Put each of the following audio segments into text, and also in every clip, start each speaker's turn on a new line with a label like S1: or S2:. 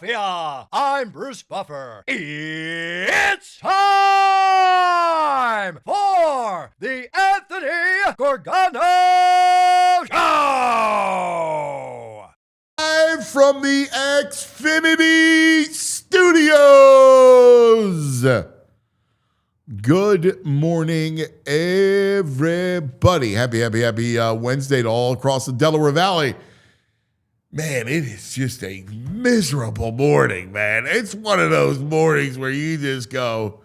S1: Philadelphia. I'm Bruce Buffer. It's time for the Anthony Gorgano Show.
S2: Live from the Xfinity Studios. Good morning, everybody. Happy Wednesday to all across the Delaware Valley. Man, it is just a miserable morning, man. It's one of those mornings where you just go,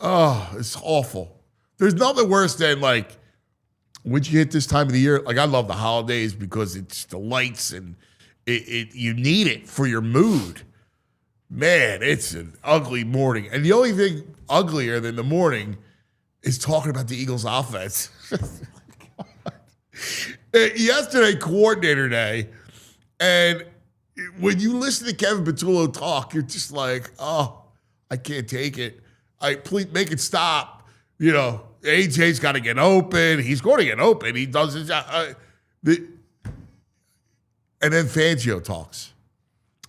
S2: oh, it's awful. There's nothing worse than, like, once you hit this time of the year, like, I love the holidays because it's the lights and you need it for your mood. Man, it's an ugly morning. And the only thing uglier than the morning is talking about the Eagles offense. Yesterday, coordinator day, and when you listen to Kevin Patullo talk, you're just like, oh, I can't take it. Please make it stop. You know, AJ's got to get open. He's going to get open. He does his job. And then Fangio talks.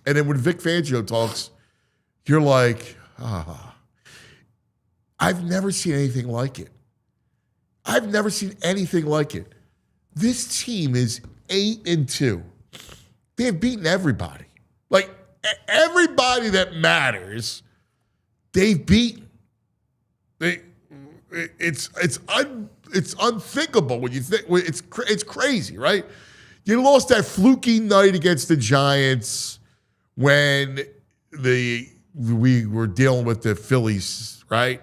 S2: And then when Vic Fangio talks, you're like, I've never seen anything like it. I've never seen anything like it. This team is 8-2. They have beaten everybody. Like, everybody that matters, they've beaten. It's unthinkable when you think. It's crazy, right? You lost that fluky night against the Giants when we were dealing with the Phillies, right?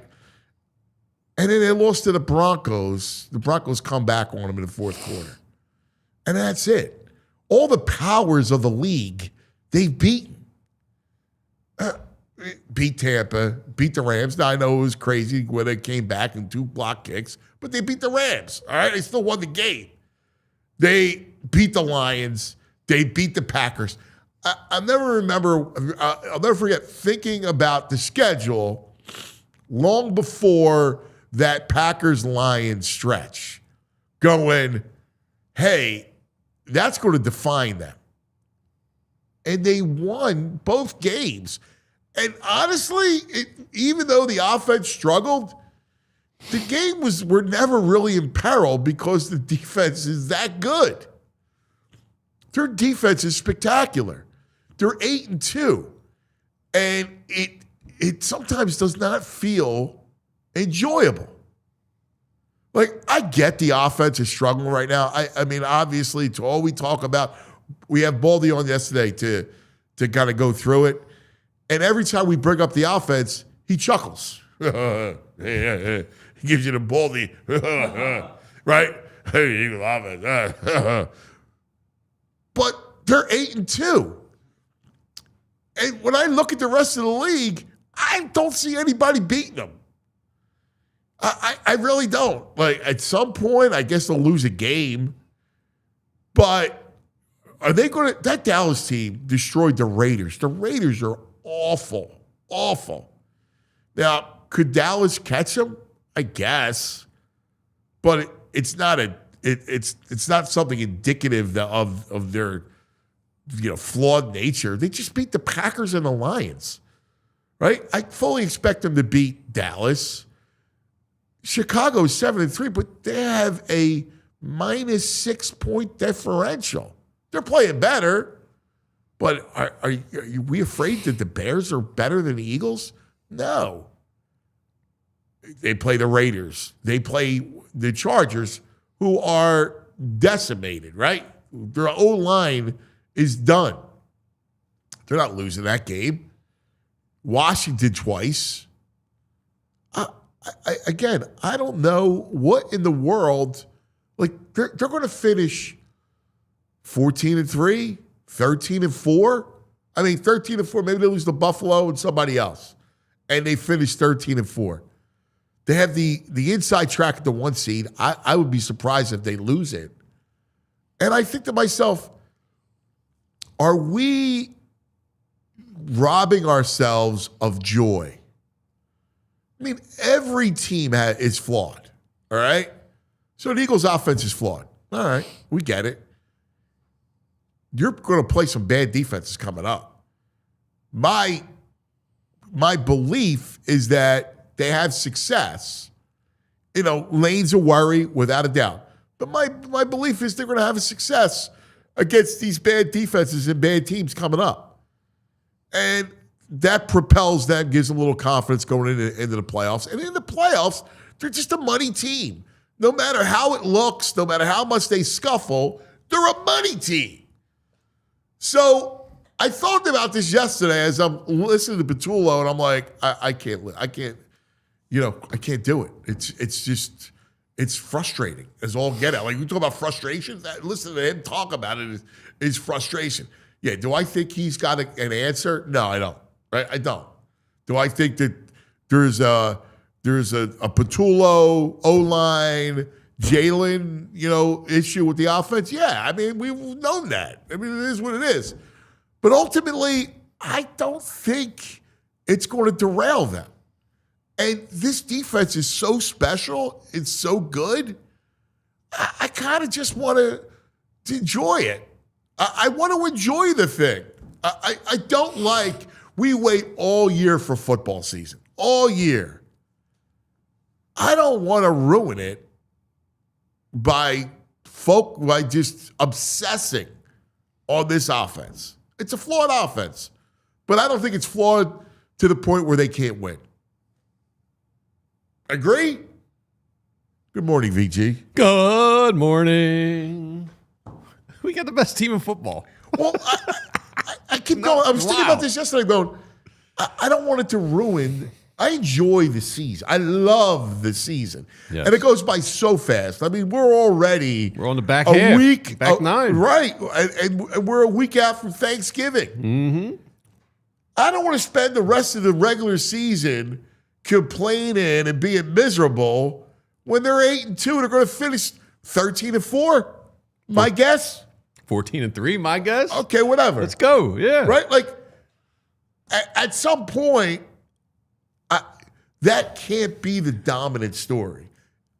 S2: And then they lost to the Broncos. The Broncos come back on them in the fourth quarter. And that's it. All the powers of the league, they've beaten. Beat Tampa, beat the Rams. Now, I know it was crazy when they came back in 2 block kicks, but they beat the Rams, all right? They still won the game. They beat the Lions. They beat the Packers. I'll never forget thinking about the schedule long before that Packers-Lions stretch, going, hey, that's going to define them. And they won both games. And honestly, even though the offense struggled, the game were never really in peril because the defense is that good. Their defense is spectacular. They're 8-2. And it sometimes does not feel enjoyable. Like, I get the offense is struggling right now. I mean, obviously, to all we talk about, we have Baldy on yesterday to kind of go through it. And every time we bring up the offense, he chuckles. He gives you the Baldy, right? Hey, Eagle offense. But they're 8-2. And when I look at the rest of the league, I don't see anybody beating them. I really don't. Like, at some point, I guess they'll lose a game. But are they going to – that Dallas team destroyed the Raiders. The Raiders are awful, awful. Now, could Dallas catch them? I guess. But it's not it's not something indicative of their flawed nature. They just beat the Packers and the Lions, right? I fully expect them to beat Dallas. Chicago's 7-3, but they have a -6-point differential. They're playing better, but are we afraid that the Bears are better than the Eagles? No. They play the Raiders. They play the Chargers, who are decimated, right? Their O-line is done. They're not losing that game. Washington twice. I don't know what in the world. Like, they're going to finish 14-3, 13-4. I mean, 13-4. Maybe they lose to Buffalo and somebody else, and they finish 13-4. They have the inside track at the 1 seed. I would be surprised if they lose it. And I think to myself, are we robbing ourselves of joy? I mean, every team is flawed, all right? So the Eagles' offense is flawed. All right, we get it. You're going to play some bad defenses coming up. my belief is that they have success. Lane's a worry without a doubt. But my belief is they're going to have a success against these bad defenses and bad teams coming up. And that propels them, gives them a little confidence going into the playoffs. And in the playoffs, they're just a money team. No matter how it looks, no matter how much they scuffle, they're a money team. So I thought about this yesterday as I'm listening to Patullo, and I'm like, I can't do it. It's frustrating as all get out. Like, you talk about frustration, listen to him talk about it is frustration. Yeah, do I think he's got an answer? No, I don't. Right? I don't. Do I think that there's a Patullo, O-line, Jalen, issue with the offense? Yeah, I mean, we've known that. I mean, it is what it is. But ultimately, I don't think it's going to derail them. And this defense is so special. It's so good. I kind of just want to enjoy it. I want to enjoy the thing. I don't like, we wait all year for football season. All year. I don't want to ruin it by just obsessing on this offense. It's a flawed offense. But I don't think it's flawed to the point where they can't win. Agree? Good morning, VG.
S3: Good morning. We got the best team in football.
S2: Well, I keep going. I was thinking about this yesterday, going, I don't want it to ruin. I enjoy the season. I love the season. Yes. And it goes by so fast. I mean, we're on the
S3: back half.
S2: Week.
S3: Back nine.
S2: Right. And we're a week out from Thanksgiving.
S3: Mm-hmm.
S2: I don't want to spend the rest of the regular season complaining and being miserable when they're 8-2. They're going to finish 13-4. My guess.
S3: 14-3. My guess.
S2: Okay, whatever.
S3: Let's go. Yeah.
S2: Right. Like at some point, that can't be the dominant story.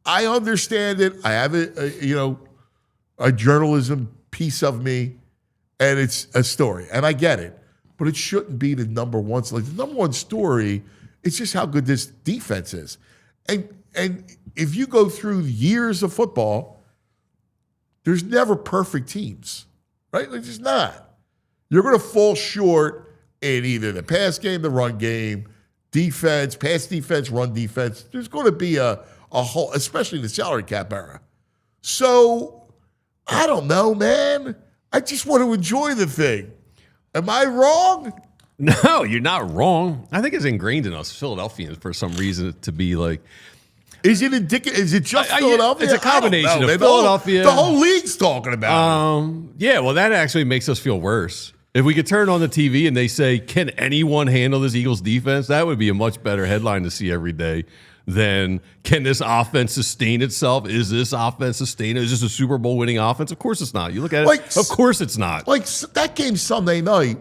S2: I understand it. I have a journalism piece of me, and it's a story, and I get it. But it shouldn't be the number one. Like the number one story. It's just how good this defense is. And if you go through years of football, there's never perfect teams, right? Like, there's not. You're going to fall short in either the pass game, the run game, defense, pass defense, run defense. There's going to be a whole, especially in the salary cap era. So, I don't know, man. I just want to enjoy the thing. Am I wrong?
S3: No, you're not wrong. I think it's ingrained in us Philadelphians for some reason to be like.
S2: Is it indicative? Is it just Philadelphia?
S3: It's a combination of Philadelphia.
S2: The whole league's talking about it.
S3: Yeah, well, that actually makes us feel worse. If we could turn on the TV and they say, can anyone handle this Eagles defense? That would be a much better headline to see every day than, can this offense sustain itself? Is this offense sustainable? Is this a Super Bowl winning offense? Of course it's not. You look at it, of course it's not.
S2: Like, that game Sunday night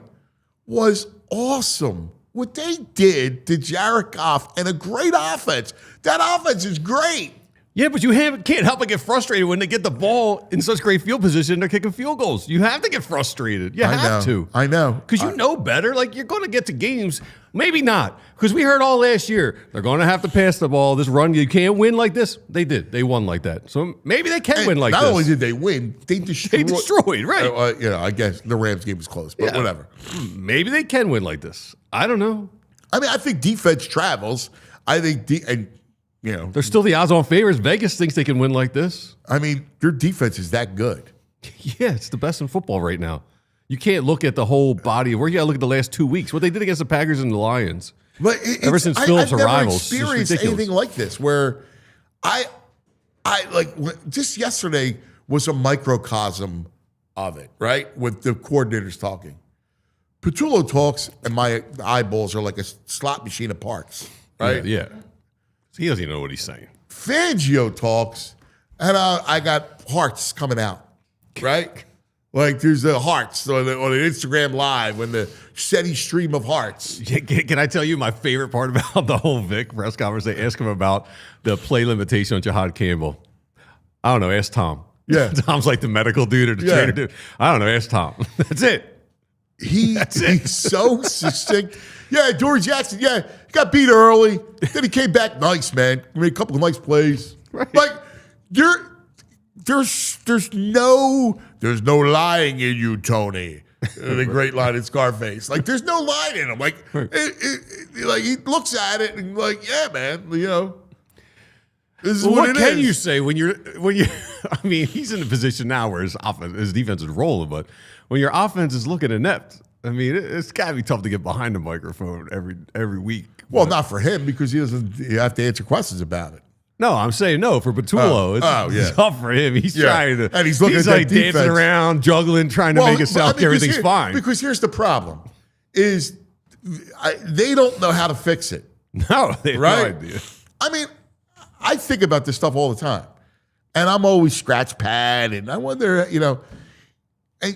S2: was awesome. What they did to Jared Goff and a great offense. That offense is great.
S3: Yeah, but you can't help but get frustrated when they get the ball in such great field position. They're kicking field goals. You have to get frustrated. You have to.
S2: I know.
S3: Because you know better. Like, you're going to get to games. Maybe not. Because we heard all last year, they're going to have to pass the ball. This run, you can't win like this. They did. They won like that. So maybe they can win like this.
S2: Not only did they win, they destroyed.
S3: Right.
S2: I guess the Rams game was close, but whatever.
S3: Maybe they can win like this. I don't know.
S2: I mean, I think defense travels. I think,
S3: they're still the odds-on favorites. Vegas thinks they can win like this.
S2: I mean, their defense is that good.
S3: Yeah, it's the best in football right now. You can't look at the whole body of work. You got to look at the last 2 weeks. What they did against the Packers and the Lions.
S2: But
S3: ever since Phillips arrival,
S2: I've never experienced anything like this where I like just yesterday was a microcosm of it, right? With the coordinators talking. Patullo talks, and my eyeballs are like a slot machine of Parks, right?
S3: Yeah. He doesn't even know what he's saying.
S2: Fangio talks, and I got hearts coming out, right? Like, there's the hearts on the Instagram Live when the steady stream of hearts.
S3: Can I tell you my favorite part about the whole Vic press conference? They ask him about the play limitation on Jahad Campbell. I don't know. Ask Tom.
S2: Yeah.
S3: Tom's like the medical dude or the trainer dude. I don't know. Ask Tom. That's it.
S2: he's so succinct. Yeah, Dory Jackson, yeah, he got beat early. Then he came back nice, man. Made a couple of nice plays.
S3: Right.
S2: Like, there's no lying in you, Tony. The great line in Scarface. Like, there's no line in him. Like, like he looks at it and like, yeah, man, you know. This is
S3: what
S2: it
S3: can
S2: is.
S3: you say when you're? I mean, he's in a position now where his defense is rolling, but when your offense is looking inept, I mean, it's got to be tough to get behind the microphone every week.
S2: Well, not for him because you have to answer questions about it.
S3: No, I'm saying no for Patullo. It's tough for him. He's trying to,
S2: and he's looking at
S3: like
S2: defense.
S3: dancing around, juggling, trying to make it sound like everything's fine.
S2: Because here's the problem: is they don't know how to fix it.
S3: No, they have
S2: right?
S3: no idea.
S2: I mean, I think about this stuff all the time, and I'm always scratch pad, and I wonder, you know, and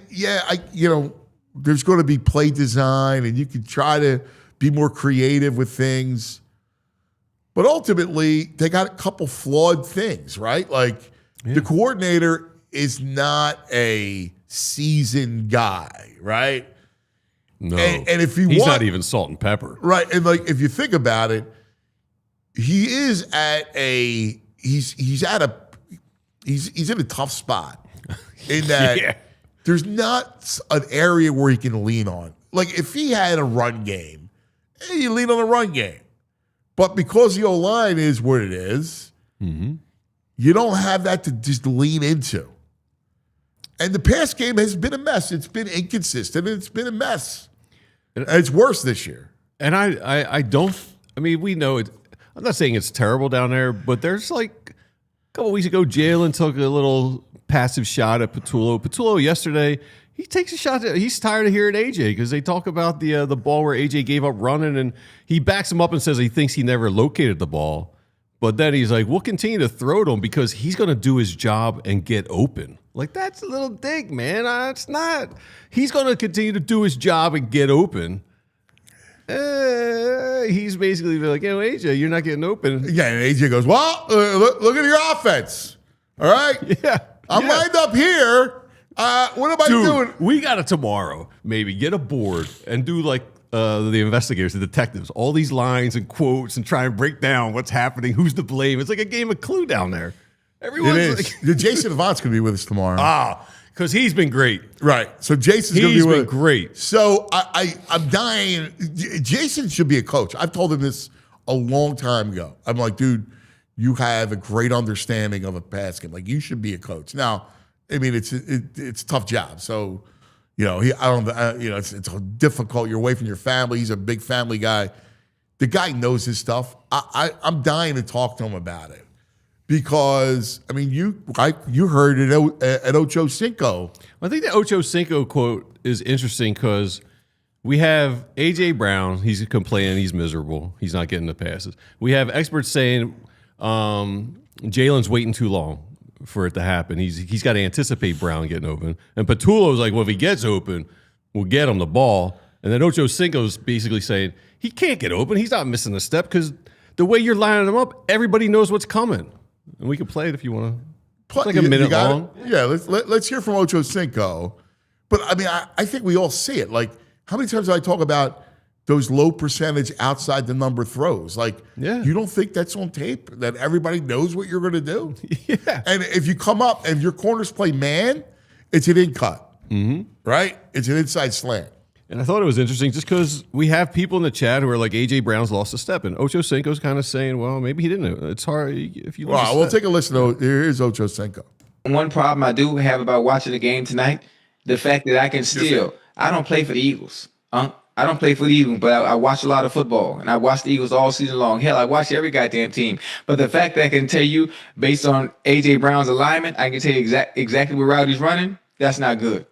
S2: there's going to be play design, and you can try to be more creative with things. But ultimately, they got a couple flawed things, right? Like the coordinator is not a seasoned guy, right?
S3: No,
S2: and if
S3: he's not even salt and pepper,
S2: right? And like if you think about it, he's in a tough spot in that there's not an area where he can lean on. Like if he had a run game, you lean on the run game. But because the O-line is what it is, you don't have that to just lean into. And the pass game has been a mess. It's been inconsistent, and it's been a mess. And it's worse this year.
S3: And I mean, we know it. I'm not saying it's terrible down there, but there's like a couple weeks ago, Jalen took a little passive shot at Patullo. Patullo yesterday, he takes a shot. He's tired of hearing AJ because they talk about the ball where AJ gave up running, and he backs him up and says he thinks he never located the ball. But then he's like, we'll continue to throw to him because he's going to do his job and get open. Like, that's a little dig, man. It's not. He's going to continue to do his job and get open. He's basically like, yo, AJ, you're not getting open.
S2: Yeah, and AJ goes, well, look at your offense. All right?
S3: Yeah.
S2: I'm lined up here. What am I doing?
S3: We got it tomorrow. Maybe get a board and do like the investigators, the detectives, all these lines and quotes and try and break down what's happening, who's to blame. It's like a game of Clue down there. Everyone's like,
S2: Jason Avant's going to be with us tomorrow.
S3: Because he's been great.
S2: Right. So Jason's going to be with us.
S3: He's been great.
S2: So I'm dying. Jason should be a coach. I've told him this a long time ago. I'm like, dude, you have a great understanding of a pass game. Like, you should be a coach. Now, I mean, it's a tough job. So, it's difficult. You're away from your family. He's a big family guy. The guy knows his stuff. I'm dying to talk to him about it because, I mean, you heard it at Ocho Cinco.
S3: I think the Ocho Cinco quote is interesting because we have A.J. Brown. He's complaining. He's miserable. He's not getting the passes. We have experts saying Jalen's waiting too long for it to happen. He's got to anticipate Brown getting open. And Patullo's like, well, if he gets open, we'll get him the ball. And then Ocho Cinco's basically saying he can't get open. He's not missing a step because the way you're lining him up, everybody knows what's coming. And we can play it if you want to. It's like a minute long.
S2: Yeah, let's hear from Ocho Cinco. But, I mean, I think we all see it. Like, how many times do I talk about those low percentage outside the number throws? Like, you don't think that's on tape, that everybody knows what you're going to do?
S3: Yeah.
S2: And if you come up and your corners play man, it's an in cut, right? It's an inside slant.
S3: And I thought it was interesting just because we have people in the chat who are like, A.J. Brown's lost a step. And Ocho Cinco's kind of saying, well, maybe he didn't. It's hard if you lose a step.
S2: We'll take a listen. Here's Ocho Cinco.
S4: One problem I do have about watching the game tonight, the fact that I can still, I don't play for the Eagles. I don't play for the Eagles, but I watch a lot of football, and I watch the Eagles all season long. Hell, I watch every goddamn team. But the fact that I can tell you, based on A.J. Brown's alignment, I can tell you exactly what route he's running, that's not good.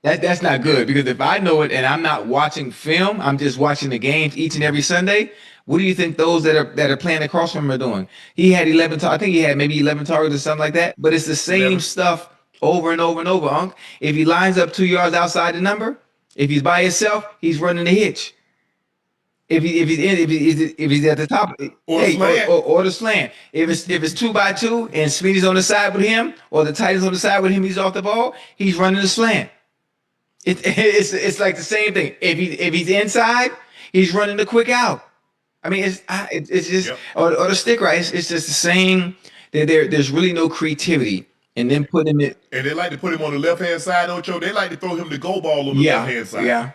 S4: That's not good, because if I know it and I'm not watching film, I'm just watching the games each and every Sunday, what do you think those that are playing across from him are doing? He had 11 targets. I think he had maybe 11 targets or something like that, but it's the same stuff over and over and over, Unc. If he lines up 2 yards outside the number, if he's by himself, he's running the hitch. If he's at the top, or the slant. If it's 2x2 and Speedy's on the side with him, or the tight end's on the side with him, he's off the ball, he's running the slant. It's like the same thing. If he's inside, he's running the quick out. I mean, it's just or the stick right. It's just the same. There's really no creativity, and then putting it.
S2: And they like to put him on the left hand side, Ocho. They like to throw him the go ball on the left hand side.
S4: Yeah.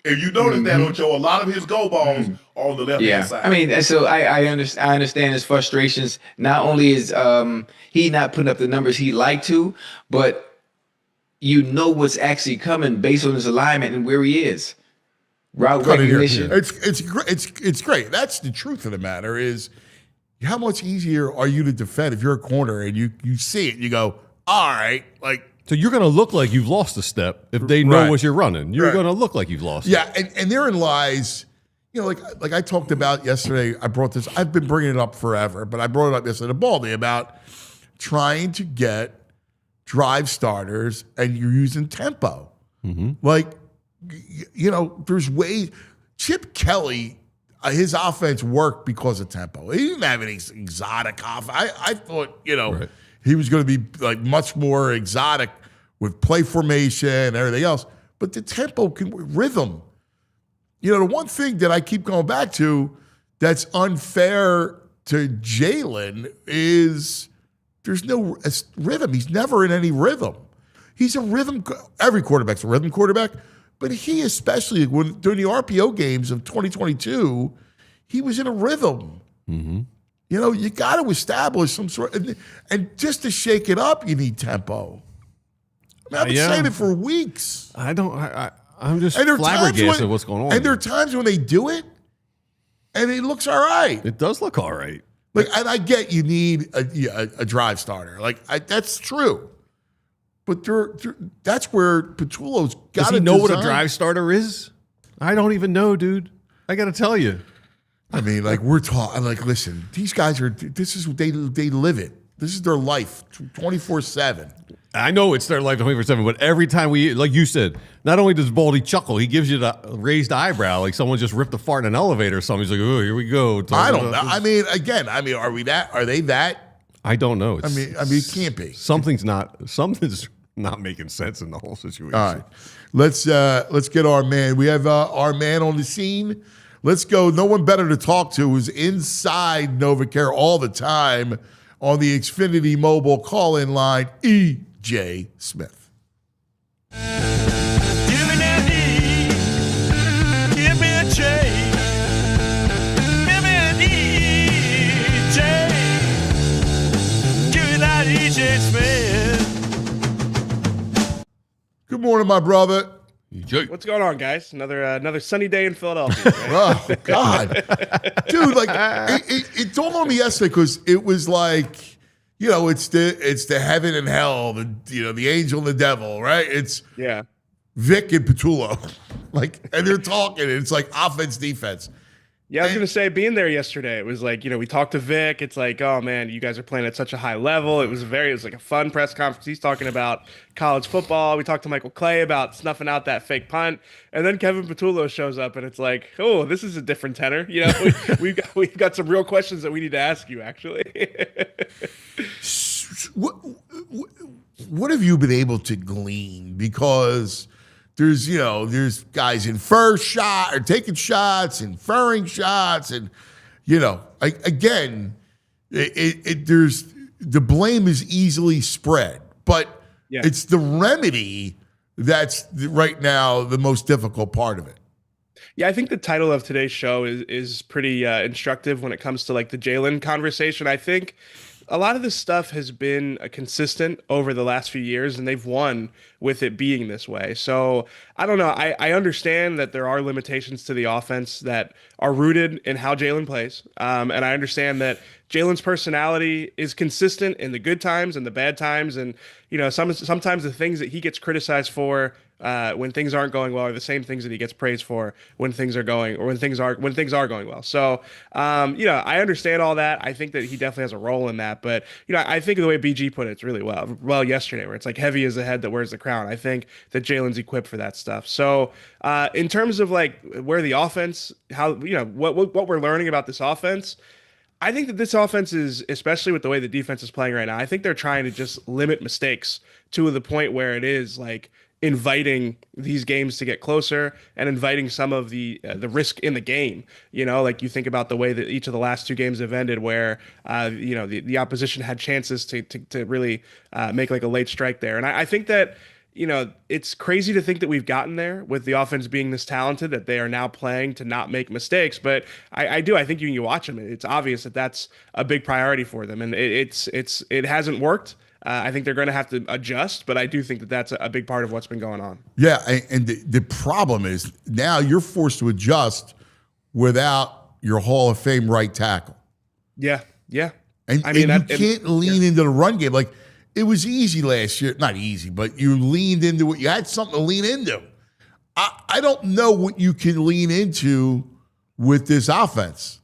S2: If you notice that, Ocho, a lot of his go balls are on the left hand side.
S4: I mean, and so I understand his frustrations. Not only is he not putting up the numbers he'd like to, but you know what's actually coming based on his alignment and where he is. Route recognition.
S2: It's great. That's the truth of the matter is how much easier are you to defend if you're a corner and you see it and you go, all right, like.
S3: So you're going to look like you've lost a step if they know what you're running. You're going to look like you've lost.
S2: Yeah, and therein lies, like I talked about yesterday. I've been bringing it up forever, but I brought it up yesterday, the ball day, about trying to get drive starters and you're using tempo. Like, there's ways. Chip Kelly, his offense worked because of tempo. He didn't have any exotic offense. I thought, he was going to be like much more exotic with play formation and everything else. But the tempo, rhythm. The one thing that I keep going back to that's unfair to Jalen is there's no rhythm. He's never in any rhythm. He's a rhythm. Every quarterback's a rhythm quarterback. But he especially, during the RPO games of 2022, he was in a rhythm. You got to establish some sort, and just to shake it up, you need tempo. I mean, I've been saying it for weeks.
S3: I'm just flabbergasted at what's going on.
S2: And there are times when they do it, and it looks all right.
S3: It does look all right.
S2: And I get you need a drive starter. That's true. But that's where Patullo's got to.
S3: Does he know what a drive starter is? I don't even know, dude. I got to tell you.
S2: I mean, we're talking. Listen, these guys are. This is they live it. This is their life, 24/7.
S3: I know it's their life 24/7, but every time like you said, not only does Baldy chuckle, he gives you the raised eyebrow, like someone just ripped a fart in an elevator or something. He's like, "Oh, here we go."
S2: I don't know. I mean, again, are we that? Are they that?
S3: I don't know.
S2: I mean, it can't be.
S3: Something's not making sense in the whole situation.
S2: All right, let's get our man. We have our man on the scene. Let's go. No one better to talk to who's inside NovaCare all the time on the Xfinity Mobile call-in line, EJ Smith.
S5: Give me that E, give me a J, give me an EJ, give me that EJ Smith.
S2: Good morning, my brother.
S6: What's going on, guys? Another sunny day in Philadelphia. Right?
S2: Oh God, dude! It dawned on me yesterday because it was like, it's the heaven and hell, the angel and the devil, right? It's Vic and Patullo, and they're talking, and it's like offense, defense.
S6: Yeah, I was going to say, being there yesterday, it was like, we talked to Vic. It's like, oh, man, you guys are playing at such a high level. It was like a fun press conference. He's talking about college football. We talked to Michael Clay about snuffing out that fake punt. And then Kevin Patullo shows up, and it's like, oh, this is a different tenor. We've got some real questions that we need to ask you, actually.
S2: What have you been able to glean? Because there's guys in first shot or taking shots, inferring shots, and again, there's the blame is easily spread, but it's the remedy that's right now the most difficult part of it.
S6: Yeah, I think the title of today's show is pretty instructive when it comes to the Jalen conversation. I think a lot of this stuff has been consistent over the last few years, and they've won with it being this way. So I don't know. I understand that there are limitations to the offense that are rooted in how Jalen plays. And I understand that Jalen's personality is consistent in the good times and the bad times. And, sometimes the things that he gets criticized for when things aren't going well are the same things that he gets praised for when things are going well. So, I understand all that. I think that he definitely has a role in that. But, I think the way BG put it's really well yesterday, where it's like heavy is the head that wears the crown. I think that Jalen's equipped for that stuff. So, in terms of where the offense, how, what we're learning about this offense, I think that this offense is, especially with the way the defense is playing right now, I think they're trying to just limit mistakes to the point where it is inviting these games to get closer and inviting some of the risk in the game. Like you think about the way that each of the last two games have ended, where the opposition had chances to really make like a late strike there. And I think that it's crazy to think that we've gotten there with the offense being this talented that they are now playing to not make mistakes. But I think you watch them, it's obvious that that's a big priority for them, and it hasn't worked. I think they're going to have to adjust, but I do think that that's a big part of what's been going on.
S2: Yeah, and the problem is now you're forced to adjust without your Hall of Fame right tackle.
S6: Yeah.
S2: And you can't lean into the run game. Like, it was easy last year. Not easy, but you leaned into it. You had something to lean into. I don't know what you can lean into with this offense.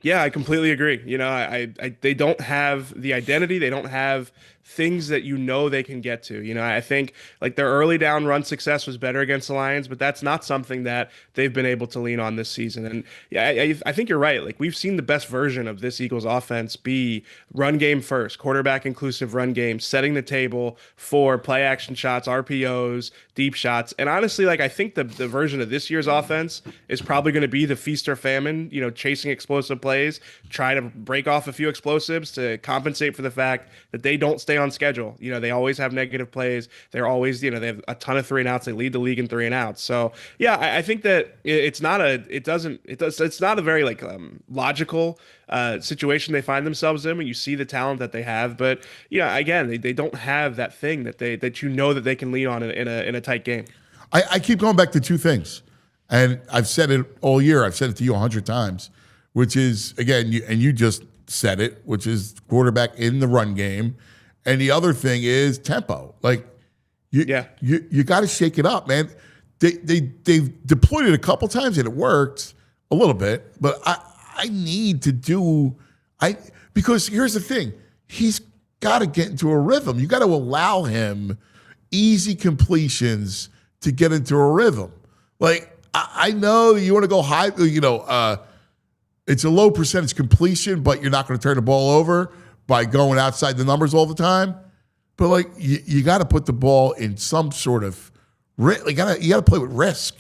S6: Yeah, I completely agree. They don't have the identity. They don't have things that they can get to. I think like their early down run success was better against the Lions, but that's not something that they've been able to lean on this season. And yeah, I think you're right. Like, we've seen the best version of this Eagles offense be run game first, quarterback inclusive run game, setting the table for play action shots, RPOs, deep shots. And honestly, like, I think the version of this year's offense is probably going to be the feast or famine, chasing explosive plays, try to break off a few explosives to compensate for the fact that they don't stay on schedule. They always have negative plays. They're always, they have a ton of 3-and-outs. They lead the league in 3-and-outs. So yeah, I think that it's not a very like logical situation they find themselves in when you see the talent that they have. But again, they don't have that thing that they can lean on in a tight game.
S2: I keep going back to two things, and I've said it all year. I've said it to you 100 times, which is, again, you just said it, which is quarterback in the run game. And the other thing is tempo. Like, you got to shake it up, man. They've deployed it a couple times and it worked a little bit, but I need to do because here's the thing. He's got to get into a rhythm. You got to allow him easy completions to get into a rhythm. Like, I know you want to go high, it's a low percentage completion, but you're not going to turn the ball over by going outside the numbers all the time. But like, you got to put the ball in some sort of you got to play with risk.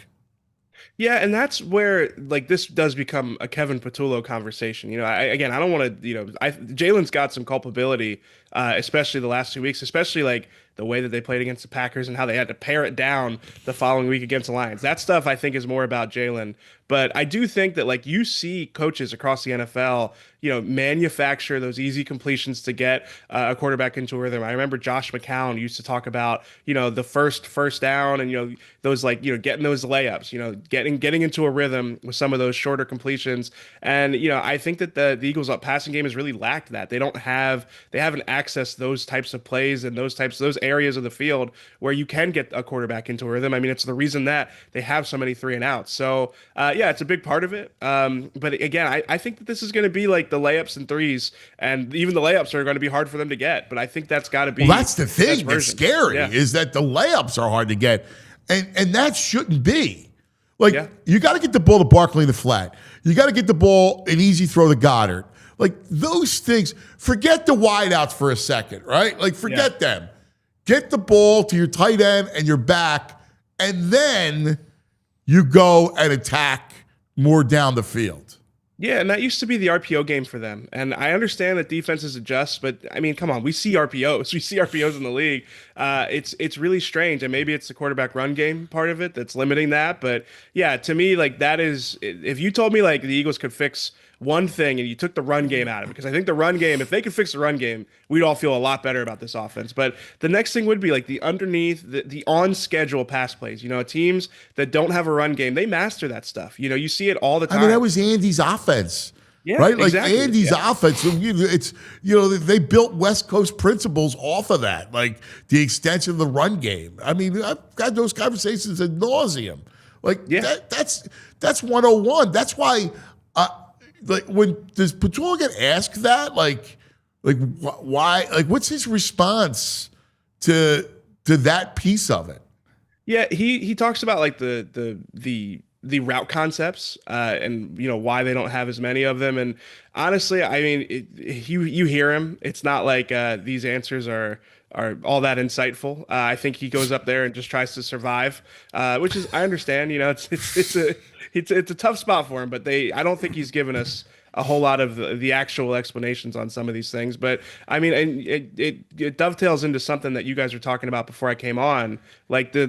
S6: Yeah, and that's where like this does become a Kevin Patullo conversation. I don't want to. Jalen's got some culpability, especially the last 2 weeks, especially like the way that they played against the Packers and how they had to pare it down the following week against the Lions. That stuff I think is more about Jalen. But I do think that like you see coaches across the NFL, manufacture those easy completions to get a quarterback into a rhythm. I remember Josh McCown used to talk about, the first down and, those like, getting those layups, getting into a rhythm with some of those shorter completions. And, I think that the Eagles passing game has really lacked that. They haven't accessed those types of plays and those areas of the field where you can get a quarterback into a rhythm. I mean, it's the reason that they have so many 3-and-outs. So, yeah, it's a big part of it. But again, I think that this is going to be like the layups and threes, and even the layups are going to be hard for them to get. But I think that's got to be.
S2: Well, that's the thing that's scary is that the layups are hard to get, and that shouldn't be. Like, you got to get the ball to Barkley in the flat. You got to get the ball an easy throw to Goddard. Like, those things. Forget the wideouts for a second, right? Like, forget them. Get the ball to your tight end and your back, and then you go and attack more down the field.
S6: Yeah, and that used to be the RPO game for them. And I understand that defenses adjust, but I mean, come on, we see RPOs. We see RPOs in the league. It's really strange, and maybe it's the quarterback run game part of it that's limiting that. But yeah, to me, like that is, if you told me like the Eagles could fix one thing and you took the run game out of it, because I think the run game, if they could fix the run game, we'd all feel a lot better about this offense. But the next thing would be like the underneath, the on schedule pass plays. teams that don't have a run game, they master that stuff. You see it all the time.
S2: I mean, that was Andy's offense.
S6: Yeah,
S2: right? Like
S6: exactly.
S2: Andy's offense, it's, they built West Coast principles off of that, like the extension of the run game. I mean, I've got those conversations ad nauseum. Like, that's 101. That's why, like, does Patullo get asked that? Like why? Like, what's his response to that piece of it?
S6: Yeah, he talks about like the the route concepts and why they don't have as many of them. And honestly, I mean, you hear him. It's not like these answers are all that insightful. I think he goes up there and just tries to survive, which is, I understand. It's a tough spot for him, but I don't think he's given us a whole lot of the actual explanations on some of these things. But I mean, and it dovetails into something that you guys were talking about before I came on, like the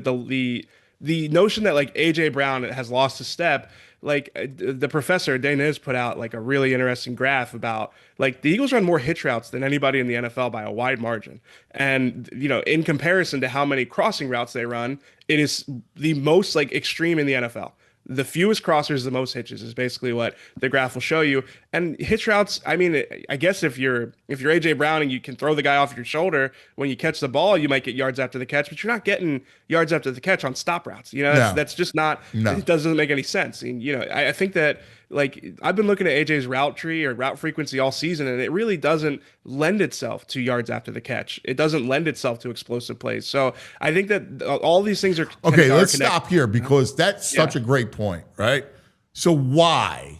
S6: notion that like AJ Brown has lost a step. Like the professor Daniz put out like a really interesting graph about like the Eagles run more hitch routes than anybody in the NFL by a wide margin. And in comparison to how many crossing routes they run, it is the most like extreme in the NFL. The fewest crossers, the most hitches is basically what the graph will show you. And hitch routes, I mean, I guess if you're AJ Brown and you can throw the guy off your shoulder when you catch the ball, you might get yards after the catch, but you're not getting yards after the catch on stop routes. That's just not. No. It doesn't make any sense. And I think that like I've been looking at AJ's route tree or route frequency all season, and it really doesn't lend itself to yards after the catch. It doesn't lend itself to explosive plays. So I think that all these things are
S2: okay. Let's stop here because that's such a great point, right? So why?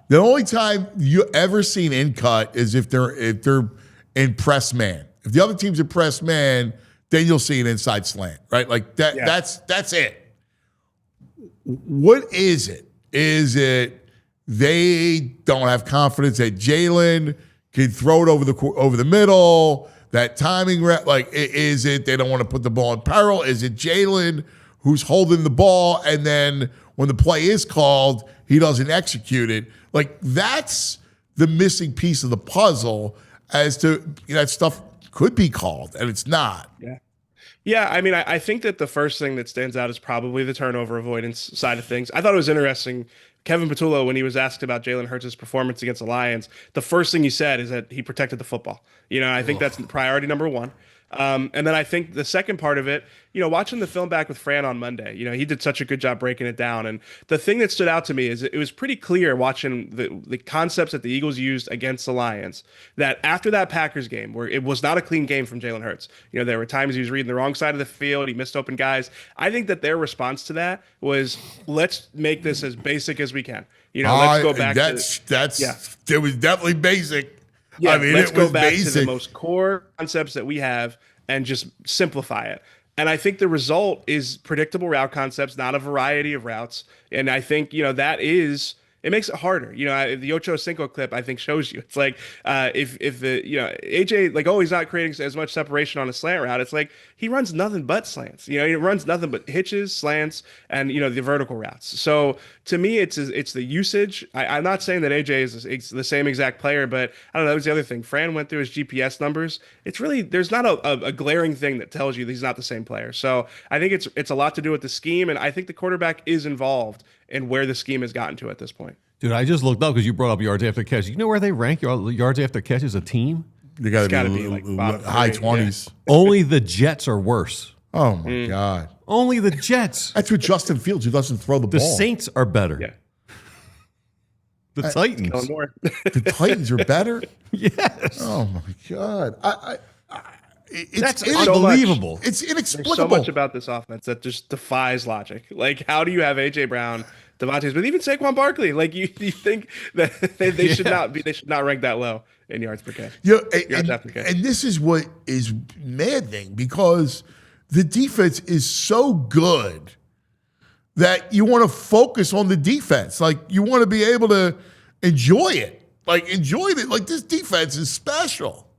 S2: The only time you ever seen in cut is if they're in press man. If the other team's in press man, then you'll see an inside slant, right? Like that. Yeah. That's it. What is it? Is it they don't have confidence that Jalen can throw it over the middle? That timing, like, is it they don't want to put the ball in peril? Is it Jalen who's holding the ball and then when the play is called, he doesn't execute it? Like, that's the missing piece of the puzzle as to that stuff could be called and it's not.
S6: Yeah. Yeah, I mean, I think that the first thing that stands out is probably the turnover avoidance side of things. I thought it was interesting. Kevin Patullo, when he was asked about Jalen Hurts' performance against the Lions, the first thing he said is that he protected the football. I think that's priority number one. And then I think the second part of it, watching the film back with Fran on Monday, he did such a good job breaking it down. And the thing that stood out to me is it was pretty clear watching the concepts that the Eagles used against the Lions, that after that Packers game, where it was not a clean game from Jalen Hurts, there were times he was reading the wrong side of the field, he missed open guys. I think that their response to that was, let's make this as basic as we can. Let's go back
S2: it was definitely basic.
S6: Yeah,
S2: I mean,
S6: let's go back
S2: basic
S6: to the most core concepts that we have and just simplify it. And I think the result is predictable route concepts, not a variety of routes. And I think, it makes it harder. The Ocho Cinco clip, I think, shows you. It's like if the, AJ, like, he's not creating as much separation on a slant route. It's like he runs nothing but slants. He runs nothing but hitches, slants, and, the vertical routes. So to me, it's the usage. I'm not saying that AJ is the same exact player, but I don't know. That was the other thing. Fran went through his GPS numbers. It's really, there's not a glaring thing that tells you that he's not the same player. So I think it's a lot to do with the scheme, and I think the quarterback is involved in where the scheme has gotten to at this point.
S3: Dude, I just looked up because you brought up yards after catch. You know where they rank yards after catch as a team?
S2: They got to be like high 20s.
S3: Yeah. Only the Jets are worse.
S2: Oh, my God.
S3: Only the Jets.
S2: That's with Justin Fields, who doesn't throw the ball.
S3: The Saints are better.
S6: Yeah.
S3: The Titans.
S2: The Titans are better?
S3: Yes.
S2: Oh, my God.
S3: That's unbelievable.
S2: It's inexplicable.
S6: There's so much about this offense that just defies logic. Like, how do you have AJ Brown, DeVonta Smith, even Saquon Barkley? Like, you think that they should not rank that low in yards per catch.
S2: And this is what is maddening, because the defense is so good that you want to focus on the defense. Like, you want to be able to enjoy it. Like, this defense is special.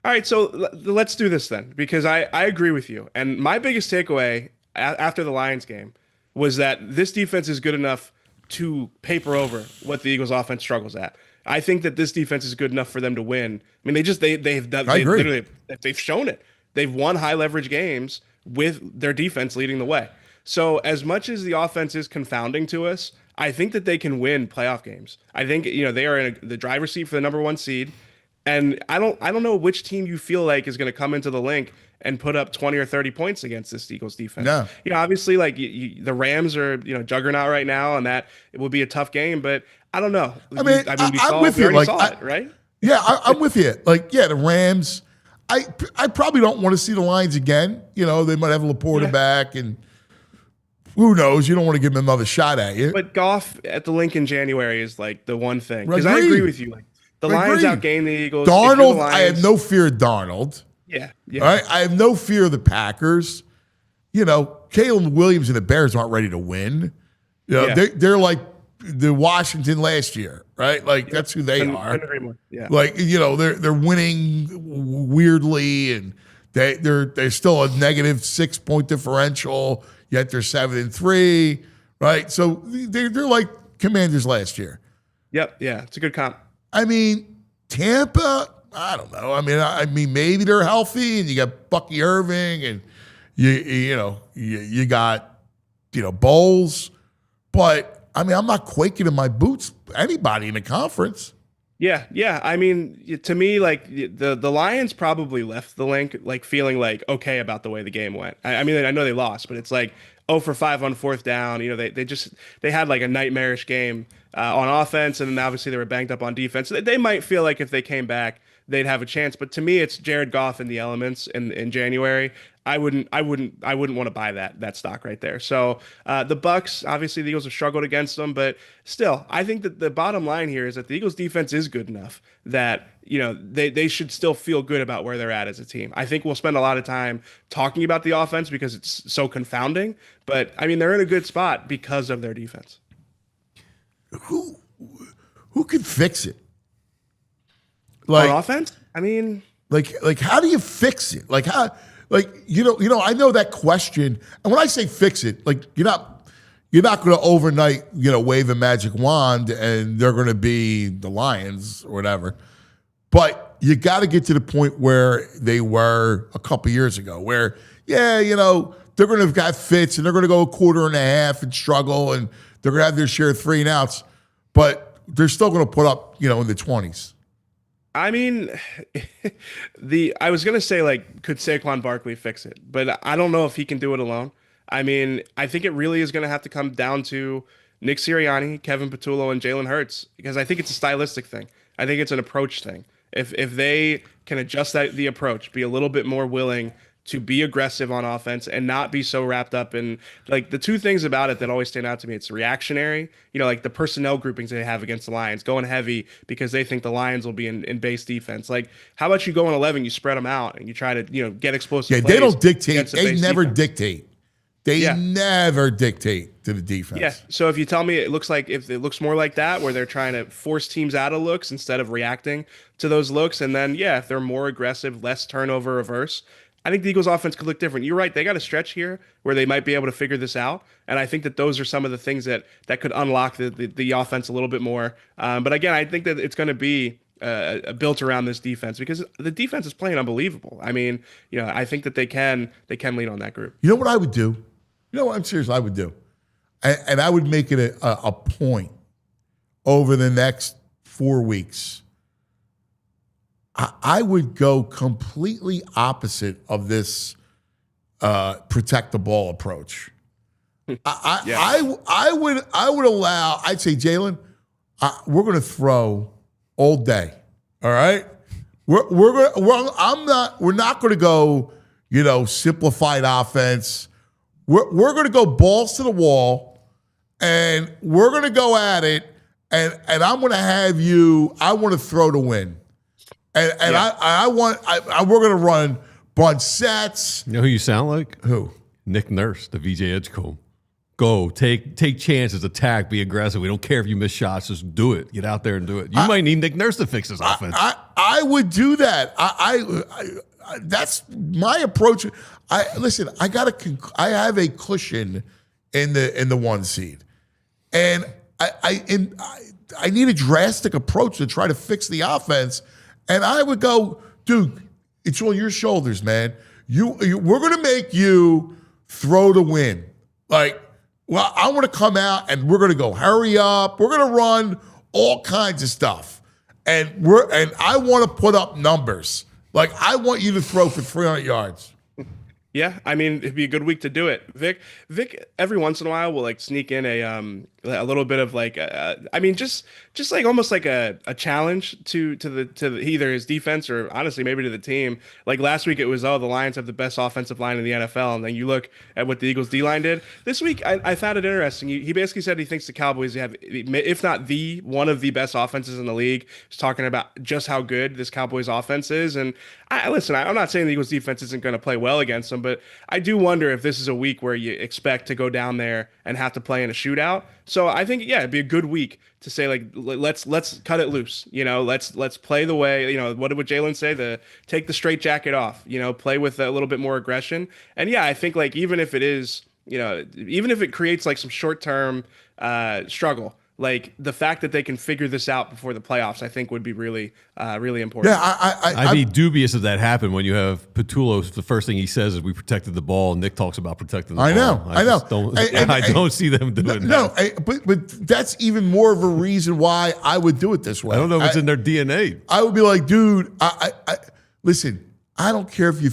S6: All right, so let's do this then, because I agree with you. And my biggest takeaway after the Lions game was that this defense is good enough to paper over what the Eagles offense struggles at. I think that this defense is good enough for them to win. I mean, they've shown it. They've won high leverage games with their defense leading the way. So as much as the offense is confounding to us, I think that they can win playoff games. I think, they are in the driver's seat for the number 1 seed. And I don't know which team you feel like is going to come into the link and put up 20 or 30 points against this Eagles defense.
S2: No.
S6: Obviously, like the Rams are, juggernaut right now, and that it will be a tough game. But I don't know.
S2: I'm with you. Like,
S6: saw it, right?
S2: Yeah, I'm with you. Like, yeah, the Rams. I probably don't want to see the Lions again. They might have Laporta back, and Who knows? You don't want to give him another shot at you.
S6: But Goff at the link in January is like the one thing. Because I
S2: Agreed.
S6: agree with you. Like the Lions outgained the Eagles. If you're the
S2: Darnold,
S6: Lions,
S2: I have no fear of Darnold.
S6: Yeah.
S2: All right, I have no fear of the Packers. You know, Caleb Williams and the Bears aren't ready to win. You know, they're like the Washington last year, right? Like that's who they are.
S6: Yeah.
S2: Like, you know, they're winning weirdly, and they're still a negative 6-point differential, yet they're 7-3, right? So they're like Commanders last year.
S6: Yep. Yeah. It's a good comp.
S2: I mean, Tampa, I don't know. I mean, maybe they're healthy, and you got Bucky Irving, and you got Bowles, but I mean, I'm not quaking in my boots. Anybody in the conference.
S6: Yeah. I mean, to me, like the Lions probably left the link like feeling like okay about the way the game went. I mean, I know they lost, but it's like 0 for 5 on 4th down. You know, they had like a nightmarish game on offense, and then obviously they were banged up on defense. They might feel like if they came back, they'd have a chance. But to me, it's Jared Goff in the elements in January. I wouldn't want to buy that stock right there. So the Bucks, obviously the Eagles have struggled against them, but still, I think that the bottom line here is that the Eagles defense is good enough that they should still feel good about where they're at as a team. I think we'll spend a lot of time talking about the offense because it's so confounding, but I mean they're in a good spot because of their defense.
S2: Who could fix it?
S6: Like on offense? I mean,
S2: like how do you fix it? Like how? Like, I know that question. And when I say fix it, like you're not going to overnight, wave a magic wand and they're going to be the Lions or whatever. But you got to get to the point where they were a couple years ago, where, they're going to have got fits and they're going to go a quarter and a half and struggle and they're going to have their share of 3 and outs, but they're still going to put up, in the 20s.
S6: I mean, I was going to say, like, could Saquon Barkley fix it? But I don't know if he can do it alone. I mean, I think it really is going to have to come down to Nick Sirianni, Kevin Patullo, and Jalen Hurts, because I think it's a stylistic thing. I think it's an approach thing. If they can adjust the approach, be a little bit more willing to be aggressive on offense and not be so wrapped up in, like, the two things about it that always stand out to me. It's reactionary, like the personnel groupings they have against the Lions, going heavy because they think the Lions will be in base defense. Like, how about you go in 11, you spread them out and you try to, get explosive plays.
S2: They don't dictate. They never
S6: defense.
S2: dictate. They never dictate to the defense.
S6: Yeah. So if you tell me it looks more like that, where they're trying to force teams out of looks instead of reacting to those looks, and then, if they're more aggressive, less turnover averse, I think the Eagles offense could look different. You're right. They got a stretch here where they might be able to figure this out. And I think that those are some of the things that could unlock the offense a little bit more. But again, I think that it's going to be built around this defense because the defense is playing unbelievable. I mean, I think that they can lean on that group.
S2: You know what I would do? I'm serious. I would do. And I would make it a point over the next 4 weeks. I would go completely opposite of this protect the ball approach. I would allow. I'd say, Jalen, we're going to throw all day. All right, we're not going to go. Simplified offense. We're going to go balls to the wall, and we're going to go at it. And I'm going to have you. I want to throw to win. And we're going to run bunch sets.
S3: You know who you sound like?
S2: Who?
S3: Nick Nurse, the VJ Edgecombe. Go, take chances, attack, be aggressive. We don't care if you miss shots. Just do it. Get out there and do it. You might need Nick Nurse to fix this offense.
S2: I would do that. That's my approach. I have a cushion in the 1 seed, and I need a drastic approach to try to fix the offense. And I would go, dude, it's on your shoulders, man. We're going to make you throw to win. Like, well, I want to come out and we're going to go hurry up. We're going to run all kinds of stuff. And I want to put up numbers. Like, I want you to throw for 300 yards.
S6: Yeah, I mean, it'd be a good week to do it. Vic every once in a while will like sneak in a little bit of like I mean just like almost like a challenge to either his defense or honestly maybe to the team. Like last week it was, oh, the Lions have the best offensive line in the NFL, and then you look at what the Eagles D line did this week. I found it interesting. He basically said he thinks the Cowboys have, if not the one of the best offenses in the league. He's talking about just how good this Cowboys offense is. And listen, I'm not saying the Eagles defense isn't going to play well against them, but I do wonder if this is a week where you expect to go down there and have to play in a shootout. So I think, yeah, it'd be a good week to say, like, let's cut it loose. Let's play the way, what did Jalen say? Take the straight jacket off, play with a little bit more aggression. And yeah, I think like, even if it is, even if it creates like some short-term struggle, like the fact that they can figure this out before the playoffs, I think would be really, really important.
S2: Yeah,
S3: I'd be dubious if that happened when you have Patullo. The first thing he says is we protected the ball, and Nick talks about protecting the ball.
S2: I know.
S3: I don't see them doing that.
S2: But that's even more of a reason why I would do it this way.
S3: I don't know if it's in their DNA.
S2: I would be like, dude, listen, I don't care if you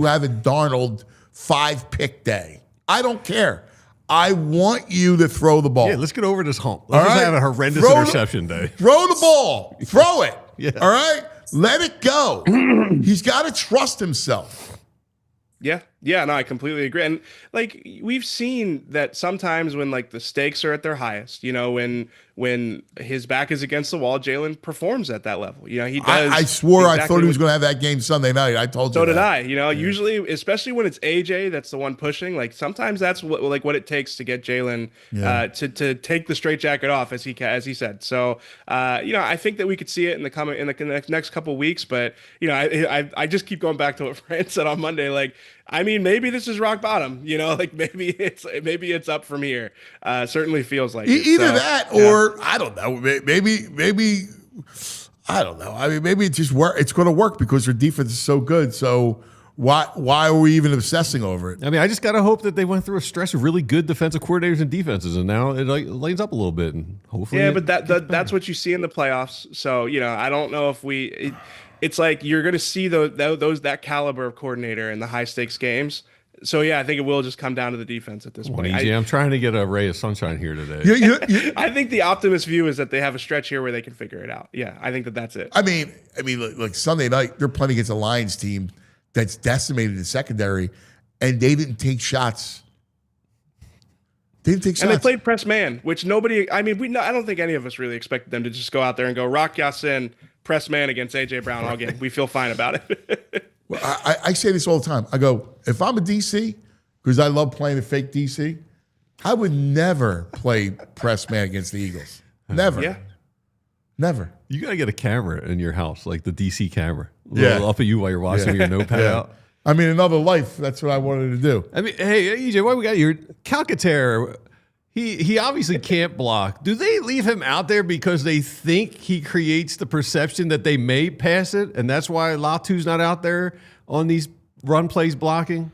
S2: have a Darnold 5-pick day. I don't care. I want you to throw the ball.
S3: Yeah, let's get over this hump. Let's just have a horrendous interception day.
S2: Throw the ball. Throw it.
S3: Yeah.
S2: All right? Let it go. He's got to trust himself.
S6: Yeah, no, I completely agree. And like we've seen that sometimes when like the stakes are at their highest, when his back is against the wall, Jalen performs at that level. He does.
S2: I swore I thought he was going to have that game Sunday night. I told you.
S6: So did I. Usually, especially when it's AJ that's the one pushing. Like sometimes that's what it takes to get Jalen to take the straight jacket off, as he said. So I think that we could see it in the next couple of weeks. But I just keep going back to what Fran said on Monday. Like, I mean, maybe this is rock bottom. Like maybe it's up from here. Certainly feels like
S2: either that or I don't know. Maybe I don't know. I mean, maybe it just it's going to work because their defense is so good. So why are we even obsessing over it?
S3: I mean, I just gotta hope that they went through a stretch of really good defensive coordinators and defenses, and now it like lanes up a little bit, and hopefully.
S6: Yeah, but that's what you see in the playoffs. So I don't know if it's like you're going to see that caliber of coordinator in the high stakes games. So yeah, I think it will just come down to the defense at this point.
S3: I'm trying to get a ray of sunshine here today.
S6: I think the optimist view is that they have a stretch here where they can figure it out. Yeah, I think that's it.
S2: I mean, like Sunday night, they're playing against a Lions team that's decimated the secondary, and they didn't take shots. And
S6: they played press man, which nobody. I mean, I don't think any of us really expected them to just go out there and go rock Yasin press man against AJ Brown all game. We feel fine about it.
S2: Well, I say this all the time. I go, if I'm a DC, because I love playing a fake DC, I would never play press man against the Eagles. Never.
S6: Yeah.
S2: Never.
S3: You got to get a camera in your house, like the DC camera. Up at you while you're watching your notepad out.
S2: I mean, another life, that's what I wanted to do.
S3: I mean, hey, EJ, why we got your Calcaterra? He obviously can't block. Do they leave him out there because they think he creates the perception that they may pass it, and that's why Latu's not out there on these run plays blocking?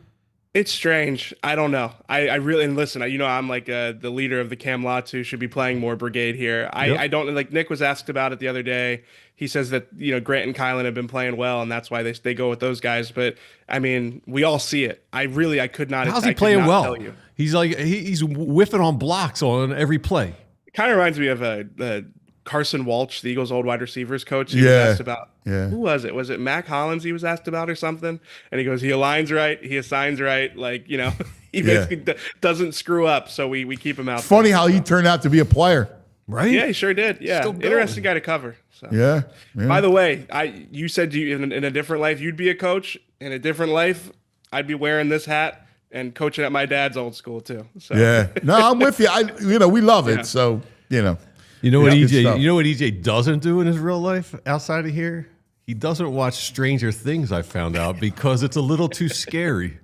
S6: It's strange. I don't know. I really, and listen, I'm like the leader of the Cam Latu, should be playing more brigade here. I don't, like Nick was asked about it the other day. He says that, Grant and Kylan have been playing well, and that's why they go with those guys. But I mean, we all see it. I could not.
S3: How's he playing well? Tell you. He's like, he's whiffing on blocks on every play.
S6: Kind of reminds me of Carson Walsh, the Eagles' old wide receivers coach. He was asked about, who was it? Was it Mac Hollins he was asked about or something? And he goes, he aligns right, he assigns right. Like, he basically doesn't screw up. So we keep him out.
S2: Funny how he turned out to be a player.
S3: Right?
S6: Yeah, he sure did. Yeah. Interesting guy to cover. So.
S2: Yeah.
S6: By the way, you said in a different life, you'd be a coach. In a different life, I'd be wearing this hat and coaching at my dad's old school too. So.
S2: Yeah. No, I'm with you. We love it. So,
S3: You know what EJ doesn't do in his real life outside of here? He doesn't watch Stranger Things, I found out, because it's a little too scary.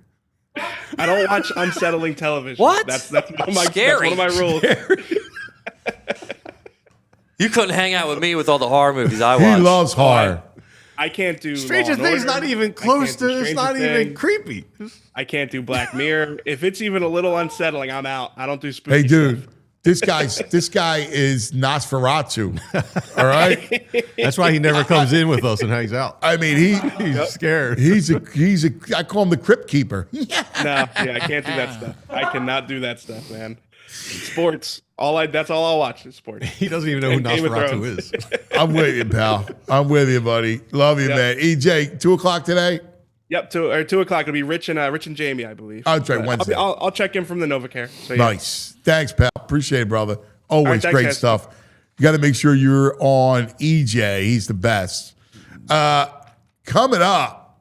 S6: I don't watch unsettling television.
S7: What?
S6: That's one of my rules.
S7: You couldn't hang out with me with all the horror movies I watch.
S2: He loves horror.
S6: I can't do
S3: Stranger Things. Not even close to. It's not even creepy.
S6: I can't do Black Mirror. If it's even a little unsettling, I'm out. I don't do spooky
S2: Hey, dude.
S6: stuff.
S2: This guy is Nosferatu. All right.
S3: That's why he never comes in with us and hangs out.
S2: I mean,
S3: he's scared.
S2: I call him the Crypt Keeper.
S6: No, I can't do that stuff. I cannot do that stuff, man. Sports. That's all I'll watch is sports.
S3: He doesn't even know who
S6: And Game of
S3: Nosferatu is.
S2: I'm with you, pal. I'm with you, buddy. Love you,
S6: Yep.
S2: man. EJ, 2:00 today?
S6: Yep, 2:00. It'll be Rich and Jamie, I believe.
S2: I'll try Wednesday.
S6: I'll check in from the NovaCare. So, yeah.
S2: Nice. Thanks, pal. Appreciate it, brother. Always
S6: thanks,
S2: great
S6: guys.
S2: stuff. You got to make sure you're on EJ. He's the best. Coming up,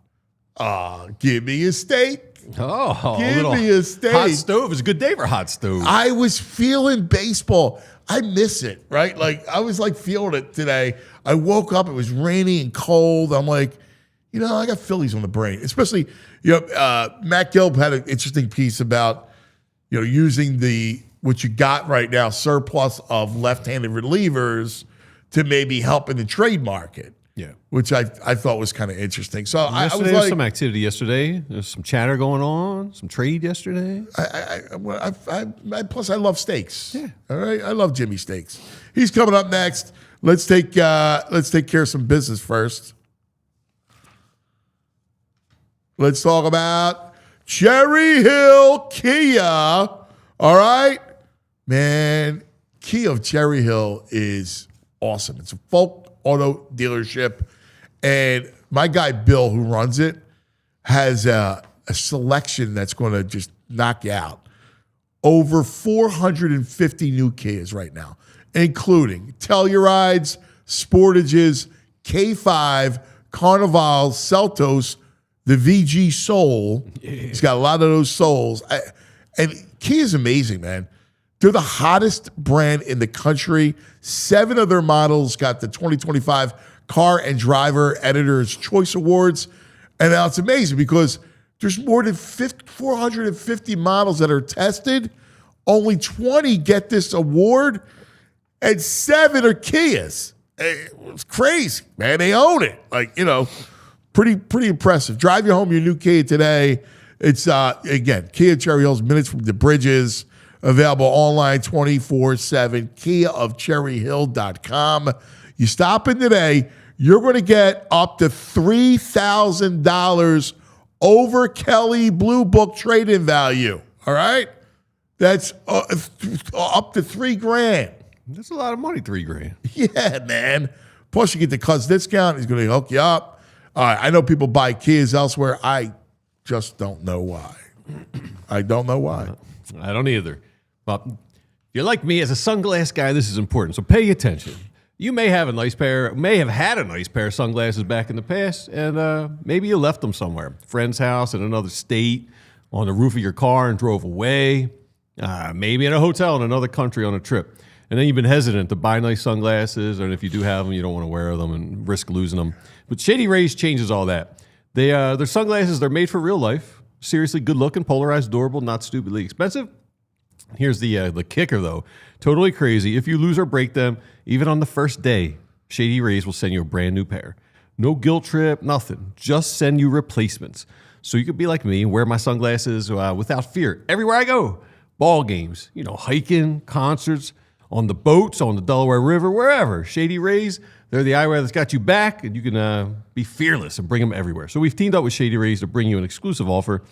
S2: give me a steak.
S3: Oh,
S2: Give
S3: little
S2: me a steak.
S3: hot stove. It's a good day for hot stove.
S2: I was feeling baseball. I miss it, right? Like I was like feeling it today. I woke up, it was rainy and cold. I'm like, I got Phillies on the brain. Especially, Matt Gilb had an interesting piece about, using what you got right now, surplus of left-handed relievers to maybe help in the trade market.
S3: Yeah.
S2: Which I thought was kind of interesting. So I was
S3: There was
S2: like,
S3: some activity yesterday. There's some chatter going on, some trade yesterday.
S2: Plus I love steaks. Yeah. All right. I love Jimmy Steaks. He's coming up next. Let's take care of some business first. Let's talk about Cherry Hill Kia. All right. Man, Kia of Cherry Hill is awesome. It's a folk auto dealership. And my guy, Bill, who runs it, has a selection that's going to just knock you out. Over 450 new Kias right now, including Tellurides, Sportages, K5, Carnivals, Seltos, the VG Soul. Yeah. He's got a lot of those Souls. And Kia is amazing, man. They're the hottest brand in the country. 7 of their models got the 2025 Car and Driver Editor's Choice Awards. And now it's amazing because there's more than 450 models that are tested. Only 20 get this award, and 7 are Kias. It's crazy, man. They own it. Pretty impressive. Drive you home your new Kia today. It's, again, Kia Cherry Hills, minutes from the bridges. Available online 24/7, KiaofCherryHill.com. You stop in today, you're going to get up to $3,000 over Kelly Blue Book trade-in value. All right? That's up to $3,000.
S3: That's a lot of money, $3,000.
S2: Yeah, man. Plus, you get the Cuz discount. He's going to hook you up. All right, I know people buy Kias elsewhere. I just don't know why. I don't know why.
S3: I don't either. But if you're like me, as a sunglass guy, this is important. So pay attention. You may have had a nice pair of sunglasses back in the past, and maybe you left them somewhere. Friend's house in another state, on the roof of your car and drove away. Maybe in a hotel in another country on a trip. And then you've been hesitant to buy nice sunglasses, and if you do have them, you don't want to wear them and risk losing them. But Shady Rays changes all that. They're sunglasses, they're made for real life. Seriously good looking, polarized, durable, not stupidly expensive. Here's the kicker, though. Totally crazy. If you lose or break them, even on the first day, Shady Rays will send you a brand new pair. No guilt trip, nothing. Just send you replacements. So you could be like me and wear my sunglasses without fear. Everywhere I go. Ball games, hiking, concerts, on the boats, on the Delaware River, wherever. Shady Rays, they're the eyewear that's got you back, and you can be fearless and bring them everywhere. So we've teamed up with Shady Rays to bring you an exclusive offer.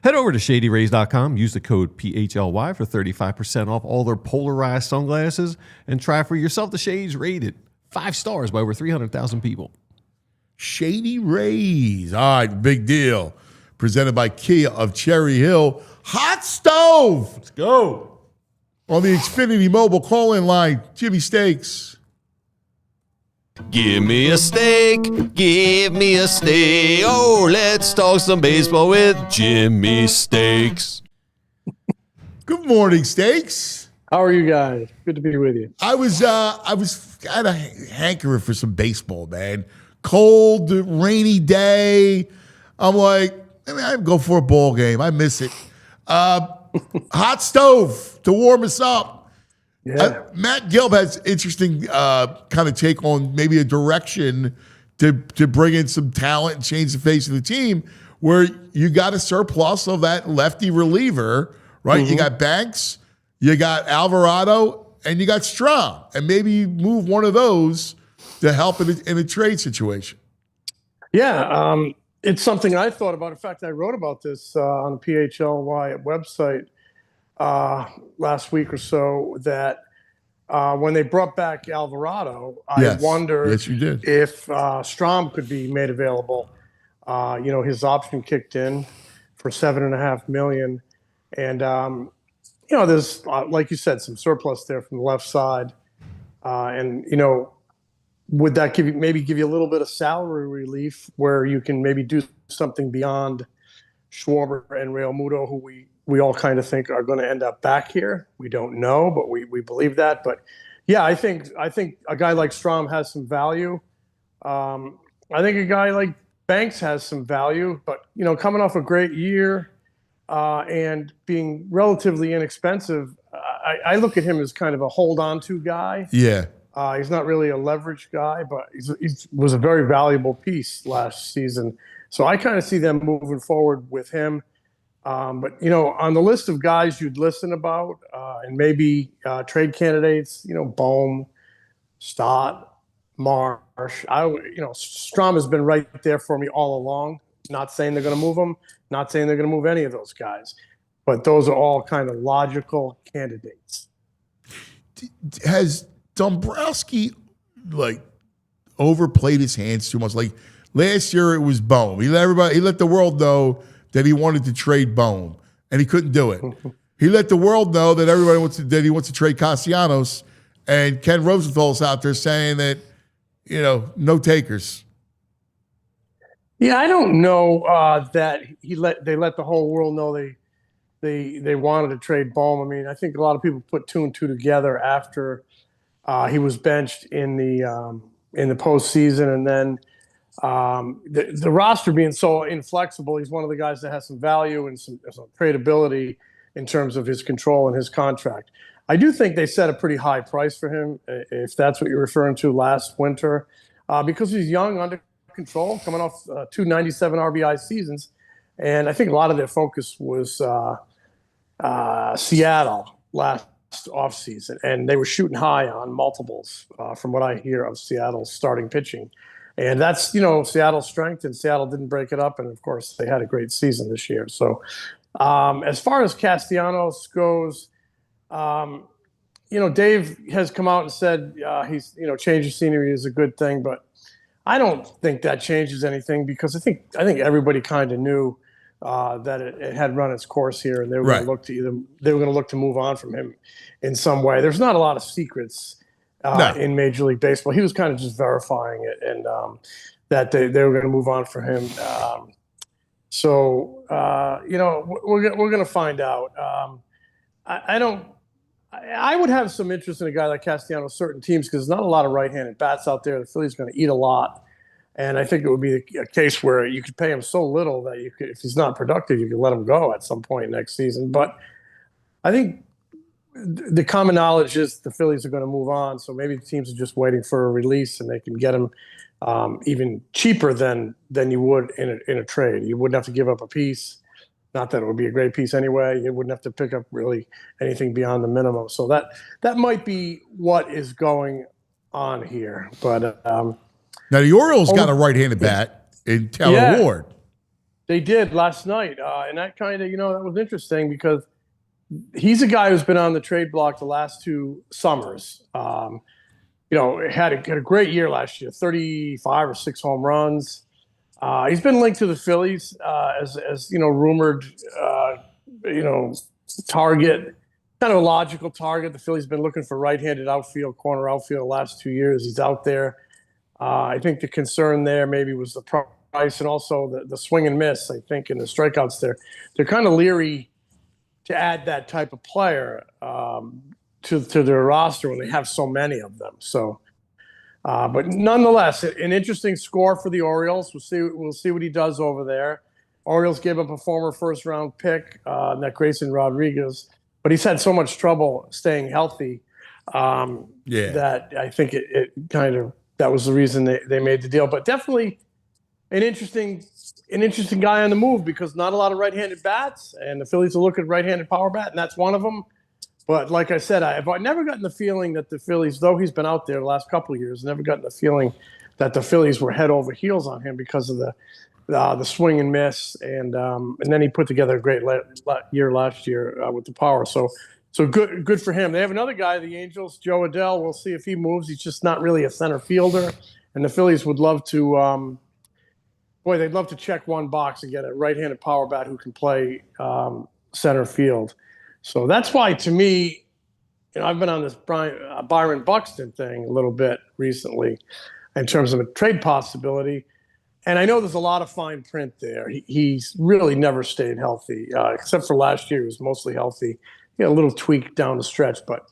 S3: Head over to ShadyRays.com, use the code PHLY for 35% off all their polarized sunglasses, and try for yourself the shades rated 5 stars by over 300,000 people.
S2: Shady Rays. All right, big deal. Presented by Kia of Cherry Hill. Hot stove.
S3: Let's go.
S2: On the Xfinity mobile call-in line, Jimmy Steaks.
S3: Give me a steak, give me a steak. Oh, let's talk some baseball with Jimmy Steaks.
S2: Good morning, Steaks.
S8: How are you guys? Good to be with you.
S2: I was kind of hankering for some baseball, man. Cold, rainy day. I'm like, I'd go for a ball game. I miss it. Hot stove to warm us up.
S8: Yeah.
S2: Matt Gilb has interesting kind of take on maybe a direction to bring in some talent and change the face of the team where you got a surplus of that lefty reliever, right? Mm-hmm. You got Banks, you got Alvarado, and you got Strom. And maybe you move one of those to help in a trade situation.
S8: Yeah, it's something I thought about. In fact, I wrote about this on the PHLY website. last week or so that when they brought back Alvarado,
S2: Yes.
S8: I wondered
S2: Yes, you did.
S8: if Strom could be made available. His option kicked in for $7.5 million, and there's like you said, some surplus there from the left side, and would that give you a little bit of salary relief where you can maybe do something beyond Schwarber and Real Muto, who we all kind of think are going to end up back here. We don't know, but we believe that. But yeah, I think a guy like Strom has some value. I think a guy like Banks has some value, but coming off a great year and being relatively inexpensive, I look at him as kind of a hold on to guy.
S2: Yeah.
S8: He's not really a leverage guy, but he was a very valuable piece last season. So I kind of see them moving forward with him. But, on the list of guys you'd listen about and maybe trade candidates, Bohm, Stott, Marsh. Strom has been right there for me all along. Not saying they're going to move him, not saying they're going to move any of those guys. But those are all kind of logical candidates.
S2: Has Dombrowski overplayed his hands too much? Like last year, it was Bohm. He let the world know that he wanted to trade Bohm, and he couldn't do it. He let the world know that he wants to trade Castellanos, and Ken Rosenthal's out there saying that no takers.
S8: Yeah, I don't know that they let the whole world know they wanted to trade Bohm. I mean, I think a lot of people put two and two together after he was benched in the postseason, and then the roster being so inflexible. He's one of the guys that has some value and some tradability in terms of his control and his contract. I do think they set a pretty high price for him, if that's what you're referring to, last winter, because he's young, under control, coming off 297 RBI seasons, and I think a lot of their focus was Seattle last offseason, and they were shooting high on multiples from what I hear of Seattle's starting pitching. And that's, Seattle's strength, and Seattle didn't break it up. And, of course, they had a great season this year. So as far as Castellanos goes, Dave has come out and said he's, change of scenery is a good thing. But I don't think that changes anything because I think everybody kind of knew that it had run its course here, and they were going to look to move on from him in some way. There's not a lot of secrets in Major League Baseball. He was kind of just verifying it, and that they were going to move on for him. We're going to find out. I would have some interest in a guy like Castellanos, certain teams, because there's not a lot of right-handed bats out there. The Phillies going to eat a lot. And I think it would be a case where you could pay him so little that you could, if he's not productive, you could let him go at some point next season. But I think the common knowledge is the Phillies are going to move on. So maybe the teams are just waiting for a release, and they can get him even cheaper than you would in a trade. You wouldn't have to give up a piece. Not that it would be a great piece anyway. You wouldn't have to pick up really anything beyond the minimum. So that might be what is going on here. But
S2: now the Orioles got a right-handed bat in Taylor Ward.
S8: They did last night, and that kind of that was interesting because he's a guy who's been on the trade block the last two summers. Had a great year last year, 35 or 6 home runs. He's been linked to the Phillies as rumored, target, kind of a logical target. The Phillies have been looking for right-handed outfield, corner outfield the last 2 years. He's out there. I think the concern there maybe was the price and also the swing and miss, I think, and the strikeouts there. They're kind of leery to add that type of player to their roster when they have so many of them. So, but nonetheless, an interesting score for the Orioles. We'll see what he does over there. Orioles gave up a former first-round pick, that Grayson Rodriguez, but he's had so much trouble staying healthy that I think it kind of that was the reason they made the deal. But definitely an interesting guy on the move because not a lot of right-handed bats, and the Phillies are looking at right-handed power bat, and that's one of them. But like I said, I've never gotten the feeling that the Phillies, though he's been out there the last couple of years, never gotten the feeling that the Phillies were head over heels on him because of the swing and miss, and then he put together a great year last year with the power. So good for him. They have another guy, the Angels, Joe Adell. We'll see if he moves. He's just not really a center fielder, and the Phillies would love to. They'd love to check one box and get a right-handed power bat who can play center field. So that's why, to me, I've been on this Byron Buxton thing a little bit recently in terms of a trade possibility. And I know there's a lot of fine print there. He's really never stayed healthy, except for last year. He was mostly healthy. He had a little tweak down the stretch. But,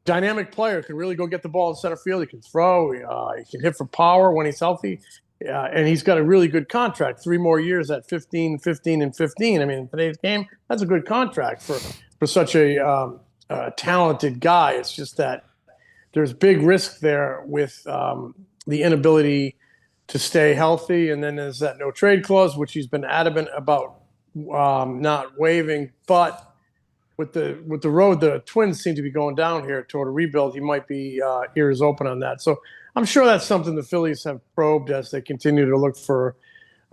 S8: dynamic player, can really go get the ball in center field. He can throw. He can hit for power when he's healthy. And he's got a really good contract, 3 more years at 15, 15, and 15. I mean, in today's game, that's a good contract for such a talented guy. It's just that there's big risk there with the inability to stay healthy. And then there's that no trade clause, which he's been adamant about not waiving. But with the road the Twins seem to be going down here toward a rebuild, he might be ears open on that. So I'm sure that's something the Phillies have probed as they continue to look for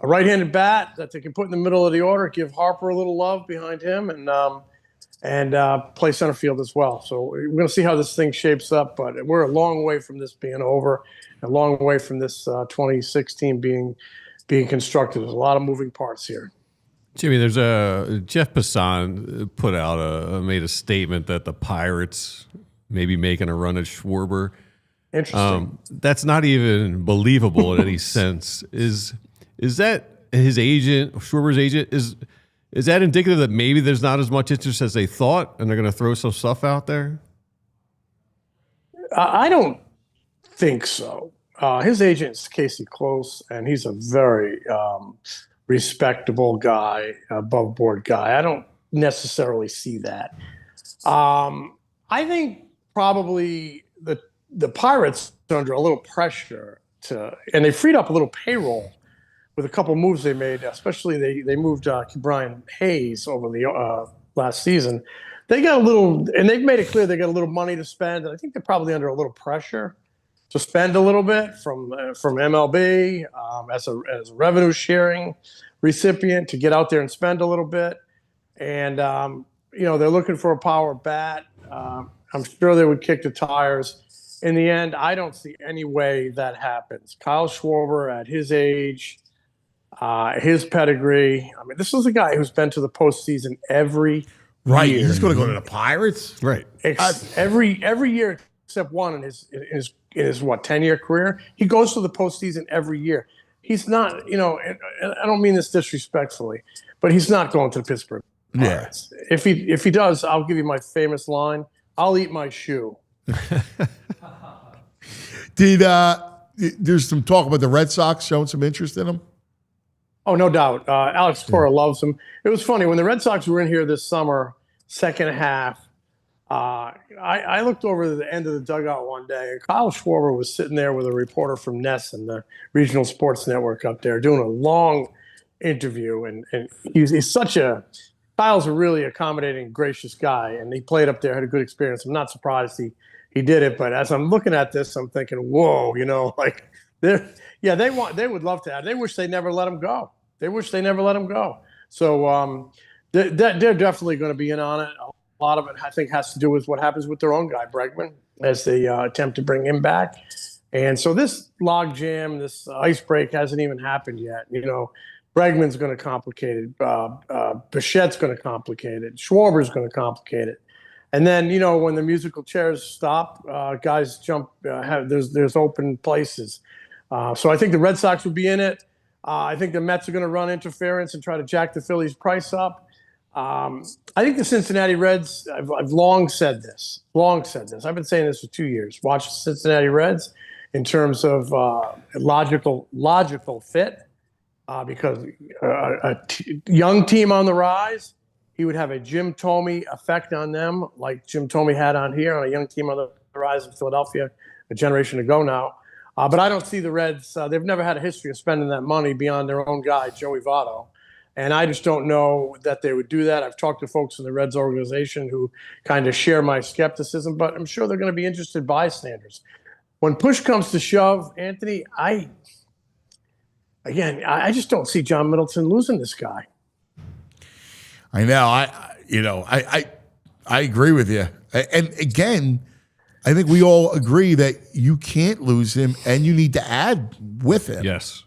S8: a right-handed bat that they can put in the middle of the order, give Harper a little love behind him, and play center field as well. So we're going to see how this thing shapes up, but we're a long way from this being over, a long way from this 2016 being constructed. There's a lot of moving parts here.
S3: Jimmy, there's Jeff Passan made a statement that the Pirates may be making a run at Schwarber.
S8: Interesting.
S3: That's not even believable in any sense. Is that his agent, Schwarber's agent? Is that indicative that maybe there's not as much interest as they thought, and they're going to throw some stuff out there?
S8: I don't think so. His agent's Casey Close, and he's a very respectable guy, above board guy. I don't necessarily see that. I think probably the Pirates are under a little pressure and they freed up a little payroll with a couple moves they made, especially they moved Brian Hayes over the last season. They got a little, and they've made it clear they got a little money to spend, and I think they're probably under a little pressure to spend a little bit from MLB as a revenue sharing recipient to get out there and spend a little bit. And they're looking for a power bat. I'm sure they would kick the tires. In the end, I don't see any way that happens. Kyle Schwarber, at his age, his pedigree. I mean, this is a guy who's been to the postseason every
S2: Right.
S8: year.
S2: He's going to go to the Pirates?
S3: Right.
S8: Every year except one in his 10-year career. He goes to the postseason every year. He's not, and I don't mean this disrespectfully, but he's not going to the Pittsburgh Pirates. Yeah. If he does, I'll give you my famous line: "I'll eat my shoe."
S2: There's some talk about the Red Sox showing some interest in him?
S8: Oh, no doubt. Alex Cora loves him. It was funny when the Red Sox were in here this summer, second half. I looked over to the end of the dugout one day, and Kyle Schwarber was sitting there with a reporter from NESN, the regional sports network up there, doing a long interview. And Kyle's a really accommodating, gracious guy, and he played up there, had a good experience. I'm not surprised he did it, but as I'm looking at this, I'm thinking, whoa, they would love to have. They wish they never let him go. So they're definitely going to be in on it. A lot of it, I think, has to do with what happens with their own guy, Bregman, as they attempt to bring him back. And so this logjam, this ice break hasn't even happened yet. Bregman's going to complicate it. Bichette's going to complicate it. Schwarber's going to complicate it. And then, when the musical chairs stop, guys jump. There's open places. So I think the Red Sox would be in it. I think the Mets are going to run interference and try to jack the Phillies' price up. I think the Cincinnati Reds, I've long said this. I've been saying this for 2 years. Watch the Cincinnati Reds in terms of logical fit, because a young team on the rise, he would have a Jim Thome effect on them, like Jim Thome had on here, on a young team on the rise in Philadelphia a generation ago now. But I don't see the Reds. They've never had a history of spending that money beyond their own guy, Joey Votto. And I just don't know that they would do that. I've talked to folks in the Reds organization who kind of share my skepticism, but I'm sure they're going to be interested bystanders. When push comes to shove, Anthony, again, I just don't see John Middleton losing this guy.
S2: I know. I agree with you. And again, I think we all agree that you can't lose him, and you need to add with him.
S3: Yes.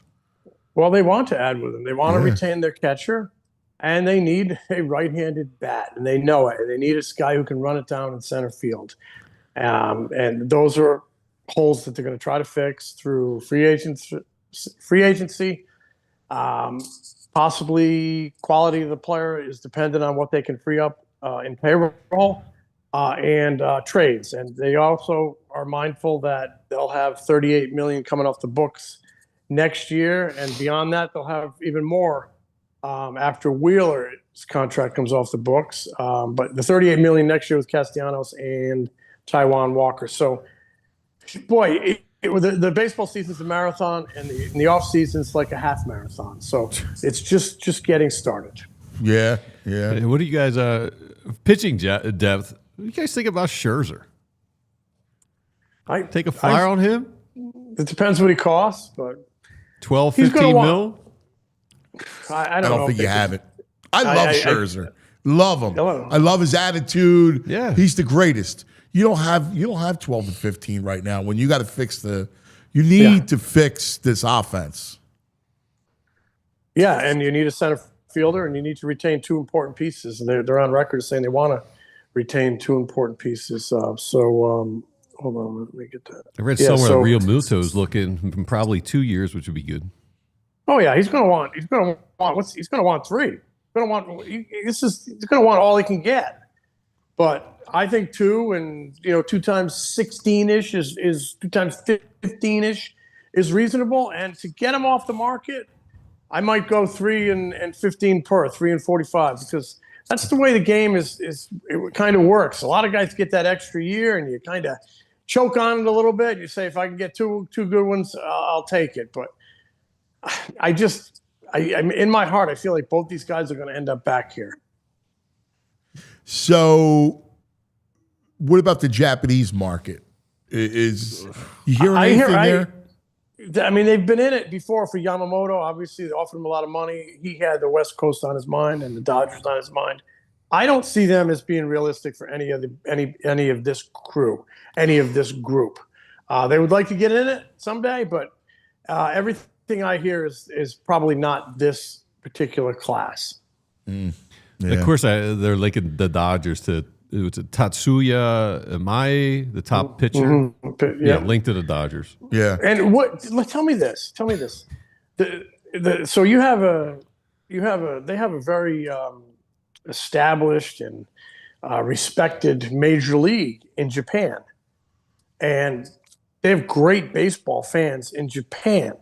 S8: Well, they want to add with him. They want to retain their catcher, and they need a right-handed bat, and they know it. They need a guy who can run it down in center field. And those are holes that they're going to try to fix through free agency. Possibly quality of the player is dependent on what they can free up in payroll and trades. And they also are mindful that they'll have $38 million coming off the books next year, and beyond that, they'll have even more after Wheeler's contract comes off the books. But the $38 million next year with Castellanos and Taiwan Walker. So, boy, the baseball season's a marathon, and the off season's like a half marathon. So it's just getting started.
S2: Yeah.
S3: What do you guys pitching depth? What do you guys think about Scherzer? Take a flyer on him?
S8: It depends what he costs, but
S3: 12, 15 mil?
S8: I don't
S2: think you have it. I love Scherzer. Love him.
S8: Hello.
S2: I love his attitude.
S3: Yeah.
S2: He's the greatest. You don't have 12 and 15 right now when you got to fix you need to fix this offense.
S8: Yeah, and you need a center fielder, and you need to retain two important pieces. They're on record saying they want to retain two important pieces. Hold on, let me get that.
S3: I read somewhere that Real Muto's looking from probably 2 years, which would be good.
S8: Oh yeah, he's going to want three. He's going to want all he can get. But I think 2 and 2 times 16-ish is 2 times 15-ish is reasonable. And to get him off the market, I might go 3 and 15 per, 3 and 45, because that's the way the game it kind of works. A lot of guys get that extra year, and you kind of choke on it a little bit. You say, if I can get two good ones, I'll take it. But I'm in my heart, I feel like both these guys are going to end up back here.
S2: So, what about the Japanese market? Is you hearing anything there?
S8: I mean, they've been in it before for Yamamoto. Obviously, they offered him a lot of money. He had the West Coast on his mind and the Dodgers on his mind. I don't see them as being realistic for any of this crew, any of this group. They would like to get in it someday, but everything I hear is probably not this particular class.
S2: Yeah.
S3: Of course, they're linking the Dodgers to Tatsuya Amai, the top pitcher.
S8: Mm-hmm.
S3: Yeah, linked to the Dodgers.
S2: Yeah.
S8: And tell me this. So they have a very established and respected major league in Japan, and they have great baseball fans in Japan.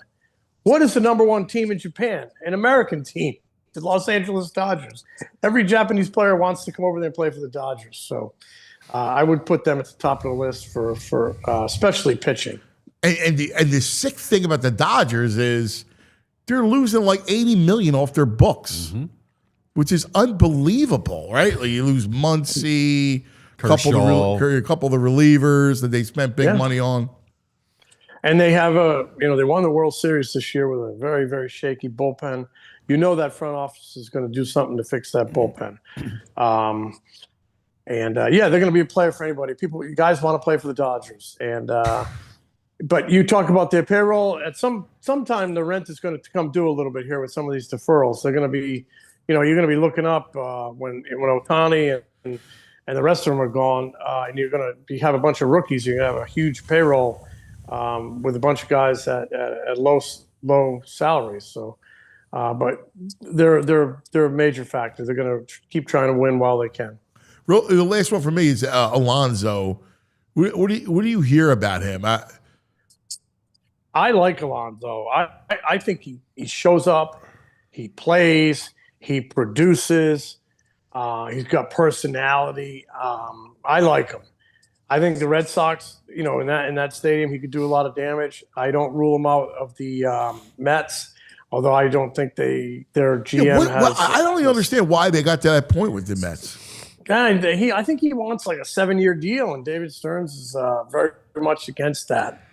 S8: What is the number one team in Japan? An American team, the Los Angeles Dodgers. Every Japanese player wants to come over there and play for the Dodgers. So I would put them at the top of the list for especially pitching.
S2: And the sick thing about the Dodgers is they're losing like $80 million off their books, which is unbelievable, right? Like you lose Muncy, a couple of the relievers that they spent big money on.
S8: And they have they won the World Series this year with a very, very shaky bullpen. That front office is going to do something to fix that bullpen. They're going to be a player for anybody. You guys want to play for the Dodgers. And but you talk about their payroll. At sometime the rent is going to come due a little bit here with some of these deferrals. They're going to be, you're going to be looking up when Ohtani and the rest of them are gone, and you're going to have a bunch of rookies. You're going to have a huge payroll with a bunch of guys at low salaries. So, but they're a major factor. They're going to keep trying to win while they can.
S2: The last one for me is Alonso. What do you hear about him?
S8: I like Alonso. I think he shows up, he plays, he produces. He's got personality. I like him. I think the Red Sox, in that stadium, he could do a lot of damage. I don't rule him out of the Mets, although I don't think their GM has.
S2: I don't even understand why they got to that point with the Mets.
S8: I think he wants like a 7-year deal, and David Stearns is very much against that.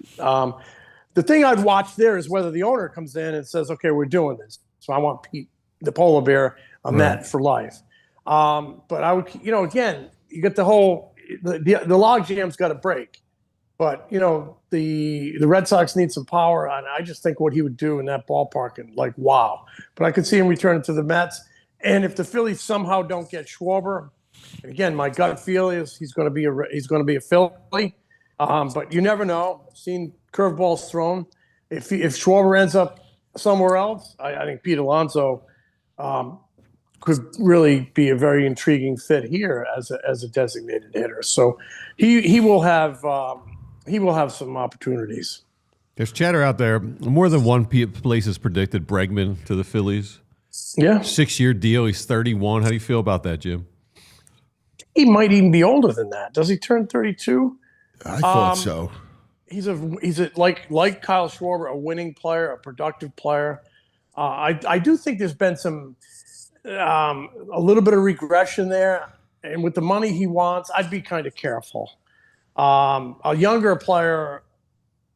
S8: the thing I'd watch there is whether the owner comes in and says, okay, we're doing this. So I want Pete, the polar bear, a Met for life. But I would, again, you get the whole, the log jam's got to break. But, the Red Sox need some power. And I just think what he would do in that ballpark, and like, wow. But I could see him returning to the Mets. And if the Phillies somehow don't get Schwarber, and again, my gut feel is he's going to be a Philly. But you never know. I've seen curveballs thrown. If Schwarber ends up somewhere else, I think Pete Alonso could really be a very intriguing fit here as a designated hitter. So he will have some opportunities.
S3: There's chatter out there. More than one place has predicted Bregman to the Phillies.
S8: Yeah,
S3: 6-year deal. He's 31. How do you feel about that, Jim?
S8: He might even be older than that. Does he turn 32?
S2: I thought so.
S8: He's like Kyle Schwarber, a winning player, a productive player. I do think there's been some a little bit of regression there, and with the money he wants, I'd be kind of careful. A younger player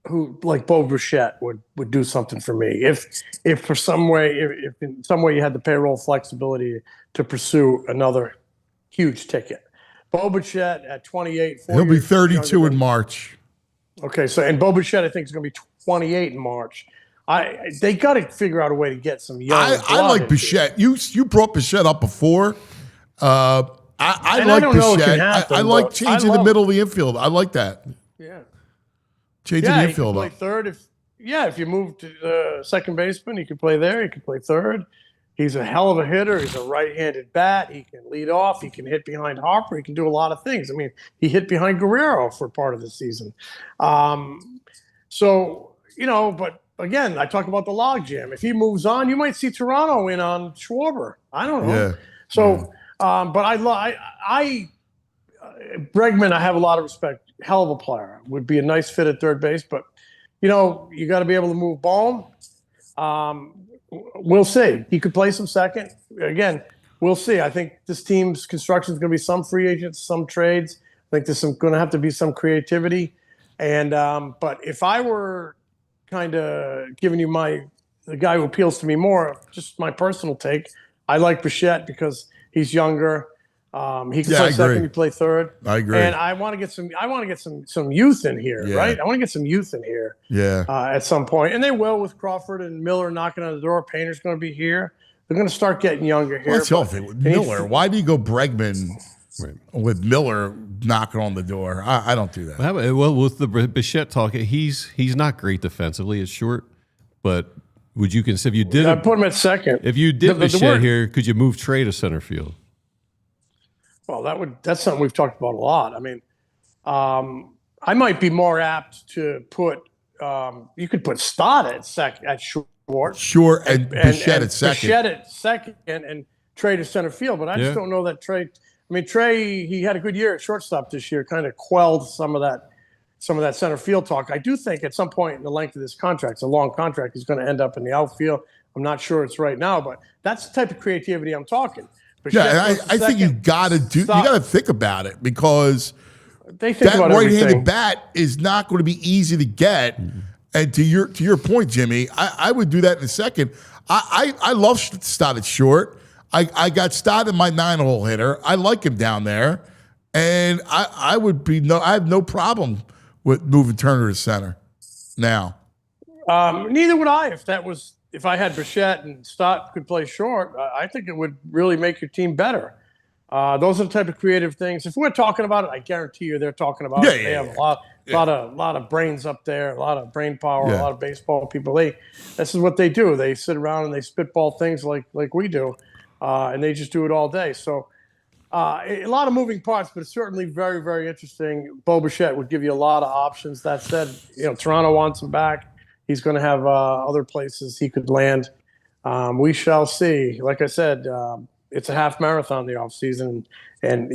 S8: who like Bo Bichette would do something for me if in some way you had the payroll flexibility to pursue another huge ticket. Bo Bichette at 28.
S2: He'll be 32 in March.
S8: Okay, so and Bo Bichette I think is going to be 28 in March. They got to figure out a way to get some young.
S2: I like Bichette. You brought Bichette up before. I like Bichette. I like changing the middle of the infield. I like that.
S8: Yeah.
S2: Changing the infield
S8: play
S2: up.
S8: Third. If you move to second baseman, he could play there. He could play third. He's a hell of a hitter. He's a right-handed bat. He can lead off. He can hit behind Harper. He can do a lot of things. I mean, he hit behind Guerrero for part of the season. But again, I talk about the logjam. If he moves on, you might see Toronto in on Schwarber. I don't know. Yeah. So, but Bregman, I have a lot of respect. Hell of a player. Would be a nice fit at third base, but you got to be able to move ball. We'll see. He could play some second. Again, we'll see. I think this team's construction is going to be some free agents, some trades. I think there's going to have to be some creativity. And but if I were kind of giving you the guy who appeals to me more, just my personal take, I like Bichette because he's younger. He can play second. He play third.
S2: I agree.
S8: And I want to get some youth in here, right? I want to get some youth in here.
S2: Yeah.
S8: At some point, and they will with Crawford and Miller knocking on the door. Painter's going to be here. They're going to start getting younger here.
S2: Well, that's the other thing with Miller. Why do you go Bregman with Miller knocking on the door? I don't do that.
S3: Well, with the Bichette talk, he's not great defensively. It's short, but would you consider if you did?
S8: I put him at second.
S3: If you did Bichette here, could you move Trey to center field?
S8: Well, that's something we've talked about a lot. I mean, I might be more apt to put you could put Stott at short.
S2: Sure, and Bichette at second.
S8: Bichette at second and Trey to center field. But I just don't know that Trey. I mean, Trey, he had a good year at shortstop this year, kind of quelled some of that center field talk. I do think at some point in the length of this contract, it's a long contract, he's going to end up in the outfield. I'm not sure it's right now, but that's the type of creativity I'm talking.
S2: I think you got to think about it because
S8: they think
S2: that
S8: about
S2: right-handed
S8: everything.
S2: bat is not going to be easy to get. Mm-hmm. And to your point, Jimmy, I would do that in a second. I love Stott at short. I got Stott in my 9-hole hitter. I like him down there, and I have no problem with moving Turner to center now.
S8: Neither would I if I had Bichette and Stott could play short. I think it would really make your team better. Those are the type of creative things. If we're talking about it, I guarantee you they're talking about it. They have a lot of brains up there, a lot of brain power, a lot of baseball people. This is what they do. They sit around and they spitball things like we do, and they just do it all day. So a lot of moving parts, but it's certainly very, very interesting. Bo Bichette would give you a lot of options. That said, Toronto wants him back. He's going to have other places he could land. We shall see. Like I said, it's a half marathon the offseason. And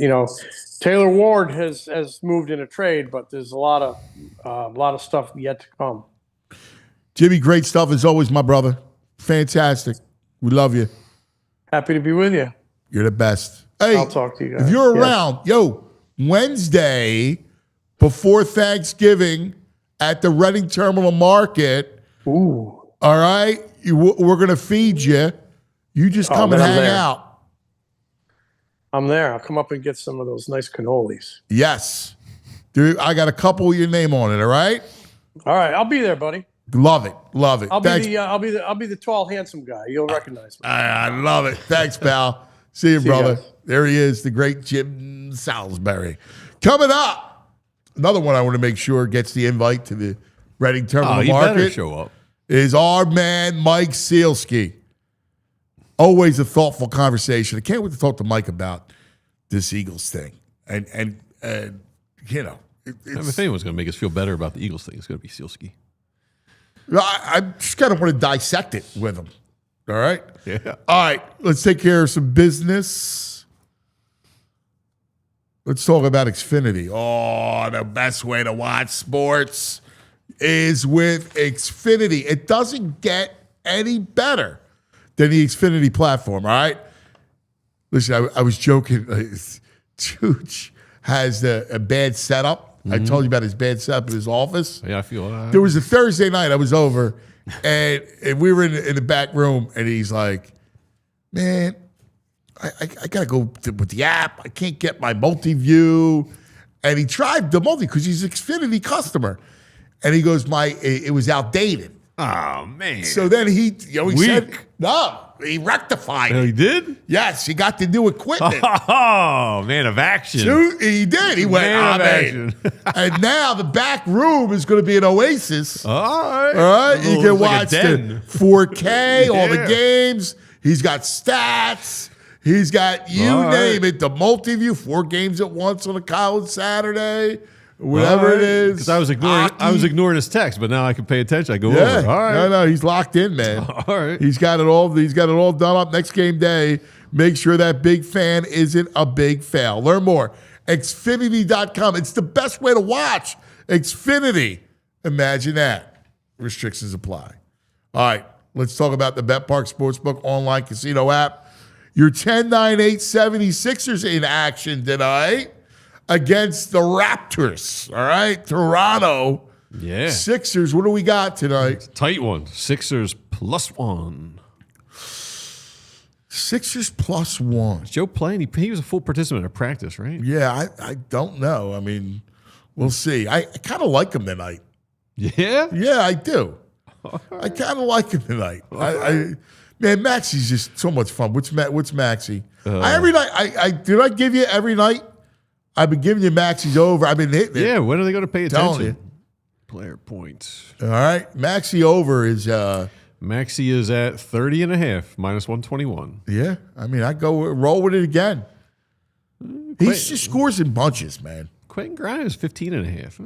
S8: Taylor Ward has moved in a trade, but there's a lot of stuff yet to come.
S2: Jimmy, great stuff as always, my brother. Fantastic. We love you.
S8: Happy to be with you.
S2: You're the best. Hey,
S8: I'll talk to you guys.
S2: If you're around, Wednesday before Thanksgiving at the Reading Terminal Market.
S8: Ooh.
S2: All right? We're going to feed you. You just come and
S8: man, I'm
S2: hang
S8: there.
S2: out.
S8: I'm there. I'll come up and get some of those nice cannolis.
S2: Yes. Dude, I got a couple with your name on it, all right?
S8: All right, I'll be there, buddy.
S2: Love it. Love it.
S8: I'll
S2: Thanks.
S8: be the tall, handsome guy. You'll recognize me.
S2: I love it. Thanks, pal. See you,
S8: See you
S2: brother.
S8: guys.
S2: There he is, the great Jim Salisbury. Coming up, another one I want to make sure gets the invite to the Reading Terminal
S3: you better
S2: Market
S3: show up.
S2: is our man, Mike Sielski. Always a thoughtful conversation. I can't wait to talk to Mike about this Eagles thing. And you know,
S3: If anyone's going to make us feel better about the Eagles thing, it's going to be Sielski.
S2: I just kind of want to dissect it with him. All right?
S3: Yeah.
S2: All right, let's take care of some business. Let's talk about Xfinity. Oh, the best way to watch sports is with Xfinity. It doesn't get any better than the Xfinity platform, all right? Listen, I was joking. Chooch has a bad setup. I told you about his bad setup in his office.
S3: Yeah, I feel
S2: There was a Thursday night I was over, and we were in the back room, and he's like, man, I got to go with the app. I can't get my multi-view. And he tried the multi because he's an Xfinity customer. And he goes, it was outdated.
S3: Oh, man.
S2: So then he said,
S3: Weak.
S2: no, he rectified
S3: Oh,
S2: it.
S3: he did?
S2: Yes, he got the new equipment.
S3: Oh, man of action.
S2: Dude, he did. He went,
S3: Man of
S2: man. And now the back room is going to be an oasis.
S3: All right.
S2: All right, you
S3: Looks
S2: can
S3: like a
S2: watch the
S3: den.
S2: 4K, all the
S3: Yeah.
S2: games. He's got stats. He's got you
S3: All
S2: name
S3: right.
S2: it. The multi-view, 4 games at once on a college Saturday, whatever it is.
S3: Because I was ignoring his text, but now I can pay attention. I go
S2: Yeah,
S3: over. All right.
S2: no, he's locked in, man.
S3: All right.
S2: He's got it all. He's got it all done up. Next game day, make sure that big fan isn't a big fail. Learn more. Xfinity.com. It's the best way to watch. Xfinity. Imagine that. Restrictions apply. All right. Let's talk about the BetPark Sportsbook online casino app. Your 10-9-8 76ers in action tonight against the Raptors. All right. Toronto.
S3: Yeah.
S2: Sixers. What do we got tonight?
S3: Tight one. Sixers +1.
S2: Sixers +1.
S3: Is Joe playing? He was a full participant at practice, right?
S2: Yeah, I don't know. I mean, we'll see. I kind of like him tonight.
S3: Yeah?
S2: Yeah, I do. I kind of like him tonight. Man, Maxie's just so much fun. What's Maxie? Every night, did I give you every night? I've been giving you Maxie's over. I've been hitting it.
S3: Yeah, when are they going to pay
S2: Telling
S3: attention?
S2: you.
S3: Player points.
S2: All right, Maxie over is
S3: Maxie is at 30.5, -121.
S2: yeah. I mean, I go roll with it again. He just scores in bunches, man.
S3: Quentin Grimes 15.5.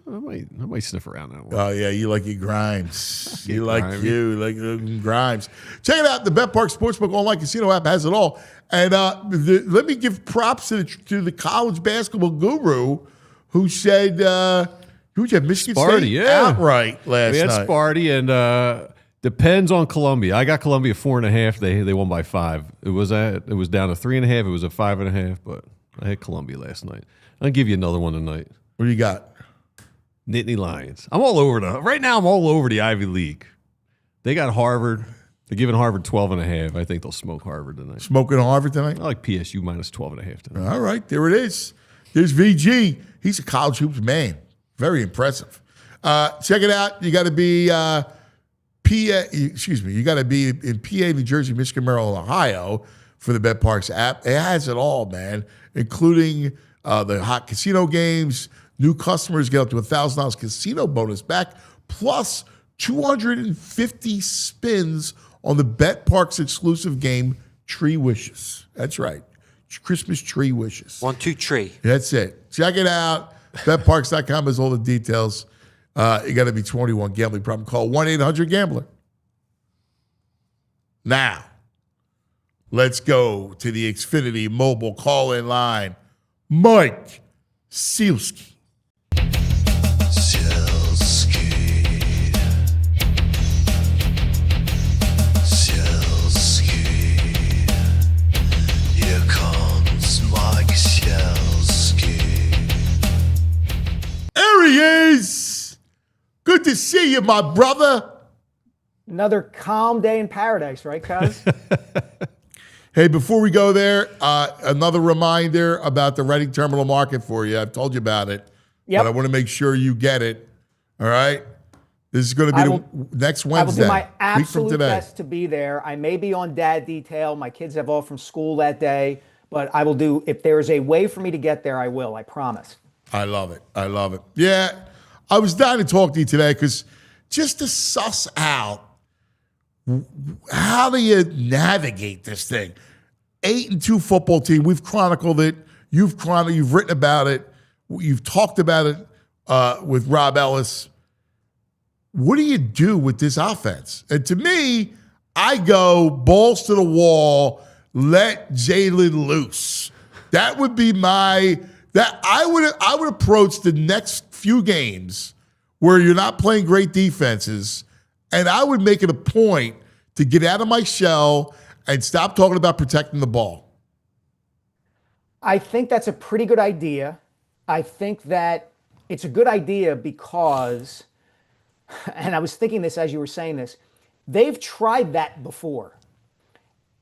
S3: I might sniff around that one.
S2: Oh yeah, you like your Grimes. You like
S3: Grimy.
S2: Grimes. Check it out. The BetPark Sportsbook online casino app has it all. And let me give props to the college basketball guru who said Michigan
S3: Sparty,
S2: State
S3: yeah.
S2: outright last
S3: We had
S2: night.
S3: Sparty, and depends on Columbia. I got Columbia 4.5. They won by 5. It was down to 3.5. It was a 5.5, but I had Columbia last night. I'll give you another one tonight.
S2: What do you got?
S3: Nittany Lions. I'm all over right now. I'm all over the Ivy League. They got Harvard. They're giving Harvard 12.5. I think they'll smoke Harvard tonight.
S2: Smoking Harvard tonight?
S3: I like PSU -12.5 tonight.
S2: All right, there it is. There's VG. He's a college hoops man. Very impressive. Check it out. You got to be You got to be in PA, New Jersey, Michigan, Maryland, Ohio for the BetParks app. It has it all, man, including the hot casino games. New customers get up to $1,000 casino bonus back, plus 250 spins on the BetParks exclusive game, Tree Wishes. That's right. Christmas Tree Wishes.
S7: 1, 2, 3.
S2: That's it. Check it out. BetParks.com has all the details. You got to be 21. Gambling problem. Call 1-800-GAMBLER. Now, let's go to the Xfinity mobile call-in line. Mike Sielski.
S5: Here comes Mike Sielski.
S2: There he is. see you, my brother.
S9: Another calm day in paradise, right, cuz?
S2: Hey, before we go there, another reminder about the Reading Terminal Market for you. I've told you about it,
S9: Yep.
S2: but I want to make sure you get it. All right? This is going to be next Wednesday.
S9: I will do my
S2: week from
S9: absolute
S2: today.
S9: best to be there. I may be on dad detail. My kids have off from school that day, but I will do, if there is a way for me to get there, I will. I promise.
S2: I love it. I love it. Yeah, I was down to talk to you today because just to suss out how do you navigate this thing? 8-2 football team. We've chronicled it. You've written about it. You've talked about it with Rob Ellis. What do you do with this offense? And to me, I go balls to the wall, let Jalen loose. That would be I would approach the next few games where you're not playing great defenses, and I would make it a point to get out of my shell and stop talking about protecting the ball.
S9: I think that's a pretty good idea. I think that it's a good idea because, and I was thinking this as you were saying this, they've tried that before.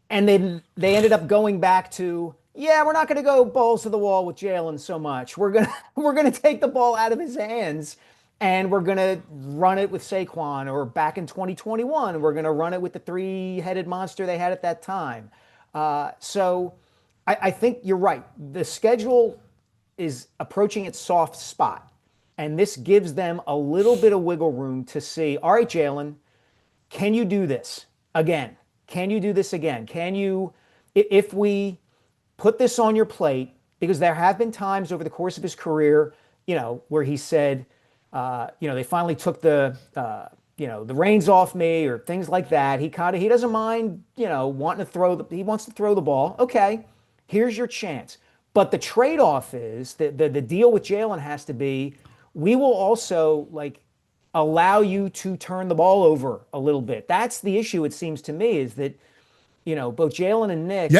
S9: And then they ended up going back to, yeah, we're not going to go balls to the wall with Jalen so much. We're gonna take the ball out of his hands and we're going to run it with Saquon, or back in 2021, we're going to run it with the three-headed monster they had at that time. So I think you're right. The schedule is approaching its soft spot, and this gives them a little bit of wiggle room to see, all right, Jalen, can you do this again? Can you do this again? Can you, if we put this on your plate, because there have been times over the course of his career, where he said, they finally took the reins off me, or things like that. He doesn't mind, wanting to he wants to throw the ball. Okay, here's your chance. But the trade-off is the deal with Jalen has to be, we will also allow you to turn the ball over a little bit. That's the issue, it seems to me, is that, both Jalen and Nick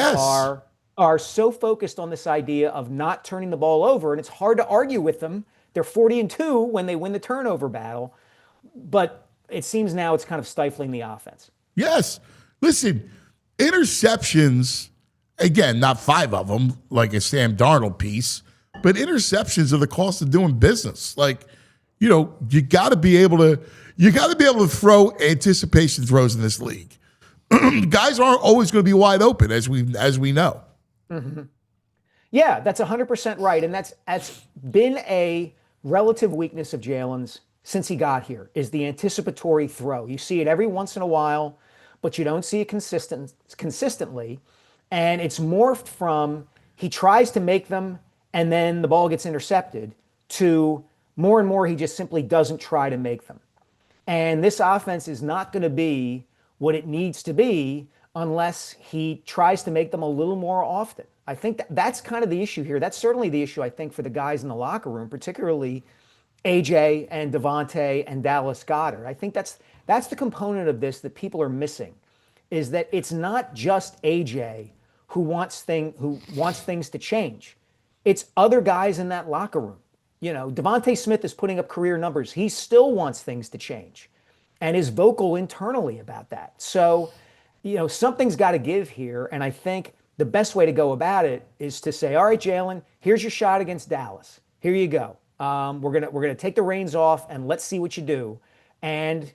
S9: are so focused on this idea of not turning the ball over, and it's hard to argue with them. They're 40-2 when they win the turnover battle, but it seems now it's kind of stifling the offense.
S2: Yes. Listen, interceptions, again, not 5 of them, like a Sam Darnold piece, but interceptions are the cost of doing business. You got to be able to throw anticipation throws in this league. Guys aren't always going to be wide open, as we know.
S9: Mm-hmm. Yeah, that's 100% right, and that's been a relative weakness of Jalen's since he got here, is the anticipatory throw. You see it every once in a while, but you don't see it consistently, and it's morphed from he tries to make them and then the ball gets intercepted to more and more he just simply doesn't try to make them. And this offense is not going to be what it needs to be unless he tries to make them a little more often. I think that's kind of the issue here. That's certainly the issue, I think, for the guys in the locker room, particularly AJ and DeVonta and Dallas Goedert. I think that's the component of this that people are missing, is that it's not just AJ who wants things to change. It's other guys in that locker room. DeVonta Smith is putting up career numbers. He still wants things to change and is vocal internally about that. So, something's got to give here, and I think the best way to go about it is to say, all right, Jalen, here's your shot against Dallas. Here you go. We're gonna take the reins off and let's see what you do. And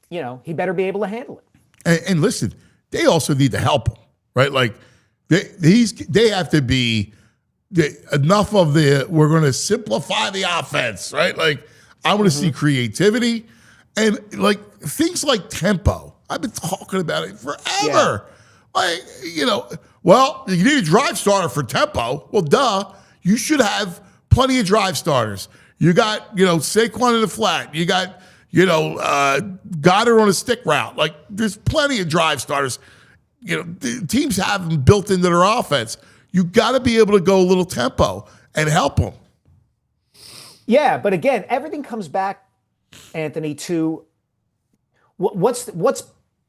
S9: he better be able to handle it.
S2: And listen, they also need to help him, right? They have to be enough of we're going to simplify the offense, right? I want to see creativity and things like tempo. I've been talking about it forever. Yeah. Well, you need a drive starter for tempo. Well, duh. You should have plenty of drive starters. You got, Saquon in the flat. You got, Goddard on a stick route. There's plenty of drive starters. The teams have them built into their offense. You got to be able to go a little tempo and help them.
S9: Yeah, but again, everything comes back, Anthony, to what's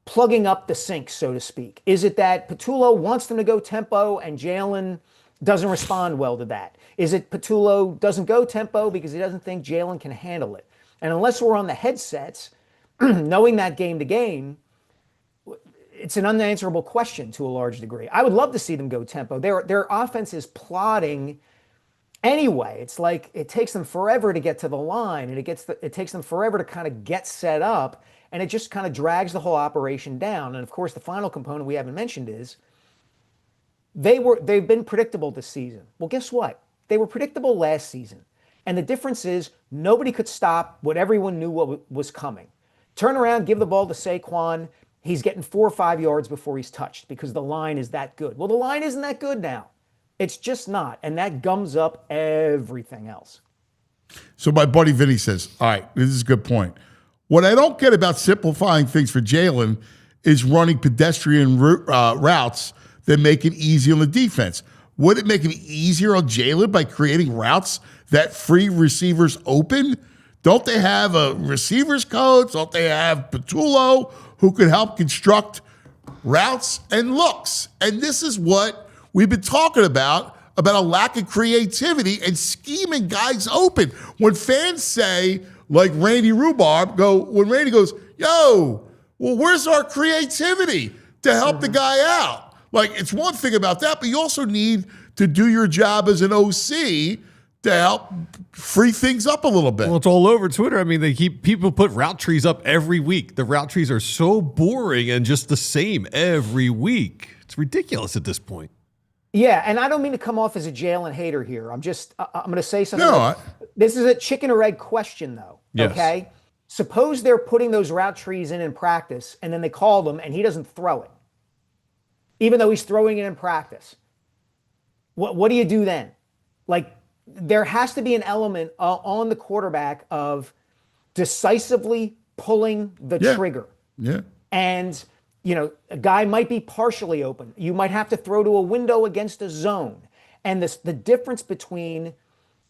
S9: plugging up the sink, so to speak. Is it that Patullo wants them to go tempo and Jalen doesn't respond well to that? Is it Patullo doesn't go tempo because he doesn't think Jalen can handle it? And unless we're on the headsets, knowing that game to game, it's an unanswerable question to a large degree. I would love to see them go tempo. Their offense is plodding anyway. It's like it takes them forever to get to the line, and it takes them forever to kind of get set up, and it just kind of drags the whole operation down. And of course, the final component we haven't mentioned is they've been predictable this season. Well, guess what? They were predictable last season. And the difference is nobody could stop what everyone knew what was coming. Turn around, give the ball to Saquon. He's getting 4 or 5 yards before he's touched because the line is that good. Well, the line isn't that good now. It's just not. And that gums up everything else.
S2: So my buddy Vinny says, all right, this is a good point. What I don't get about simplifying things for Jalen is running pedestrian routes that make it easy on the defense. Would it make it easier on Jalen by creating routes that free receivers open? Don't they have a receivers coach? Don't they have Patullo who could help construct routes and looks? And this is what we've been talking about a lack of creativity and scheming guys open. When fans say, like Randy Rhubarb, when Randy goes, yo, well, where's our creativity to help the guy out? Like, it's one thing about that, but you also need to do your job as an OC to help free things up a little bit.
S3: Well, it's all over Twitter. I mean, people put route trees up every week. The route trees are so boring and just the same every week. It's ridiculous at this point.
S9: Yeah, and I don't mean to come off as a Jalen hater here. I'm going to say something.
S2: No,
S9: this is a chicken or egg question, though.
S3: Yes.
S9: Okay? Suppose they're putting those route trees in practice, and then they call them, and he doesn't throw it, even though he's throwing it in practice. What do you do then? Like, there has to be an element on the quarterback of decisively pulling the trigger.
S2: Yeah.
S9: And, a guy might be partially open. You might have to throw to a window against a zone. And the difference between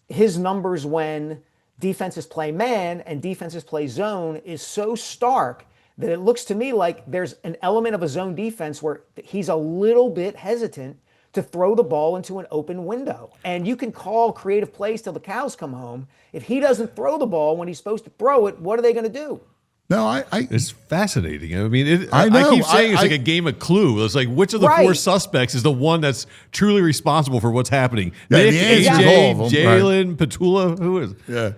S9: his numbers when defenses play man and defenses play zone is so stark that it looks to me like there's an element of a zone defense where he's a little bit hesitant to throw the ball into an open window. And you can call creative plays till the cows come home. If he doesn't throw the ball when he's supposed to throw it, what are they going to do?
S2: No,
S3: it's fascinating. I mean,
S2: I know.
S3: I keep saying it's like a game of Clue. It's like, which of the four suspects is the one that's truly responsible for what's happening?
S2: Yeah,
S3: Nick, AJ,
S2: them,
S3: Jalen, Patullo, who is?
S2: Yeah.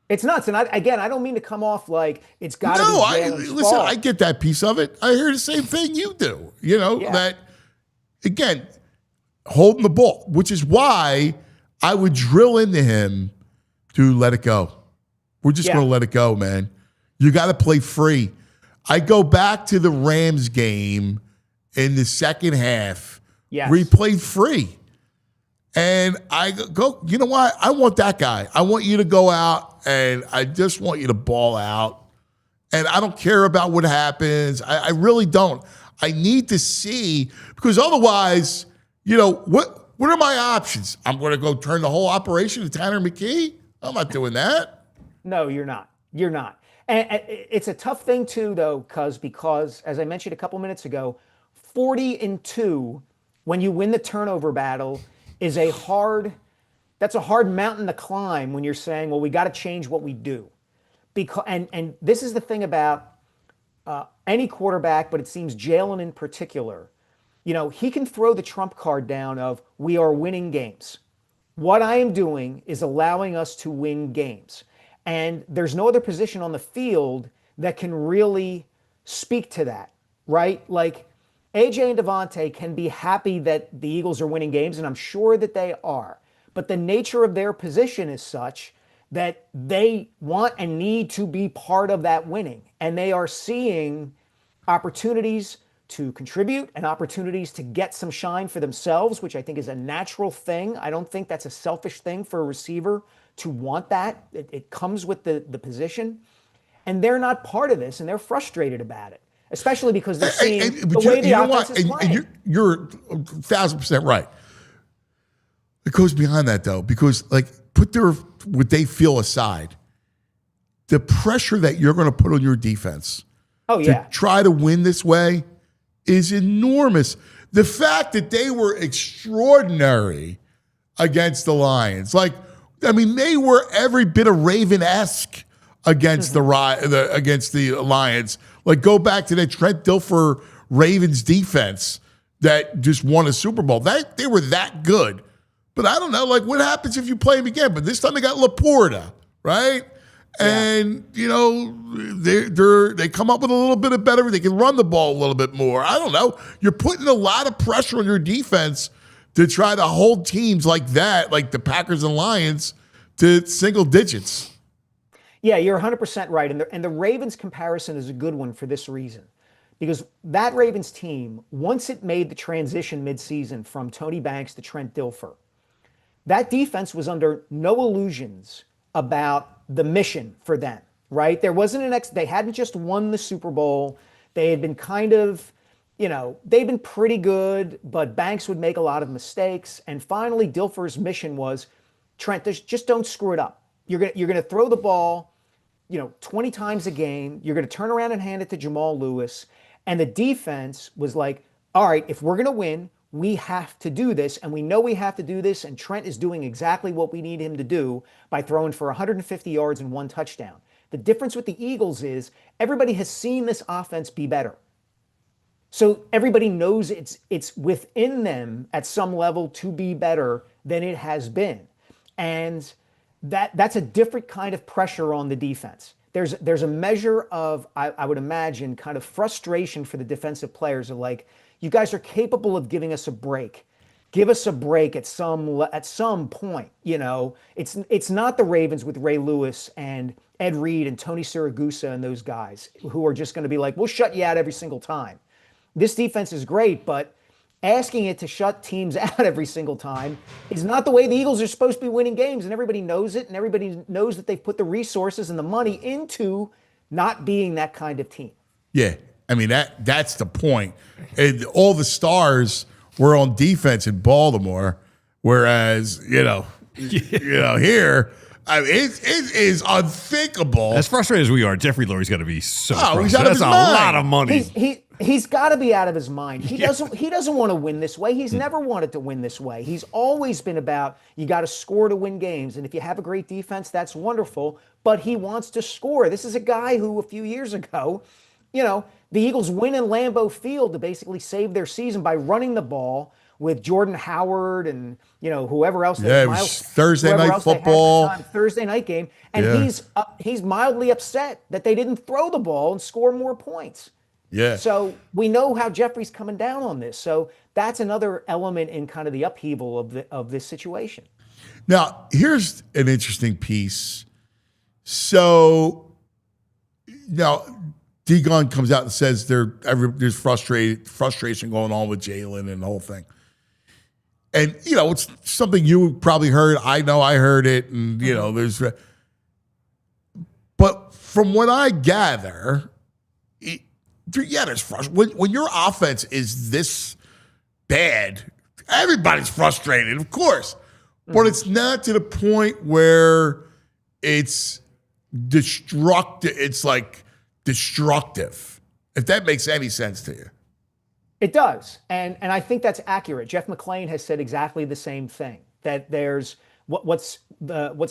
S9: It's nuts. And I don't mean to come off like it's got to be Jalen's
S2: listen,
S9: fault.
S2: I get that piece of it. I hear the same thing you do. That, again, holding the ball, which is why I would drill into him to let it go. We're just going to let it go, man. You got to play free. I go back to the Rams game in the second half where he played free. And I go, you know what? I want that guy. I want you to go out, and I just want you to ball out. And I don't care about what happens. I really don't. I need to see, because otherwise, what are my options? I'm going to go turn the whole operation to Tanner McKee? I'm not doing that.
S9: No, you're not. You're not. And it's a tough thing too, though, because as I mentioned a couple minutes ago, 40-2 when you win the turnover battle is a hard mountain to climb when you're saying, well, we got to change what we do. And this is the thing about any quarterback, but it seems Jalen in particular. He can throw the trump card down of we are winning games. What I am doing is allowing us to win games. And there's no other position on the field that can really speak to that, right? Like AJ and DeVonta can be happy that the Eagles are winning games, and I'm sure that they are. But the nature of their position is such that they want and need to be part of that winning. And they are seeing opportunities to contribute and opportunities to get some shine for themselves, which I think is a natural thing. I don't think that's a selfish thing for a receiver to want that. It comes with the position. And they're not part of this, and they're frustrated about it, especially because they're seeing the way the offense is playing.
S2: And you're 1,000% right. It goes beyond that, though, because put what they feel aside. The pressure that you're going to put on your defense to try to win this way is enormous. The fact that they were extraordinary against the Lions, they were every bit of Raven-esque against against the Lions. Like, go back to that Trent Dilfer Ravens defense that just won a Super Bowl. They were that good. But I don't know, like, what happens if you play them again? But this time they got Laporta, right? And, they come up with a little bit of better. They can run the ball a little bit more. I don't know. You're putting a lot of pressure on your defense to try to hold teams like that, like the Packers and Lions, to single digits.
S9: Yeah, you're 100% right. And the Ravens comparison is a good one for this reason. Because that Ravens team, once it made the transition midseason from Tony Banks to Trent Dilfer, that defense was under no illusions about the mission for them, right? There wasn't they hadn't just won the Super Bowl. They had been kind of, they'd been pretty good, but Banks would make a lot of mistakes. And finally, Dilfer's mission was, Trent, just don't screw it up. You're gonna throw the ball, 20 times a game. You're gonna turn around and hand it to Jamal Lewis. And the defense was like, all right, if we're gonna win, we have to do this, and we know we have to do this, and Trent is doing exactly what we need him to do by throwing for 150 yards and 1 touchdown. The difference with the Eagles is everybody has seen this offense be better. So everybody knows it's within them at some level to be better than it has been. And that's a different kind of pressure on the defense. There's a measure of, I would imagine, kind of frustration for the defensive players of like, you guys are capable of giving us a break. Give us a break at some point. It's not the Ravens with Ray Lewis and Ed Reed and Tony Siragusa and those guys who are just going to be like, we'll shut you out every single time. This defense is great, but asking it to shut teams out every single time is not the way the Eagles are supposed to be winning games, and everybody knows it, and everybody knows that they've put the resources and the money into not being that kind of team.
S2: Yeah. I mean, that's the point. And all the stars were on defense in Baltimore, whereas, here, I mean, it is unthinkable.
S3: As frustrated as we are, Jeffrey Lurie's got to be so frustrated.
S2: He's out of his
S3: That's
S2: mind.
S3: a lot of money.
S9: He's got to be out of his mind. He doesn't want to win this way. He's never wanted to win this way. He's always been about, you got to score to win games. And if you have a great defense, that's wonderful. But he wants to score. This is a guy who a few years ago, the Eagles win in Lambeau Field to basically save their season by running the ball with Jordan Howard and whoever else.
S2: Yeah, it was Thursday night football.
S9: Thursday night game, and he's mildly upset that they didn't throw the ball and score more points.
S2: Yeah.
S9: So we know how Jeffrey's coming down on this. So that's another element in kind of the upheaval of this situation.
S2: Now, here's an interesting piece. So now Degon comes out and says there's frustration going on with Jalen and the whole thing. And, it's something you probably heard. I know I heard it. And, there's. But from what I gather, there's frustration. When your offense is this bad, everybody's frustrated, of course. But it's not to the point where it's destructive. It's like destructive, if that makes any sense to you.
S9: It does. And I think that's accurate. Jeff McClain has said exactly the same thing, that there's what's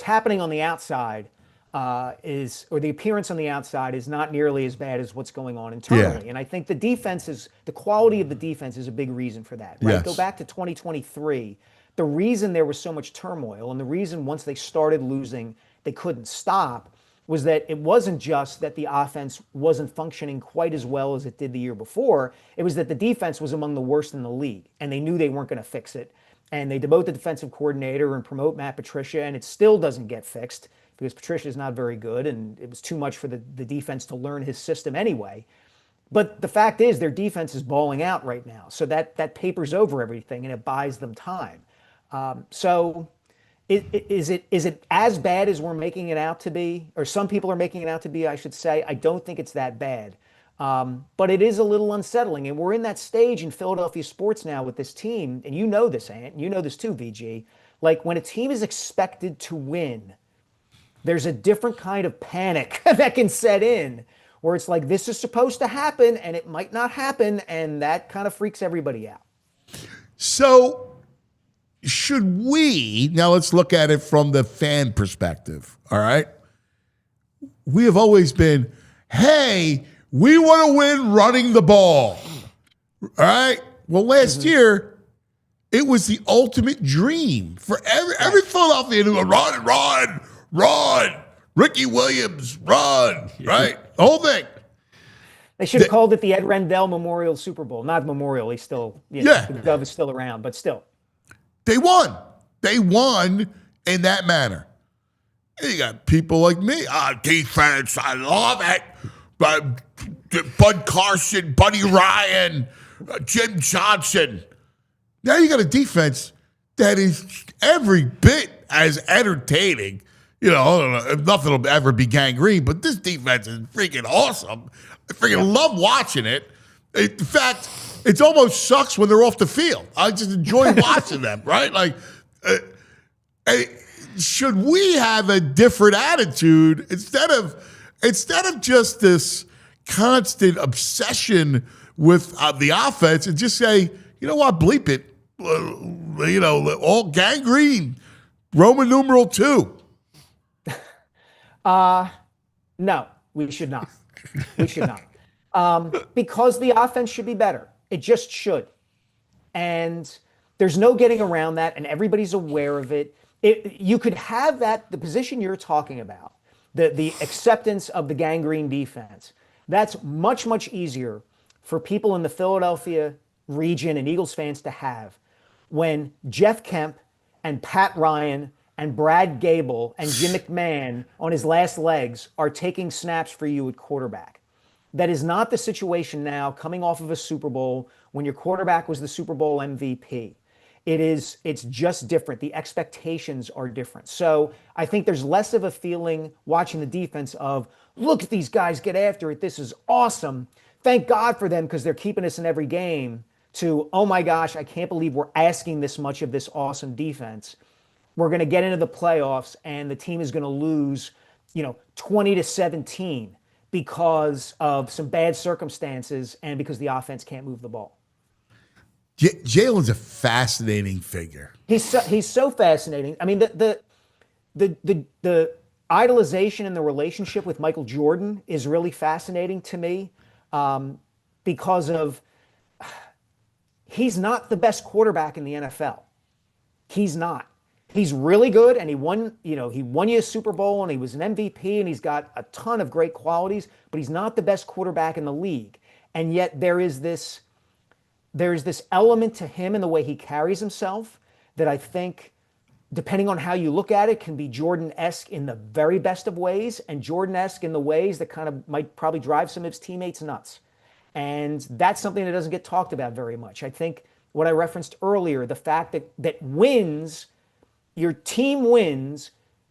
S9: happening on the outside or the appearance on the outside is not nearly as bad as what's going on internally. Yeah. And I think the quality of the defense is a big reason for that. Right? Yes. Go back to 2023. The reason there was so much turmoil and the reason once they started losing, they couldn't stop was that it wasn't just that the offense wasn't functioning quite as well as it did the year before. It was that the defense was among the worst in the league, and they knew they weren't going to fix it. And they demote the defensive coordinator and promote Matt Patricia, and it still doesn't get fixed because Patricia is not very good, and it was too much for the defense to learn his system anyway. But the fact is their defense is balling out right now, so that papers over everything, and it buys them time. Is it as bad as we're making it out to be, or some people are making it out to be, I should say? I don't think it's that bad. But it is a little unsettling. And we're in that stage in Philadelphia sports now with this team, and you know this, Ant, you know this too, VG. Like when a team is expected to win, there's a different kind of panic that can set in where it's like, this is supposed to happen and it might not happen. And that kind of freaks everybody out.
S2: So should we, now let's look at it from the fan perspective, all right? we have always been, hey, we want to win running the ball. All right? Well, last year, it was the ultimate dream for every Philadelphia to go, run. Ricky Williams, run, right? The whole thing.
S9: They should have called it the Ed Rendell Memorial Super Bowl. Not Memorial. He's still, the Gov is still around, but still.
S2: They won. They won in that manner. And you got people like me. Defense, I love it. Bud Carson, Buddy Ryan, Jim Johnson. Now you got a defense that is every bit as entertaining. I don't know if nothing will ever be gangrene, but this defense is freaking awesome. I freaking love watching it. In fact, it almost sucks when they're off the field. I just enjoy watching them, right? Like, should we have a different attitude instead of just this constant obsession with the offense and just say, you know what, bleep it, all gangrene, Roman numeral 2.
S9: No, we should not. We should not. Because the offense should be better. It just should. And there's no getting around that, and everybody's aware of it. You could have that, the position you're talking about, the acceptance of the gangrene defense. That's much, much easier for people in the Philadelphia region and Eagles fans to have when Jeff Kemp and Pat Ryan and Brad Gable and Jim McMahon on his last legs are taking snaps for you at quarterback. That is not the situation now coming off of a Super Bowl when your quarterback was the Super Bowl MVP. It's just different. The expectations are different. So I think there's less of a feeling watching the defense of, look at these guys get after it. This is awesome. Thank God for them because they're keeping us in every game, to, oh my gosh, I can't believe we're asking this much of this awesome defense. We're going to get into the playoffs and the team is going to lose, 20-17 because of some bad circumstances and because the offense can't move the ball.
S2: Jalen's a fascinating figure.
S9: He's so fascinating. I mean, the idolization and the relationship with Michael Jordan is really fascinating to me because of he's not the best quarterback in the NFL. He's not. He's really good, and he won you a Super Bowl, and he was an MVP, and he's got a ton of great qualities, but he's not the best quarterback in the league. And yet there is this element to him in the way he carries himself that I think, depending on how you look at it, can be Jordan-esque in the very best of ways, and Jordan-esque in the ways that kind of might probably drive some of his teammates nuts. And that's something that doesn't get talked about very much. I think what I referenced earlier, the fact that wins, your team wins,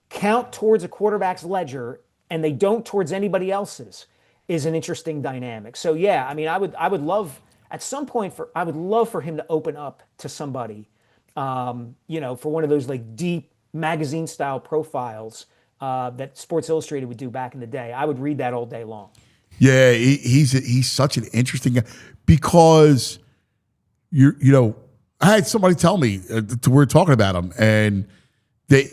S9: count towards a quarterback's ledger, and they don't towards anybody else's, is an interesting dynamic. So yeah, I mean, I would love at some point I would love for him to open up to somebody, for one of those like deep magazine style profiles that Sports Illustrated would do back in the day. I would read that all day long.
S2: Yeah, he's such an interesting guy because I had somebody tell me we were talking about him, and they,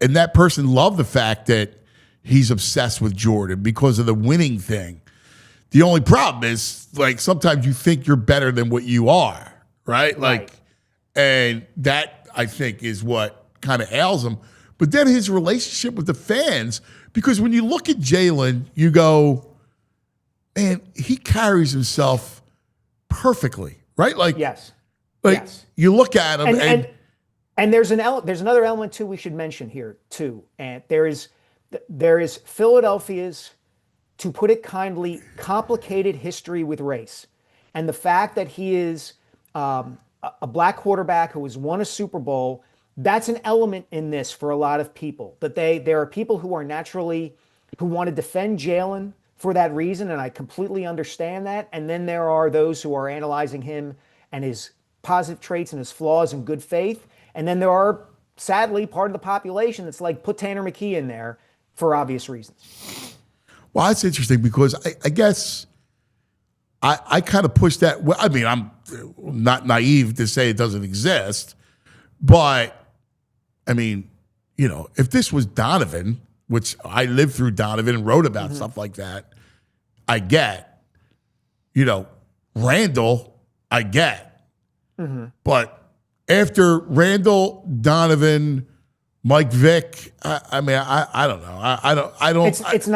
S2: and that person loved the fact that he's obsessed with Jordan because of the winning thing. The only problem is, like, sometimes you think you're better than what you are, right? Like, and that I think is what kind of ails him. But then his relationship with the fans, because when you look at Jalen, you go, man, he carries himself perfectly, right? Like,
S9: yes.
S2: You look at him,
S9: and there's another element too we should mention here too, and there is Philadelphia's, to put it kindly, complicated history with race, and the fact that he is a black quarterback who has won a Super Bowl. That's an element in this for a lot of people. That there are people who want to defend Jalen for that reason, and I completely understand that. And then there are those who are analyzing him and his positive traits and his flaws in good faith. And then there are, sadly, part of the population that's like, put Tanner McKee in there for obvious reasons.
S2: Well, that's interesting because I guess I kind of push that. Well, I mean, I'm not naive to say it doesn't exist, but I mean, if this was Donovan, which I lived through Donovan and wrote about stuff like that, I get. Randall, I get. But after Randall, Donovan, Mike Vick, I don't know. I don't.
S9: It's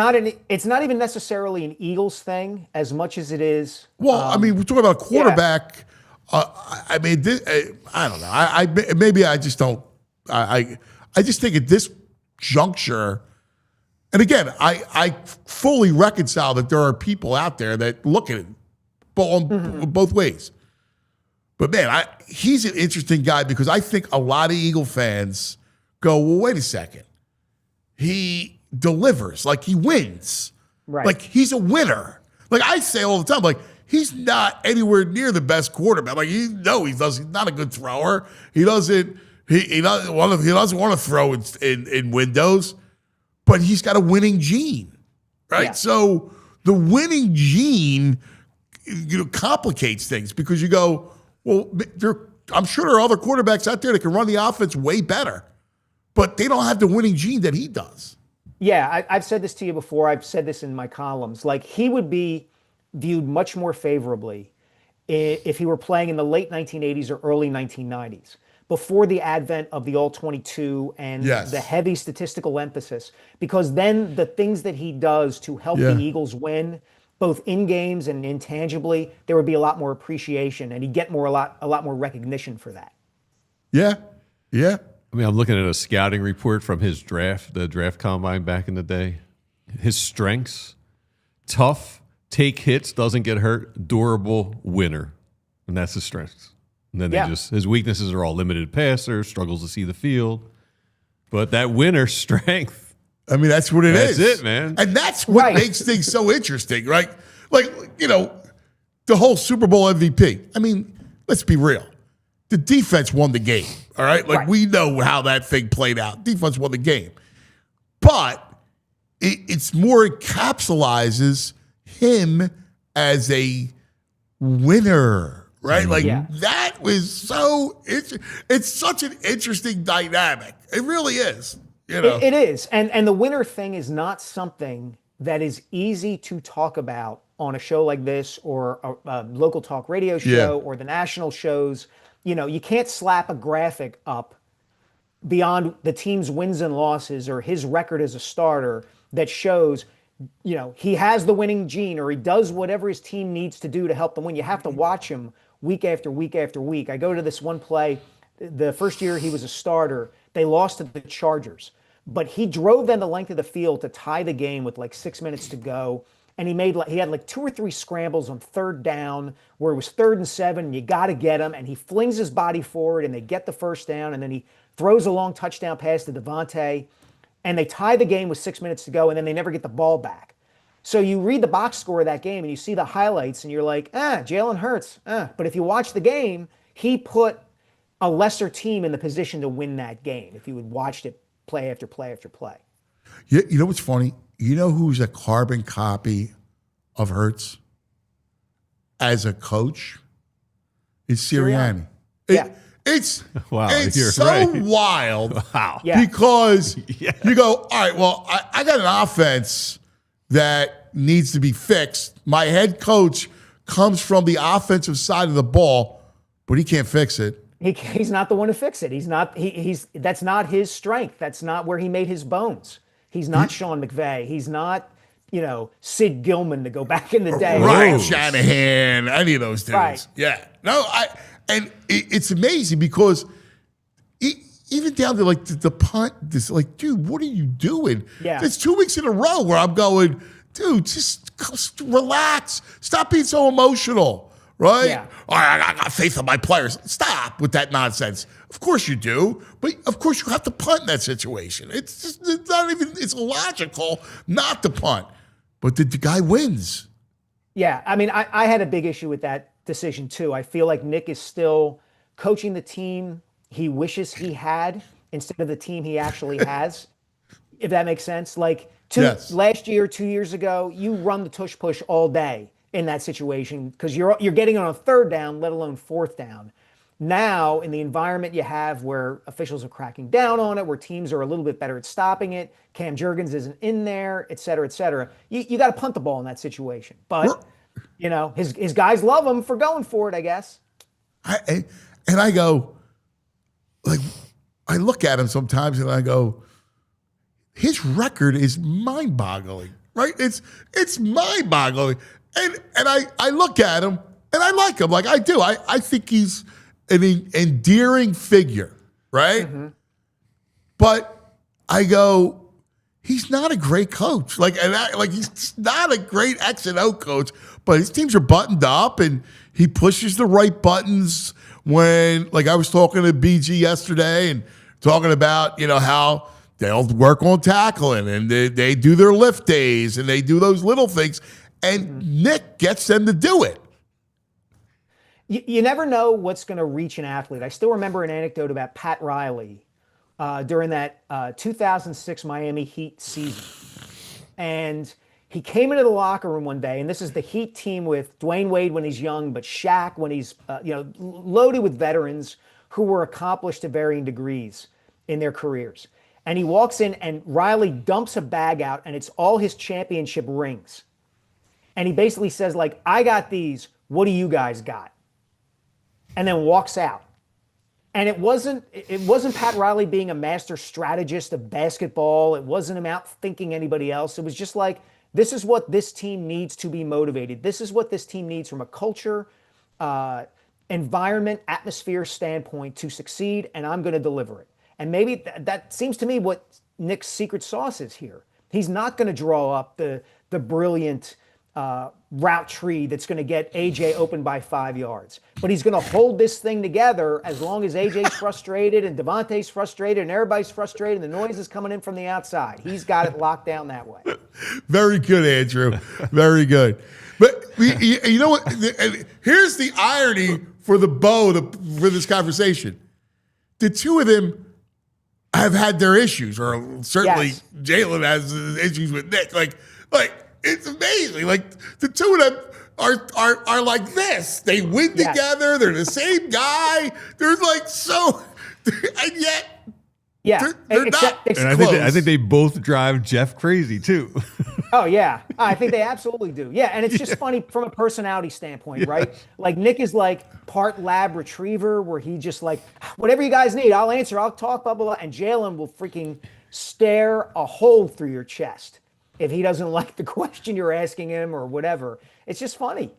S9: not even necessarily an Eagles thing as much as it is.
S2: Well, we're talking about a quarterback. I don't know. Maybe I just don't. I just think at this juncture, and again, I fully reconcile that there are people out there that look at it both ways. But man, he's an interesting guy because I think a lot of Eagle fans go, well, wait a second. He delivers, like he wins.
S9: Right.
S2: Like he's a winner. Like I say all the time, like he's not anywhere near the best quarterback. Like he's not a good thrower. He doesn't want to throw in windows, but he's got a winning gene. Right?
S9: Yeah.
S2: So the winning gene complicates things because you go, well, I'm sure there are other quarterbacks out there that can run the offense way better, but they don't have the winning gene that he does.
S9: Yeah, I've said this to you before. I've said this in my columns. Like he would be viewed much more favorably if he were playing in the late 1980s or early 1990s, before the advent of the All-22 and the heavy statistical emphasis, because then the things that he does to help the Eagles win, both in games and intangibly, there would be a lot more appreciation, and he'd get a lot more recognition for that.
S2: Yeah.
S3: I'm looking at a scouting report from the draft combine back in the day. His strengths: tough, take hits, doesn't get hurt, durable, winner. And that's his strengths. And then his weaknesses are all limited passer, struggles to see the field. But that winner strength.
S2: That's what it is.
S3: That's it, man.
S2: And that's what makes things so interesting, right? Like, the whole Super Bowl MVP. Let's be real. The defense won the game, all right? We know how that thing played out. Defense won the game. But it's more encapsulizes him as a winner, right? That was so it's such an interesting dynamic. It really is.
S9: It is. And the winner thing is not something that is easy to talk about on a show like this or a local talk radio show or the national shows. You can't slap a graphic up beyond the team's wins and losses or his record as a starter that shows, he has the winning gene or he does whatever his team needs to do to help them win. You have to watch him week after week after week. I go to this one play, the first year he was a starter, they lost to the Chargers, but he drove them the length of the field to tie the game with 6 minutes to go. And he had 2 or 3 scrambles on third down where it was 3rd and 7. And you got to get him. And he flings his body forward and they get the first down. And then he throws a long touchdown pass to DeVonta. And they tie the game with 6 minutes to go. And then they never get the ball back. So you read the box score of that game and you see the highlights and you're like, Jalen Hurts. But if you watch the game, he put a lesser team in the position to win that game if you had watched it play after play after play.
S2: You know what's funny? You know who's a carbon copy of Hurts as a coach? It's Sirianni. It's so
S3: right.
S2: wild
S3: Wow.
S2: because you go, all right, well, I got an offense that needs to be fixed. My head coach comes from the offensive side of the ball, but he can't fix it.
S9: He's not the one to fix it. That's not his strength. That's not where he made his bones. He's not Sean McVay. He's not, Sid Gilman to go back in the day.
S2: Ryan Shanahan, any of those dudes.
S9: Right.
S2: Yeah. No, it's amazing because even down to the punt, dude, what are you doing?
S9: Yeah.
S2: There's 2 weeks in a row where I'm going, dude, just relax. Stop being so emotional. Right?
S9: Yeah.
S2: I got faith in my players. Stop with that nonsense. Of course you do, but of course you have to punt in that situation. It's illogical not to punt. But the guy wins.
S9: Yeah, I had a big issue with that decision too. I feel like Nick is still coaching the team he wishes he had instead of the team he actually has, if that makes sense. Last year, 2 years ago, you run the tush push all day in that situation because you're getting on a third down, let alone fourth down. Now, in the environment you have where officials are cracking down on it, where teams are a little bit better at stopping it, Cam Jurgens isn't in there, et cetera, you got to punt the ball in that situation. But, his guys love him for going for it, I guess.
S2: I go, like, I look at him sometimes and I go, his record is mind-boggling, right? It's mind-boggling. And I look at him and I like him, like I do. I think he's an endearing figure, right? Mm-hmm. But I go, he's not a great coach. He's not a great X and O coach, but his teams are buttoned up and he pushes the right buttons when, like I was talking to BG yesterday and talking about, how they'll work on tackling and they do their lift days and they do those little things. And Nick gets them to do it.
S9: You never know what's going to reach an athlete. I still remember an anecdote about Pat Riley during that 2006 Miami Heat season. And he came into the locker room one day, and this is the Heat team with Dwayne Wade when he's young, but Shaq when he's loaded with veterans who were accomplished to varying degrees in their careers. And he walks in, and Riley dumps a bag out, and it's all his championship rings. And he basically says, like, I got these. What do you guys got? And then walks out. And it wasn't Pat Riley being a master strategist of basketball. It wasn't him out-thinking anybody else. It was just like, this is what this team needs to be motivated. This is what this team needs from a culture, environment, atmosphere standpoint to succeed, and I'm going to deliver it. And maybe that seems to me what Nick's secret sauce is here. He's not going to draw up the brilliant route tree that's going to get AJ open by 5 yards. But he's going to hold this thing together as long as AJ's frustrated and DeVonta's frustrated and everybody's frustrated and the noise is coming in from the outside. He's got it locked down that way.
S2: Very good, Andrew. Very good. But you know what? Here's the irony for the bow for this conversation. The two of them have had their issues, or certainly
S9: Yes.
S2: Jalen has issues with Nick. Like it's amazing. Like the two of them are like this. They win
S9: Yes.
S2: together. They're the same guy. They're like so, and yet they're not.
S3: And I think they both drive Jeff crazy too.
S9: Oh, yeah. I think they absolutely do. Yeah, and it's just funny from a personality standpoint, right? Like, Nick is like part lab retriever where he just like, whatever you guys need, I'll answer, I'll talk, blah, blah, blah. And Jalen will freaking stare a hole through your chest if he doesn't like the question you're asking him or whatever. It's just funny.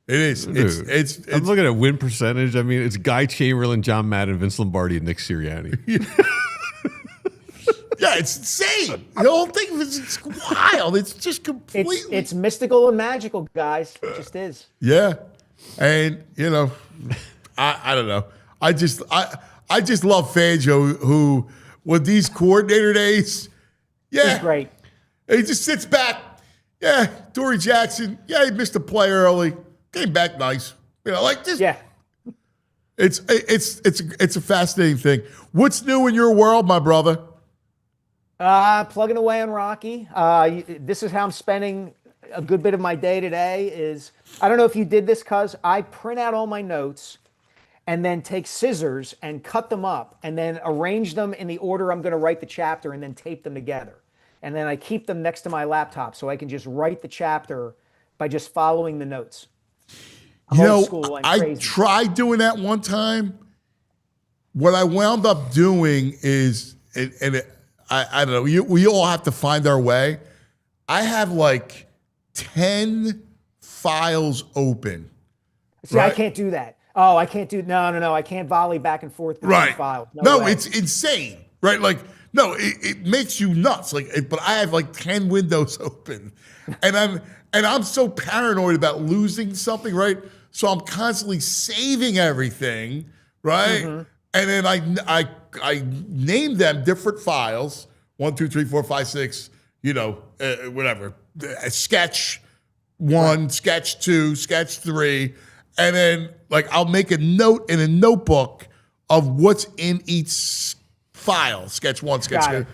S2: It is. It's
S3: I'm looking at win percentage. I mean, it's Guy Chamberlain, John Madden, Vince Lombardi, and Nick Sirianni.
S2: Yeah, it's insane. The whole thing is wild. It's just completely.
S9: It's mystical and magical, guys. It just is.
S2: Yeah, and I don't know. I just love Fangio who with these coordinator days. Yeah,
S9: He's great.
S2: He just sits back. Yeah, Dory Jackson. Yeah, he missed a play early. Came back nice. Like this.
S9: Yeah.
S2: It's a fascinating thing. What's new in your world, my brother?
S9: Plugging away on Rocky. This is how I'm spending a good bit of my day today is, I don't know if you did this, cuz I print out all my notes and then take scissors and cut them up and then arrange them in the order I'm going to write the chapter and then tape them together. And then I keep them next to my laptop so I can just write the chapter by just following the notes. I'm old school and
S2: I
S9: crazy.
S2: tried doing that one time. What I wound up doing is, I don't know, we all have to find our way. I have like 10 files open.
S9: See, right? I can't do that. Oh, I can't do, no. I can't volley back and forth between
S2: right.
S9: files.
S2: No,
S9: way.
S2: It's insane, right? Like, no, it makes you nuts. Like, but I have like 10 windows open, and I'm so paranoid about losing something, right? So I'm constantly saving everything, right? Mm-hmm. And then I name them different files, 1, 2, 3, 4, 5, 6, whatever. Sketch 1, right. Sketch 2, sketch 3. And then like I'll make a note in a notebook of what's in each file. Sketch 1, sketch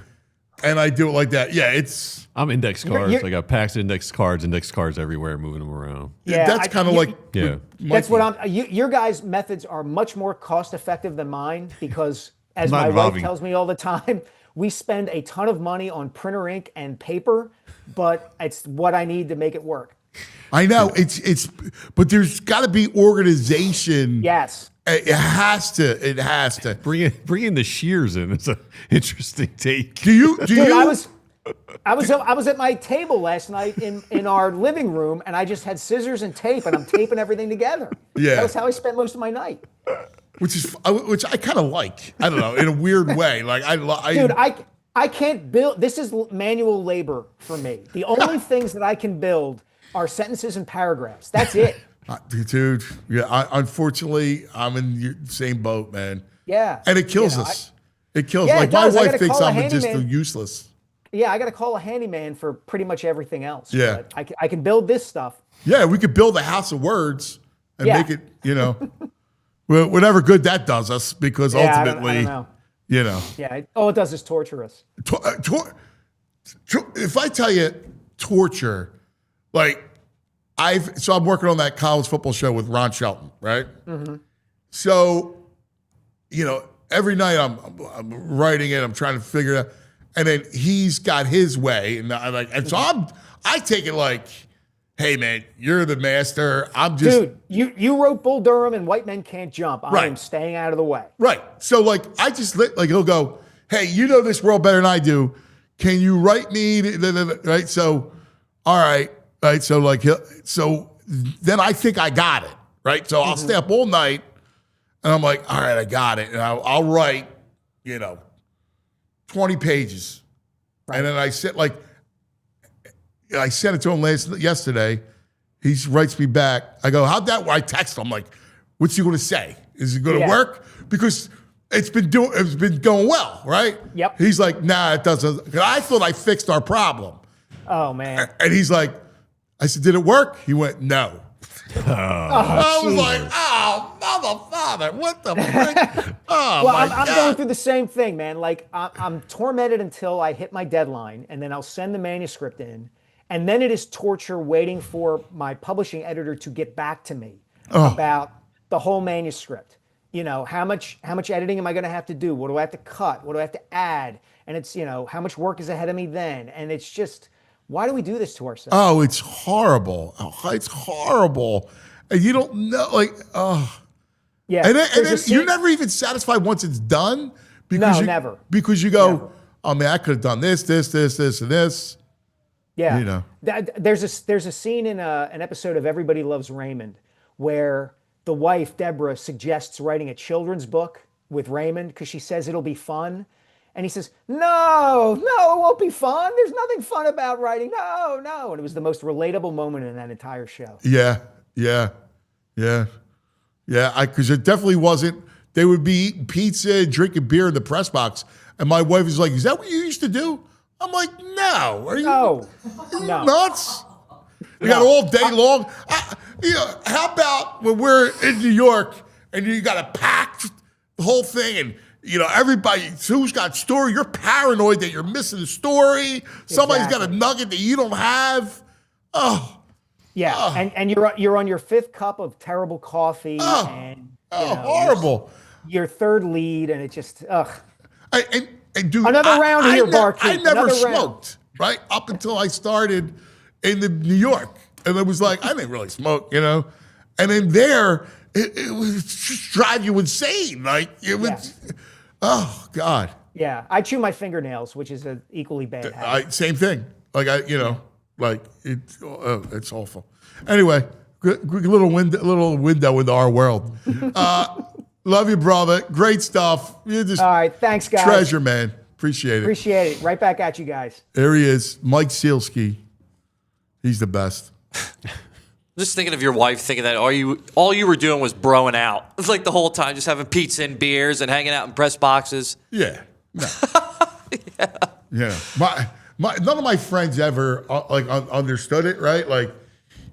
S2: 2. and I do it like that. Yeah, it's.
S3: I'm index cards.
S9: You're-
S3: I got packs of index cards everywhere, moving them around.
S9: Yeah,
S2: that's kind of like.
S3: Yeah.
S9: That's what I'm. Your guys' methods are much more cost effective than mine because, as
S3: Not
S9: my
S3: involving-
S9: wife tells me all the time, we spend a ton of money on printer ink and paper, but it's what I need to make it work.
S2: I know but there's got to be organization.
S9: Yes.
S2: It has to.
S3: Bring in the shears in. It's an interesting take.
S2: Do you?
S9: Dude, I was at my table last night in our living room, and I just had scissors and tape, and I'm taping everything together.
S2: Yeah.
S9: That was how I spent most of my night.
S2: Which I kind of like. I don't know, in a weird way. Like
S9: Dude, I can't build. This is manual labor for me. The only things that I can build are sentences and paragraphs. That's it.
S2: Dude, yeah. Unfortunately, I'm in the same boat, man.
S9: Yeah.
S2: And it kills us. It kills.
S9: Yeah,
S2: like
S9: it does.
S2: my
S9: I
S2: wife
S9: gotta
S2: thinks
S9: call a
S2: I'm just
S9: handyman.
S2: useless.
S9: Yeah, I got to call a handyman for pretty much everything else.
S2: Yeah.
S9: But I can build this stuff.
S2: Yeah, we could build a house of words and
S9: Yeah.
S2: make it, well, whatever good that does us, because
S9: Yeah, I
S2: ultimately,
S9: don't know. Yeah. All it does is torture us.
S2: If I tell you torture, like I'm working on that college football show with Ron Shelton, right?
S9: Mm-hmm.
S2: So, every night I'm writing it, I'm trying to figure it out, and then he's got his way, and I take it like, hey man, you're the master. I'm just
S9: Dude, you wrote Bull Durham and White Men Can't Jump. I am staying out of the way.
S2: right. So I just he'll go, hey, you know this world better than I do. Can you write me? Right. So, all right. Right. So then I think I got it. Right. So I'll stay up all night, and I'm like, all right, I got it, and I'll write, 20 pages, and then I sit I sent it to him yesterday. He writes me back. I go, how'd that work? I text him. I'm like, what's he going to say? Is it going to work? Because it's been going well, right?
S9: Yep.
S2: He's like, nah, it doesn't. 'Cause I thought I fixed our problem.
S9: Oh, man.
S2: And he's like, I said, did it work? He went, no. I was like, oh, mother, father, what the frick? Oh,
S9: Well,
S2: my
S9: I'm
S2: God.
S9: going through the same thing, man. Like, I'm tormented until I hit my deadline, and then I'll send the manuscript in. And then it is torture waiting for my publishing editor to get back to me about the whole manuscript. How much editing am I going to have to do? What do I have to cut? What do I have to add? And it's, how much work is ahead of me then? And it's just, why do we do this to ourselves?
S2: Oh, it's horrible. It's horrible. And you don't know,
S9: Yeah.
S2: And then
S9: there's a
S2: you're
S9: scene-
S2: never even satisfied once it's done. Because
S9: No, never.
S2: Because you go,
S9: Never.
S2: oh man, I could have done this, and this.
S9: Yeah. There's a scene in an episode of Everybody Loves Raymond where the wife, Deborah, suggests writing a children's book with Raymond because she says it'll be fun. And he says, no, it won't be fun. There's nothing fun about writing. No. And it was the most relatable moment in that entire show.
S2: Yeah. Because it definitely wasn't. They would be eating pizza and drinking beer in the press box. And my wife was like, is that what you used to do? I'm like, no. Are you nuts? We got all day long. How about when we're in New York and you got to pack the whole thing and, everybody who's got story, you're paranoid that you're missing the story. Somebody's got a nugget that you don't have. Oh.
S9: Yeah, and you're on your fifth cup of terrible coffee and
S2: horrible.
S9: Your third lead, and it just
S2: And dude,
S9: another round here, Barkeep.
S2: I never
S9: Another
S2: smoked, right? Up until I started in the New York. And it was like, I didn't really smoke, And then there, it would just drive you insane. Like, it was, oh, God.
S9: Yeah, I chew my fingernails, which is an equally bad habit.
S2: Same thing. Like, it's awful. Anyway, good little window into our world. Love you, brother. Great stuff. You're just
S9: all right, thanks, guys.
S2: Treasure, man. Appreciate it.
S9: Appreciate it. Right back at you guys.
S2: There he is, Mike Sielski. He's the best.
S7: Just thinking of your wife thinking that all you were doing was broing out. It was like the whole time just having pizza and beers and hanging out in press boxes.
S2: Yeah. No. Yeah. None of my friends ever understood it, right? Like,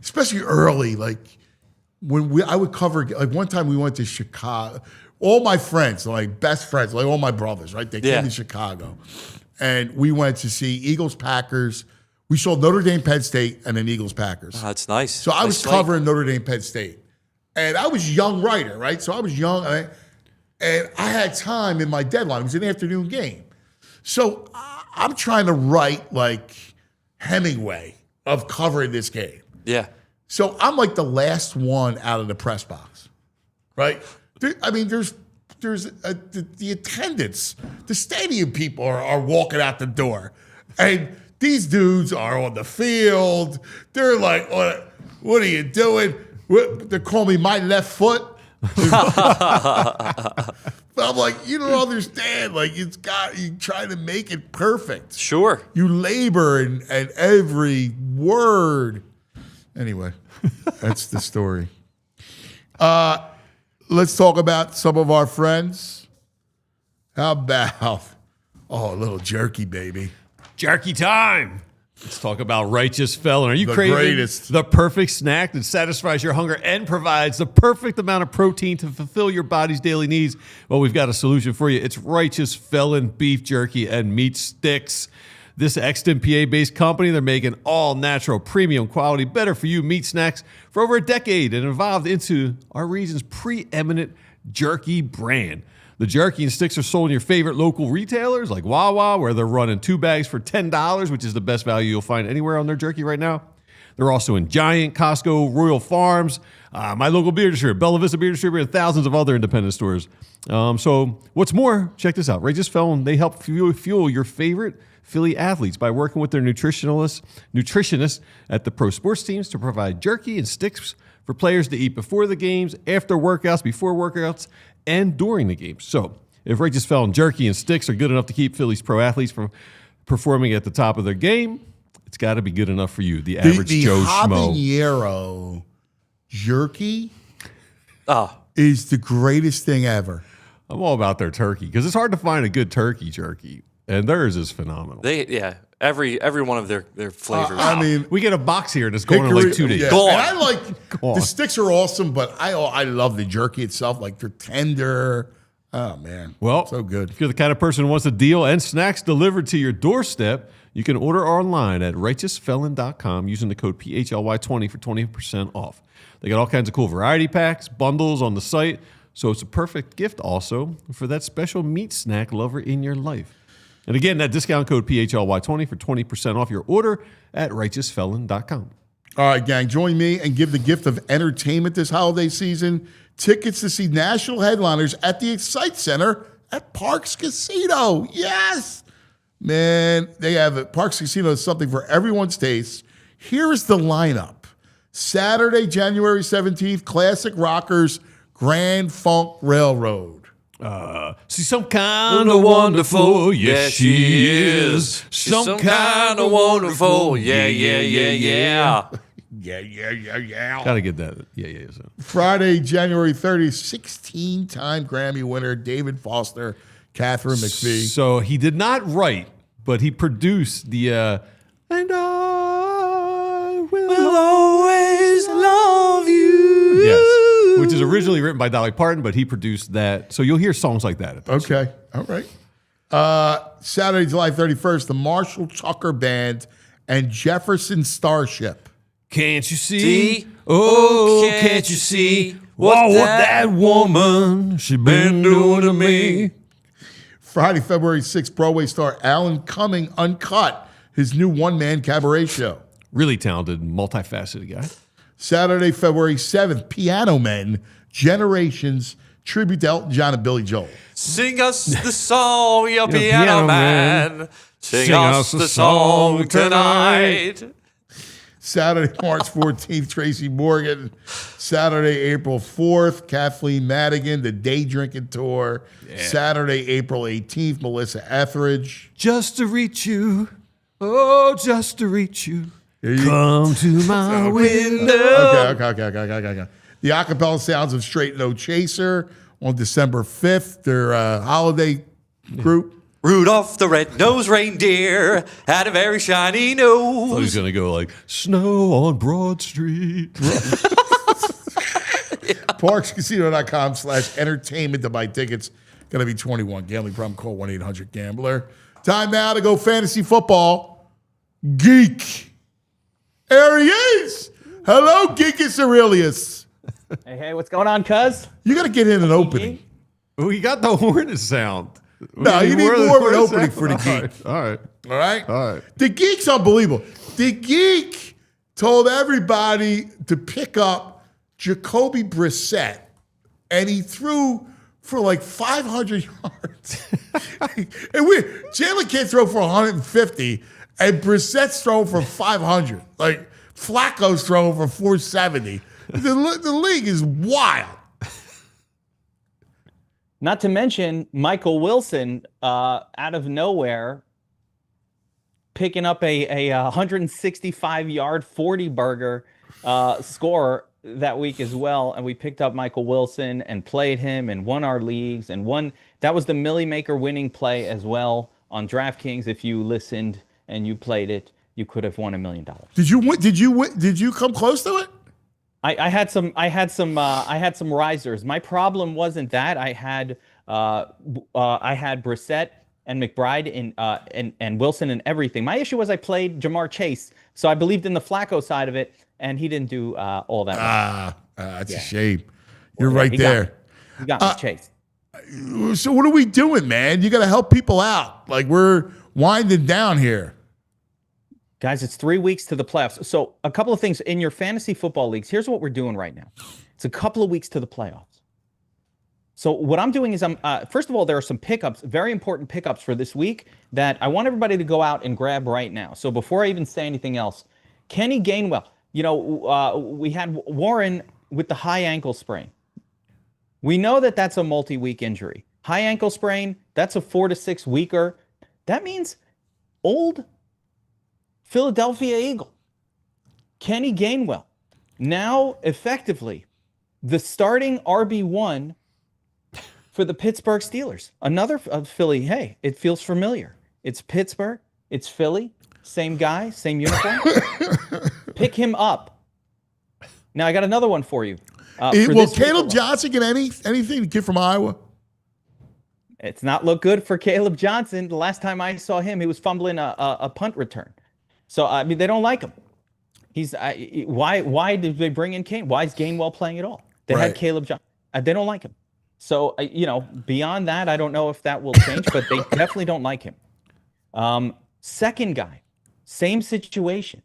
S2: especially early, like when I would cover, like one time we went to Chicago. All my friends, like best friends, like all my brothers, right? They came to Chicago. and we went to see Eagles-Packers. We saw Notre Dame, Penn State, and then Eagles-Packers.
S7: Oh, that's nice.
S2: So I was covering Notre Dame, Penn State. And I was a young writer, right? So I was young, and I had time in my deadline. It was an afternoon game. So I'm trying to write like Hemingway of covering this game.
S7: Yeah.
S2: So I'm like the last one out of the press box, right? There's the attendants, the stadium people are walking out the door, and these dudes are on the field. They're like, "What are you doing?" They call me my left foot. But I'm like, you don't understand. Like, you try to make it perfect.
S7: Sure.
S2: You labor and every word. Anyway, that's the story. Let's talk about some of our friends. How about, a little jerky, baby.
S3: Jerky time. Let's talk about Righteous Felon. Are you
S2: The
S3: craving
S2: greatest.
S3: the perfect snack that satisfies your hunger and provides the perfect amount of protein to fulfill your body's daily needs? Well, we've got a solution for you. It's Righteous Felon beef jerky and meat sticks. This Exton, PA-based company, they're making all-natural, premium quality, better-for-you meat snacks for over a decade and evolved into our region's preeminent jerky brand. The jerky and sticks are sold in your favorite local retailers like Wawa, where they're running 2 bags for $10, which is the best value you'll find anywhere on their jerky right now. They're also in Giant, Costco, Royal Farms, my local beer distributor, Bella Vista Beer Distributor, and thousands of other independent stores. So what's more, check this out. Righteous Felon, they help fuel your favorite Philly athletes by working with their nutritionists at the pro sports teams to provide jerky and sticks for players to eat before the games, after workouts, before workouts, and during the games. So if Righteous Felon jerky and sticks are good enough to keep Philly's pro athletes from performing at the top of their game, it's got to be good enough for you, the average Joe Schmo.
S2: The habanero jerky is the greatest thing ever.
S3: I'm all about their turkey because it's hard to find a good turkey jerky, and theirs is phenomenal.
S7: Every one of their flavors.
S3: We get a box here and it's going in like 2 days.
S2: Yeah. And I like the sticks are awesome, but I love the jerky itself. Like they're tender. Oh man,
S3: well,
S2: so good.
S3: If you're the kind of person who wants a deal and snacks delivered to your doorstep, you can order online at righteousfelon.com using the code PHLY20 for 20% off. They got all kinds of cool variety packs, bundles on the site, so it's a perfect gift also for that special meat snack lover in your life. And again, that discount code PHLY20 for 20% off your order at righteousfelon.com.
S2: All right, gang, join me and give the gift of entertainment this holiday season. Tickets to see national headliners at the Excite Center at Parks Casino. Yes! Man, they have it. Parks Casino is something for everyone's taste. Here is the lineup. Saturday, January 17th, Classic Rockers, Grand Funk Railroad.
S3: She's some kind of wonderful, yes she is.
S7: Some kind of wonderful, yeah.
S2: Yeah.
S3: Gotta get that. Yeah. So.
S2: Friday, January 30th, 16-time Grammy winner David Foster, Catherine McPhee.
S3: So he did not write, but he produced the And I will always love you. Yes. Which is originally written by Dolly Parton, but he produced that. So you'll hear songs like that.
S2: Okay. All right. Saturday, July 31st, the Marshall Tucker Band and Jefferson Starship.
S3: Can't you see? Oh, can't you see what that woman she been doing to me?
S2: Friday, February 6th, Broadway star Alan Cumming Uncut, his new one-man cabaret show.
S3: Really talented, multifaceted guy.
S2: Saturday, February 7th, Piano Men, Generations, tribute to Elton John and Billy Joel.
S7: Sing us the song, your piano man. Sing us the song tonight.
S2: Saturday, March 14th, Tracy Morgan. Saturday, April 4th, Kathleen Madigan, the Day Drinking Tour. Yeah. Saturday, April 18th, Melissa Etheridge.
S3: Just to reach you, oh, just to reach you. Come to my window.
S2: Okay. The acapella sounds of Straight No Chaser on December 5th, their holiday group.
S7: Rudolph the red-nosed reindeer had a very shiny nose.
S3: I thought he was going to go like, snow on Broad Street.
S2: ParksCasino.com/entertainment to buy tickets. Going to be 21. Gambling problem, call 1-800-GAMBLER. Time now to go fantasy football. Geek. There he is. Hello, Geekus Aurelius.
S10: Hey, what's going on, cuz?
S2: You got to get in an opening.
S3: We got the Hornet sound.
S2: No, you need more of an opening for the Geek.
S3: All right.
S2: All right?
S3: All right.
S2: The Geek's unbelievable. The Geek told everybody to pick up Jacoby Brissett, and he threw for like 500 yards. And Jalen can't throw for 150, and Brissett's throwing for 500. Like, Flacco's throwing for 470. The league is wild.
S10: Not to mention Michael Wilson out of nowhere picking up a 165-yard 40-burger score that week as well. And we picked up Michael Wilson and played him and won our leagues and won. That was the Millie Maker winning play as well on DraftKings. If you listened and you played it, you could have won $1 million.
S2: Did you win? Did you win? Did you come close to it?
S10: I had some risers. My problem wasn't that I had Brissett and McBride and Wilson and everything. My issue was I played Jamar Chase, so I believed in the Flacco side of it, and he didn't do all that.
S2: That's a shame. You're right there.
S10: He got me Chase.
S2: So what are we doing, man? You got to help people out. Like, we're winding down here.
S10: Guys, it's 3 weeks to the playoffs. So a couple of things in your fantasy football leagues. Here's what we're doing right now. It's a couple of weeks to the playoffs. So what I'm doing is first of all, there are some pickups, very important pickups for this week that I want everybody to go out and grab right now. So before I even say anything else, Kenny Gainwell, we had Warren with the high ankle sprain. We know that that's a multi-week injury. High ankle sprain, that's a 4 to 6 weeker. That means old Philadelphia Eagle, Kenny Gainwell, now effectively the starting RB1 for the Pittsburgh Steelers. Another Philly, hey, it feels familiar. It's Pittsburgh, it's Philly, same guy, same uniform. Pick him up. Now, I got another one for you.
S2: Will Caleb Johnson get anything, the kid from Iowa?
S10: It's not look good for Caleb Johnson. The last time I saw him, he was fumbling a punt return. So, I mean, they don't like him. Why did they bring in Kane? Why is Gainwell playing at all? They had Caleb Johnson. They don't like him. So, beyond that, I don't know if that will change, but they definitely don't like him. Second guy, same situation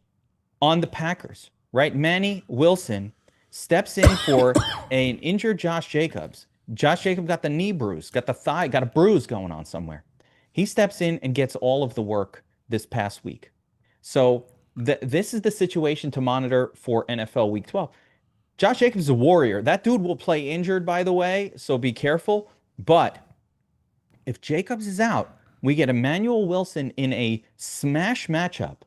S10: on the Packers, right? Manny Wilson steps in for an injured Josh Jacobs. Josh Jacobs got the knee bruise, got the thigh, got a bruise going on somewhere. He steps in and gets all of the work this past week. So this is the situation to monitor for NFL Week 12. Josh Jacobs is a warrior. That dude will play injured, by the way, so be careful. But if Jacobs is out, we get Emmanuel Wilson in a smash matchup.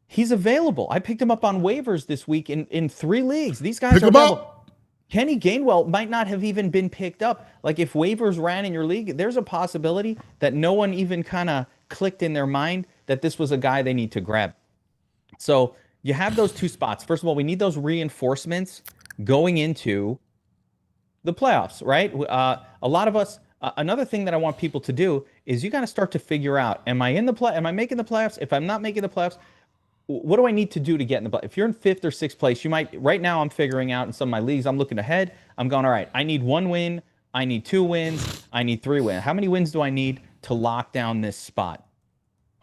S10: He's available. I picked him up on waivers this week in 3 leagues. These guys are available. Kenny Gainwell might not have even been picked up. Like, if waivers ran in your league, there's a possibility that no one even kind of clicked in their mind that this was a guy they need to grab. So you have those 2 spots. First of all, we need those reinforcements going into the playoffs, right? A lot of us, another thing that I want people to do is you got to start to figure out, am I making the playoffs? If I'm not making the playoffs, what do I need to do to get in the playoffs? If you're in 5th or 6th place, you might, right now I'm figuring out in some of my leagues, I'm looking ahead. I'm going, all right, I need 1 win. I need 2 wins. I need 3 wins. How many wins do I need to lock down this spot?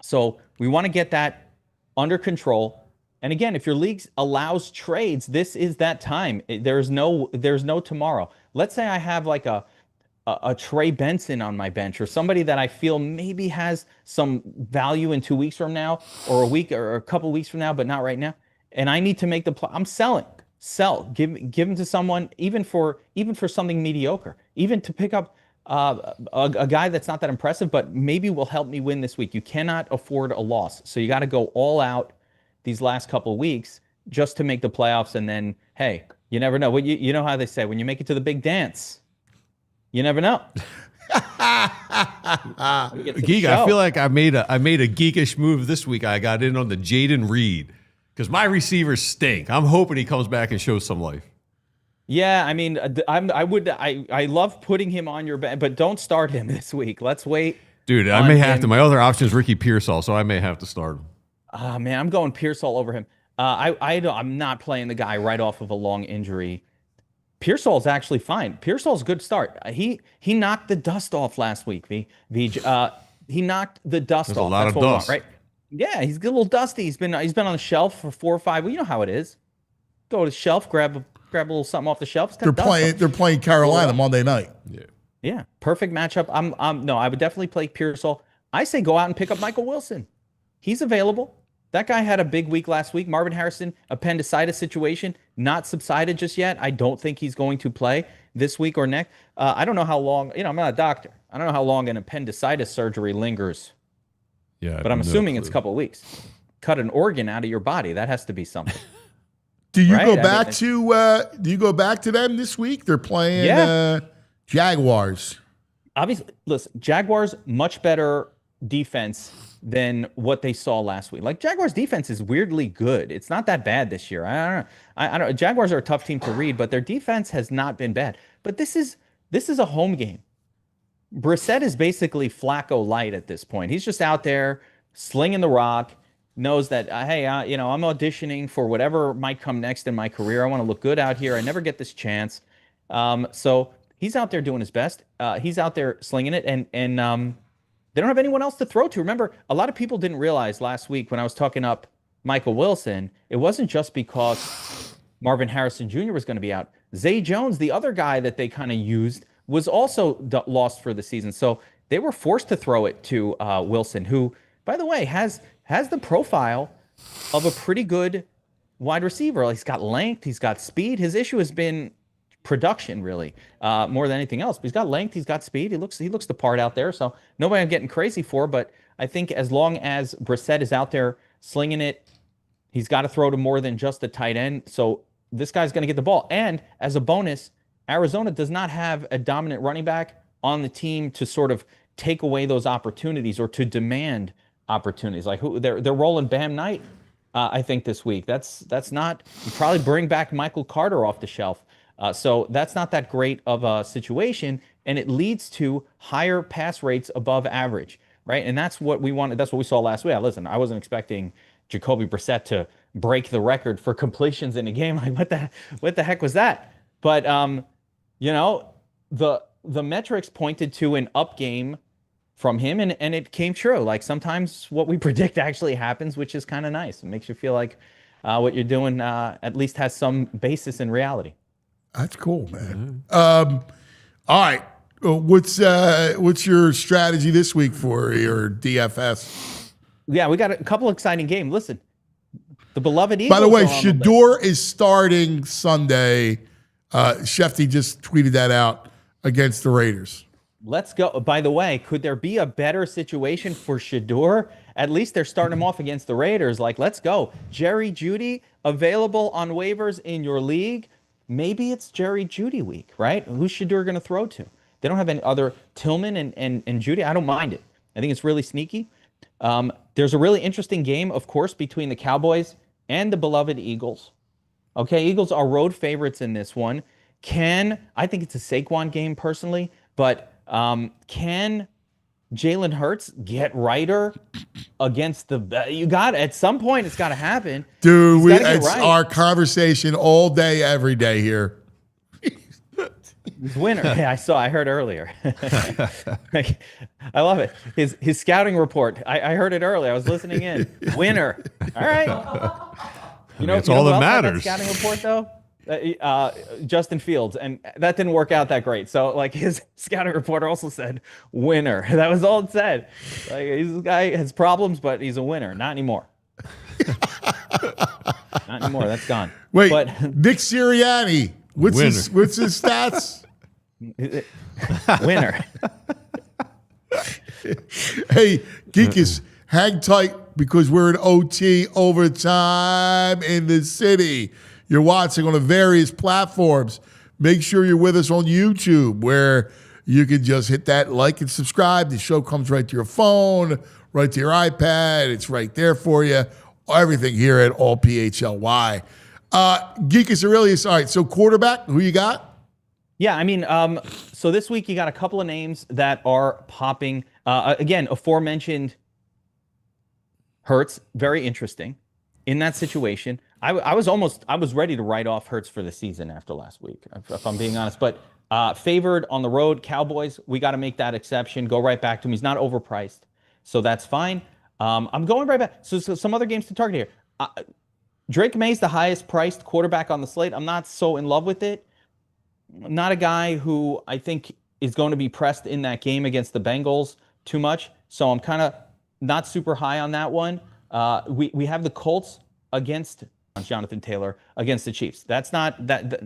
S10: So we want to get that under control. And again, if your league allows trades, this is that time. There's no tomorrow. Let's say I have like a Trey Benson on my bench, or somebody that I feel maybe has some value in 2 weeks from now, or a week or a couple weeks from now, but not right now. And I need to make I'm selling. Give them to someone, even for something mediocre, even to pick up a guy that's not that impressive, but maybe will help me win this week. You cannot afford a loss. So you got to go all out these last couple of weeks just to make the playoffs. And then, hey, you never know. You know how they say, when you make it to the big dance, you never know.
S3: Geek, I feel like I made a geekish move this week. I got in on the Jaden Reed because my receivers stink. I'm hoping he comes back and shows some life.
S10: Yeah, I mean, I love putting him on your bench, but don't start him this week. Let's wait
S3: Dude, I may have to. My other option is Ricky Pearsall, so I may have to start him.
S10: Oh, man, I'm going Pearsall over him. I'm not playing the guy right off of a long injury. Pearsall's actually fine. Pearsall's a good start. He knocked the dust off last week. He knocked the dust
S3: There's
S10: off.
S3: A lot
S10: That's
S3: of
S10: what
S3: dust,
S10: we want, right? Yeah, he's a little dusty. He's been on the shelf for 4 or 5. Well, you know how it is. Go to the shelf, grab a little something off the shelf.
S2: They're playing Carolina Monday night.
S10: Yeah, perfect matchup. I would definitely play Pearsall. I say go out and pick up Michael Wilson. He's available. That guy had a big week last week. Marvin Harrison, appendicitis situation, not subsided just yet. I don't think he's going to play this week or next. I don't know how long, I'm not a doctor. I don't know how long an appendicitis surgery lingers.
S3: Yeah,
S10: but I'm assuming it's a couple of weeks. Cut an organ out of your body. That has to be something.
S2: Do you go back to them this week? They're playing Jaguars.
S10: Obviously, listen, Jaguars much better defense than what they saw last week. Like Jaguars defense is weirdly good. It's not that bad this year. I don't know. Jaguars are a tough team to read, but their defense has not been bad. But this is a home game. Brissett is basically Flacco light at this point. He's just out there slinging the rock, knows that, hey, I'm auditioning for whatever might come next in my career. I want to look good out here. I never get this chance. So he's out there doing his best. He's out there slinging it, and they don't have anyone else to throw to. Remember, a lot of people didn't realize last week when I was talking up Michael Wilson, it wasn't just because Marvin Harrison Jr. was going to be out. Zay Jones, the other guy that they kind of used, was also lost for the season. So they were forced to throw it to Wilson, who, by the way, has the profile of a pretty good wide receiver. He's got length, he's got speed. His issue has been production, really, more than anything else. But he's got length, he's got speed. He looks the part out there. So nobody I'm getting crazy for. But I think as long as Brissett is out there slinging it, he's got to throw to more than just the tight end. So this guy's going to get the ball. And as a bonus, Arizona does not have a dominant running back on the team to sort of take away those opportunities or to demand opportunities. Like they're rolling Bam Knight, I think, this week. That's not, you probably bring back Michael Carter off the shelf. So that's not that great of a situation, and it leads to higher pass rates above average, right? And that's what we wanted. That's what we saw last week. Listen, I wasn't expecting Jacoby Brissett to break the record for completions in a game. Like, what the heck was that? But the metrics pointed to an up game from him, and it came true. Like sometimes what we predict actually happens, which is kind of nice. It makes you feel like what you're doing at least has some basis in reality.
S2: That's cool, man. All right, what's your strategy this week for your DFS?
S10: Yeah, we got a couple exciting games. Listen, the beloved Eagles.
S2: By the way, Shador is starting Sunday. Shefty just tweeted that out against the Raiders.
S10: Let's go. By the way, could there be a better situation for Shador? At least they're starting him off against the Raiders. Like, let's go. Jerry Jeudy available on waivers in your league. Maybe it's Jerry Jeudy week, right? Who's Shador going to throw to? They don't have any other Tillman and Jeudy. I don't mind it. I think it's really sneaky. There's a really interesting game, of course, between the Cowboys and the beloved Eagles. Okay, Eagles are road favorites in this one. I think it's a Saquon game personally, but can Jalen Hurts get righter against at some point it's got to happen.
S2: Dude, it's our conversation all day, every day here.
S10: Winner. Yeah, I heard earlier. I love it. His scouting report. I heard it earlier. I was listening in. Winner. All right.
S3: It's all that matters.
S10: Scouting report though. Justin Fields, and that didn't work out that great. So, like, his scouting reporter also said winner. That was all it said. Like, this guy has problems, but he's a winner. Not anymore. Not anymore. That's gone.
S2: Wait, but Nick Sirianni. What's his stats?
S10: Winner.
S2: Hey, Geek, hang tight because we're in OT overtime in the city. You're watching on the various platforms. Make sure you're with us on YouTube, where you can just hit that like and subscribe. The show comes right to your phone, right to your iPad. It's right there for you. Everything here at All PHLY. Geekus Aurelius. All right, so quarterback, who you got?
S10: Yeah, I mean, so this week you got a couple of names that are popping Again, aforementioned Hurts, very interesting. In that situation, I was ready to write off Hurts for the season after last week, if I'm being honest. But favored on the road, Cowboys, we got to make that exception. Go right back to him. He's not overpriced, so that's fine. I'm going right back. So some other games to target here. Drake May's the highest priced quarterback on the slate. I'm not so in love with it. Not a guy who I think is going to be pressed in that game against the Bengals too much. So I'm kind of not super high on that one. We have the Colts against Jonathan Taylor against the Chiefs. That's not that.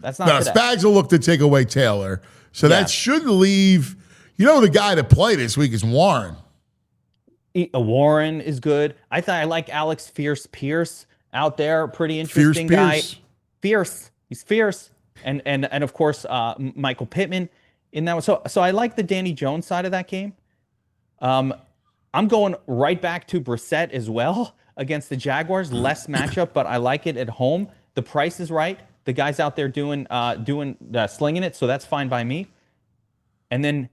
S10: That's not.
S2: No, Spags will look to take away Taylor, so that should leave. The guy to play this week is Warren.
S10: Warren is good. I like Alex Pierce out there. Pretty interesting guy. Fierce. He's fierce. And of course Michael Pittman in that one. So I like the Danny Jones side of that game. I'm going right back to Brissett as well against the Jaguars. Less matchup, but I like it at home. The price is right. The guy's out there doing slinging it, so that's fine by me. And then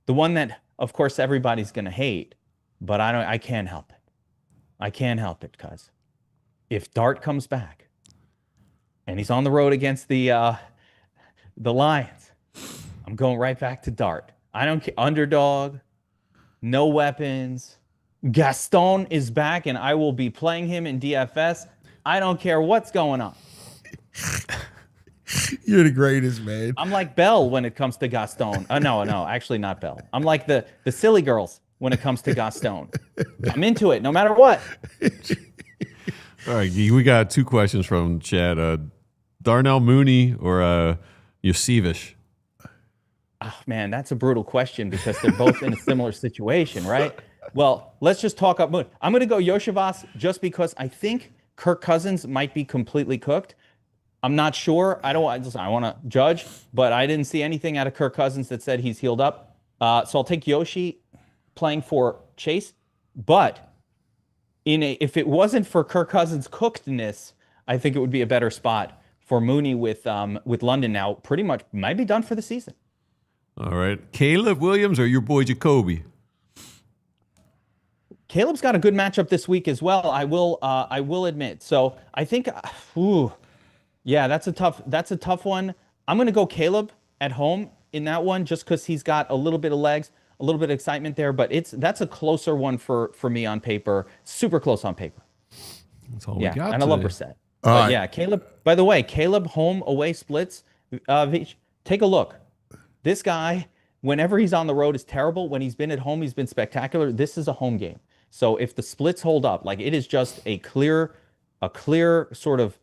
S10: the one that, of course, everybody's going to hate, but I can't help it. I can't help it, cuz if Dart comes back and he's on the road against the Lions, I'm going right back to Dart. I don't care. Underdog, no weapons. Gaston is back, and I will be playing him in DFS. I don't care what's going on.
S2: You're the greatest, man.
S10: I'm like Belle when it comes to Gaston. No, actually not Belle. I'm like the silly girls when it comes to Gaston. I'm into it no matter what.
S3: All right, we got 2 questions from Chad. Darnell Mooney or Yosevich?
S10: Oh, man, that's a brutal question because they're both in a similar situation, right? Well, let's just talk up Moon. I'm going to go Yoshivas just because I think Kirk Cousins might be completely cooked. I'm not sure. I want to judge, but I didn't see anything out of Kirk Cousins that said he's healed up. So I'll take Yoshi playing for Chase. But if it wasn't for Kirk Cousins' cookedness, I think it would be a better spot for Mooney with London now. Pretty much might be done for the season.
S3: All right, Caleb Williams or your boy Jacoby?
S10: Caleb's got a good matchup this week as well. I will admit. So I think, that's a tough one. I'm going to go Caleb at home in that one, just because he's got a little bit of legs, a little bit of excitement there. But that's a closer one for me on paper. Super close on paper.
S3: That's all we got.
S10: And I love Brissett. Yeah, Caleb. By the way, Caleb home away splits. Take a look. This guy, whenever he's on the road, is terrible. When he's been at home, he's been spectacular. This is a home game. So if the splits hold up, like it is just a clear sort of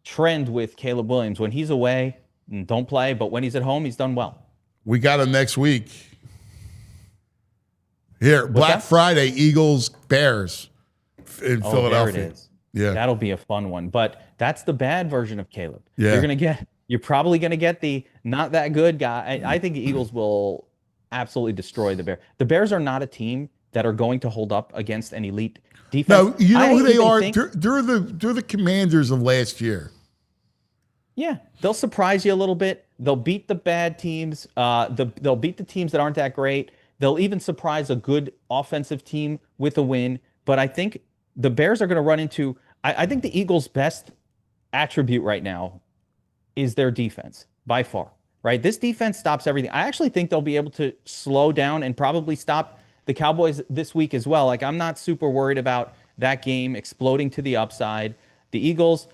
S10: trend with Caleb Williams. When he's away, don't play, but when he's at home, he's done well.
S2: We got him next week. Here, Black Friday, Eagles, Bears in Philadelphia.
S10: There it is.
S2: Yeah.
S10: That'll be a fun one. But that's the bad version of Caleb.
S2: Yeah.
S10: You're probably going to get the not that good guy. I think the Eagles will absolutely destroy the Bears. The Bears are not a team that are going to hold up against an elite defense.
S2: No, you know who they are? They're the Commanders of last year.
S10: Yeah, they'll surprise you a little bit. They'll beat the bad teams. They'll beat the teams that aren't that great. They'll even surprise a good offensive team with a win. But I think the Bears are going to run into I think the Eagles' best attribute right now is their defense by far, right? This defense stops everything. I actually think they'll be able to slow down and probably stop the Cowboys this week as well. Like, I'm not super worried about that game exploding to the upside. The Eagles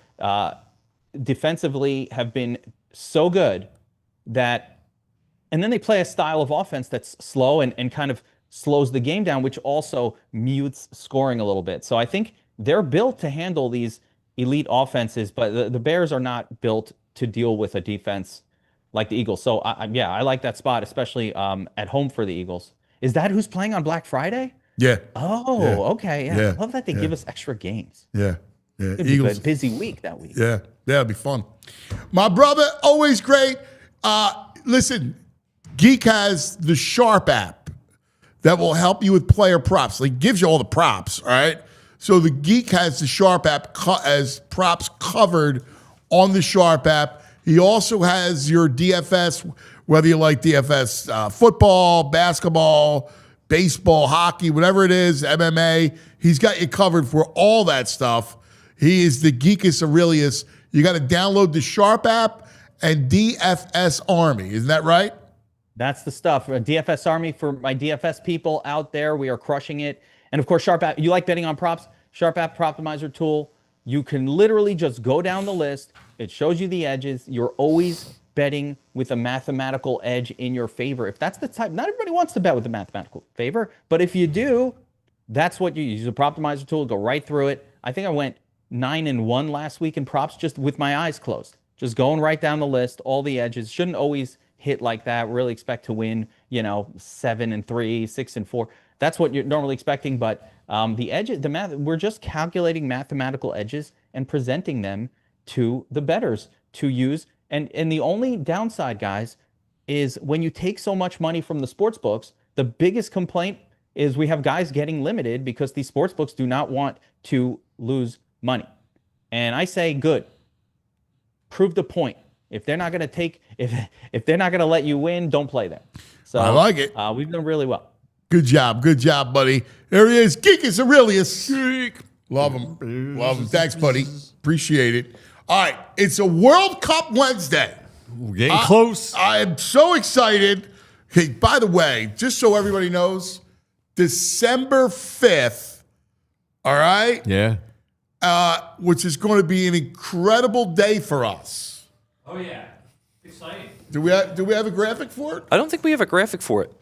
S10: defensively have been so good that, and then they play a style of offense that's slow and kind of slows the game down, which also mutes scoring a little bit. So I think they're built to handle these elite offenses, but the Bears are not built to deal with a defense like the Eagles. So I like that spot, especially at home for the Eagles. Is that who's playing on Black Friday?
S2: Yeah.
S10: Oh,
S2: yeah.
S10: Okay. Yeah. I love that they give us extra games.
S2: Yeah. Yeah.
S10: It'd be a busy week that week.
S2: Yeah. That'll be fun. My brother, always great. Listen, Geek has the Sharp app that will help you with player props. Like, gives you all the props, all right? So the Geek has the Sharp app as props covered on the Sharp app. He also has your DFS, whether you like DFS football, basketball, baseball, hockey, whatever it is, MMA. He's got you covered for all that stuff. He is the Geekus Aurelius. You got to download the Sharp app and DFS Army. Isn't that right?
S10: That's the stuff. DFS Army, for my DFS people out there, we are crushing it. And of course, Sharp app. You like betting on props? Sharp app Proptimizer tool. You can literally just go down the list. It shows you the edges. You're always betting with a mathematical edge in your favor. If that's the type, not everybody wants to bet with a mathematical favor, but if you do, that's what you use. The Proptimizer tool, go right through it. I think I went 9-1 last week in props just with my eyes closed. Just going right down the list, all the edges. Shouldn't always hit like that. Really expect to win, 7-3, 6-4. That's what you're normally expecting, but the edges, we're just calculating mathematical edges and presenting them to the bettors to use. And the only downside, guys, is when you take so much money from the sports books, the biggest complaint is we have guys getting limited because these sports books do not want to lose money. And I say, good. Prove the point. If they're not going to if they're not going to let you win, don't play them. So
S2: I like it.
S10: We've done really well.
S2: Good job, buddy. There he is, Geekus Aurelius. Geek. Love him. Thanks, buddy. Appreciate it. All right, it's a World Cup Wednesday.
S3: We're getting close.
S2: I am so excited. Hey, by the way, just so everybody knows, December 5th, all right?
S3: Yeah.
S2: Which is going to be an incredible day for us.
S7: Oh, yeah. Exciting.
S2: Do we have a graphic for it?
S7: I don't think we have a graphic for it.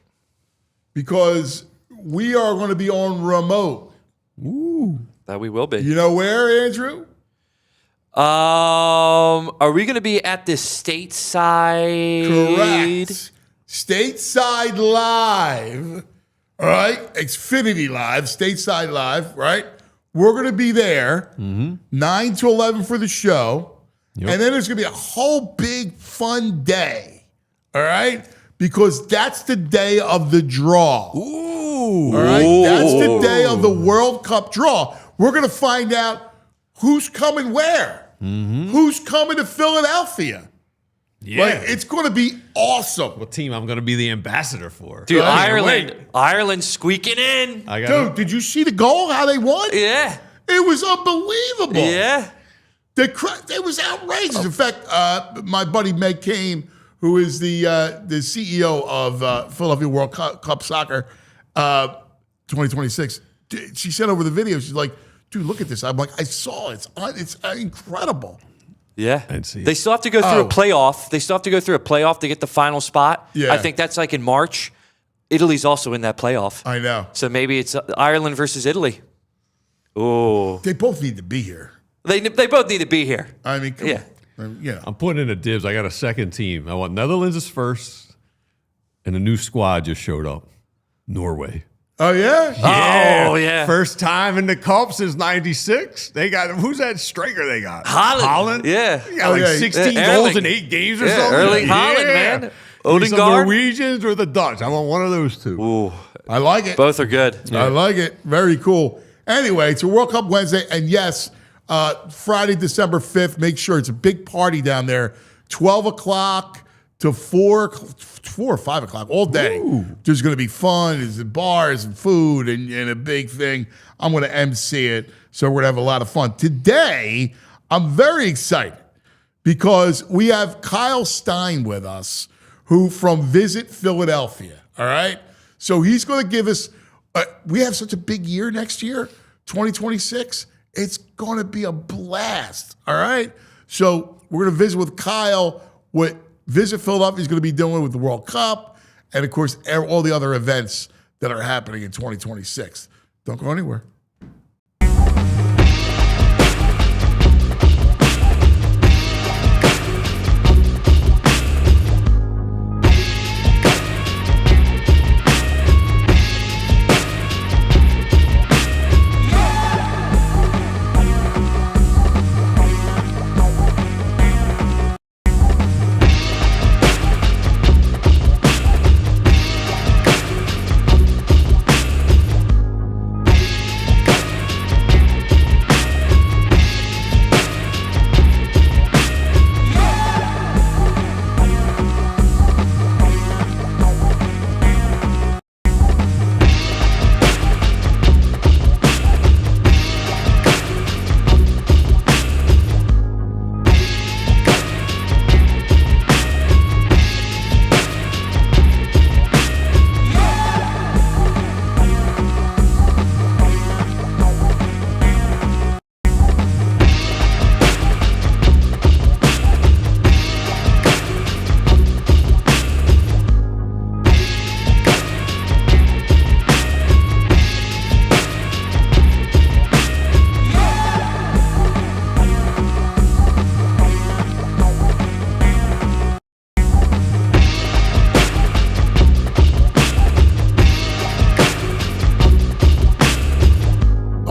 S2: Because we are going to be on remote.
S3: Ooh.
S7: That we will be.
S2: You know where, Andrew?
S7: Are we going to be at the stateside?
S2: Correct. Stateside Live. All right. Xfinity Live, Stateside Live, right? We're going to be there 9 to 11 for the show. Yep. And then there's going to be a whole big fun day. All right? Because that's the day of the draw.
S3: Ooh.
S2: All right? That's the day of the World Cup draw. We're going to find out who's coming where. Who's coming to Philadelphia.
S3: Yeah.
S2: Like, it's going to be awesome.
S3: What team I'm going to be the ambassador for?
S7: Dude, Ireland squeaking in.
S2: Dude, did you see the goal, how they won?
S7: Yeah.
S2: It was unbelievable.
S7: Yeah.
S2: It was outrageous. In fact, my buddy Meg Kane, who is the CEO of Philadelphia World Cup Soccer 2026, she sent over the video. She's like, dude, look at this. I'm like, I saw it. It's incredible.
S7: Yeah.
S3: I'd see it.
S7: They still have to go through a playoff. They still have to go through a playoff to get the final spot.
S2: Yeah.
S7: I think that's like in March. Italy's also in that playoff.
S2: I know.
S7: So maybe it's Ireland versus Italy. Oh.
S2: They both need to be here.
S7: They both need to be here.
S2: I mean, come on. Yeah.
S3: I'm putting in a dibs. I got a second team. I want Netherlands is first, and a new squad just showed up. Norway.
S2: Oh, yeah?
S3: Yeah.
S7: Oh, yeah.
S3: First time in the Cup since 96. They got, who's that striker they got?
S7: Holland. Yeah.
S3: He got like 16 goals in 8 games or something.
S7: Erling Haaland, man.
S3: Some
S7: Odegaard.
S3: Norwegians or the Dutch. I want one of those two.
S7: Ooh.
S2: I like it.
S7: Both are good.
S2: I like it. Very cool. Anyway, it's a World Cup Wednesday. And yes, Friday, December 5th, make sure it's a big party down there. 12 o'clock to 4 or 5 o'clock all day. Ooh. There's going to be fun. There's bars and food and a big thing. I'm going to MC it. So we're going to have a lot of fun. Today, I'm very excited because we have Kyle Stein with us, who from Visit Philadelphia. All right. So he's going to give us, we have such a big year next year, 2026. It's going to be a blast. All right. So we're going to visit with Kyle what Visit Philadelphia is going to be doing with the World Cup and, of course, all the other events that are happening in 2026. Don't go anywhere.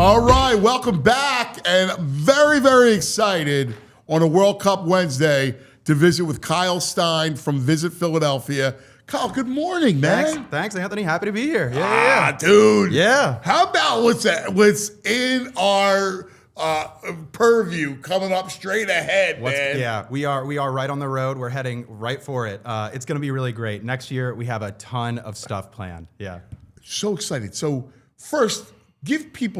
S2: All right, welcome back, and very, very excited on a World Cup Wednesday to visit with Kyle Stein from Visit Philadelphia. Kyle, good morning, man.
S11: Thanks, Anthony. Happy to be here. Yeah,
S2: dude.
S11: Yeah.
S2: How about what's in our purview coming up straight ahead, man?
S11: Yeah, we are right on the road. We're heading right for it. It's going to be really great. Next year, we have a ton of stuff planned. Yeah.
S2: So excited. So first,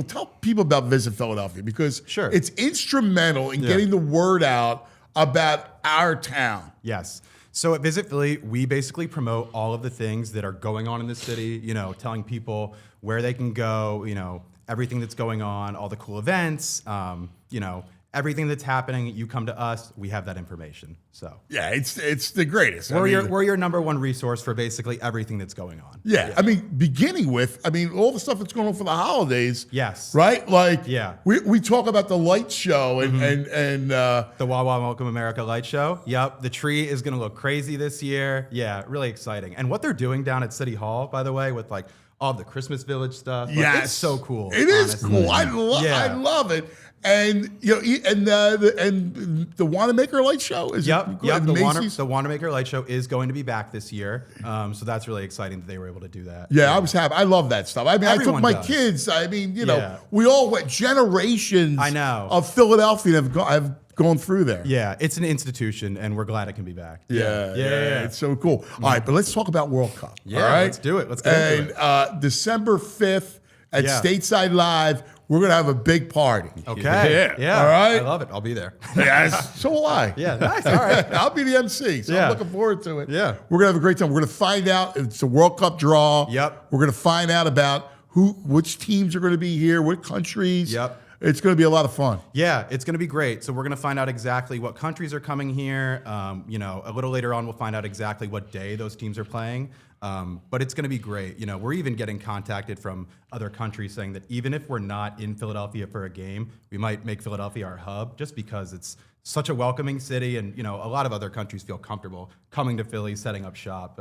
S2: tell people about Visit Philadelphia, because it's instrumental in getting the word out about our town.
S11: Yes. So at Visit Philly, we basically promote all of the things that are going on in the city, telling people where they can go, everything that's going on, all the cool events, everything that's happening. You come to us, we have that information. So
S2: yeah, it's the greatest.
S11: We're your number one resource for basically everything that's going on.
S2: Yeah. I mean, beginning with, all the stuff that's going on for the holidays.
S11: Yes.
S2: Right? Like,
S11: yeah.
S2: We talk about the light show and
S11: the Wawa Welcome America light show. Yep. The tree is going to look crazy this year. Yeah, really exciting. And what they're doing down at City Hall, by the way, with like all the Christmas Village stuff.
S2: Yes.
S11: It's so cool.
S2: It is cool. I love it. And the Wanamaker Light Show is
S11: the Wanamaker Light Show is going to be back this year, so that's really exciting that they were able to do that.
S2: Yeah, I was happy. I love that stuff. I took my kids. We all went generations.
S11: I know.
S2: Of Philadelphia have gone through there.
S11: Yeah, it's an institution, and we're glad it can be back.
S2: Yeah. It's so cool. All right, but let's talk about World Cup.
S11: Yeah,
S2: all right?
S11: Let's do it. Let's get into it.
S2: December 5th at Stateside Live. We're going to have a big party.
S11: Okay. Yeah.
S2: All right.
S11: I love it. I'll be there.
S2: Yes. So will I.
S11: Yeah. Nice. All right.
S2: I'll be the MC. So I'm looking forward to it.
S11: Yeah.
S2: We're going to have a great time. We're going to find out. It's a World Cup draw.
S11: Yep.
S2: We're going to find out about which teams are going to be here, what countries.
S11: Yep.
S2: It's going to be a lot of fun.
S11: Yeah, it's going to be great. So we're going to find out exactly what countries are coming here. A little later on, we'll find out exactly what day those teams are playing. But it's going to be great. We're even getting contacted from other countries saying that even if we're not in Philadelphia for a game, we might make Philadelphia our hub, just because it's such a welcoming city, and a lot of other countries feel comfortable coming to Philly, setting up shop.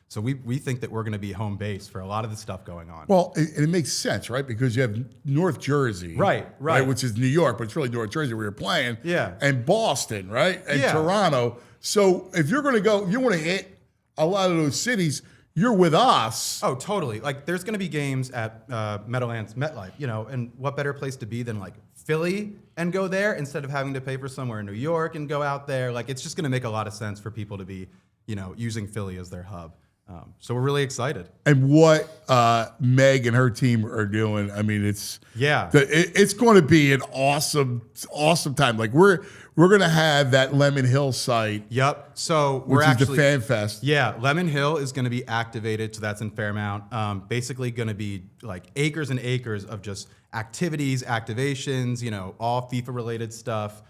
S11: So we think that we're going to be home base for a lot of the stuff going on.
S2: Well, it makes sense, right? Because you have North Jersey,
S11: right,
S2: which is New York, but it's really North Jersey where you're playing.
S11: Yeah,
S2: and Boston, right, and Toronto. So if you're going to go, if you want to hit a lot of those cities, you're with us.
S11: Oh, totally. Like, there's going to be games at Meadowlands MetLife, and what better place to be than like Philly and go there instead of having to pay for somewhere in New York and go out there. Like, it's just going to make a lot of sense for people to be, using Philly as their hub. So we're really excited.
S2: And what Meg and her team are doing, it's going to be an awesome time. Like, we're going to have that Lemon Hill site.
S11: Yep. So
S2: which is the Fan Fest.
S11: Yeah, Lemon Hill is going to be activated. So that's in Fairmount. Basically going to be like acres and acres of just activities, activations, all FIFA related stuff.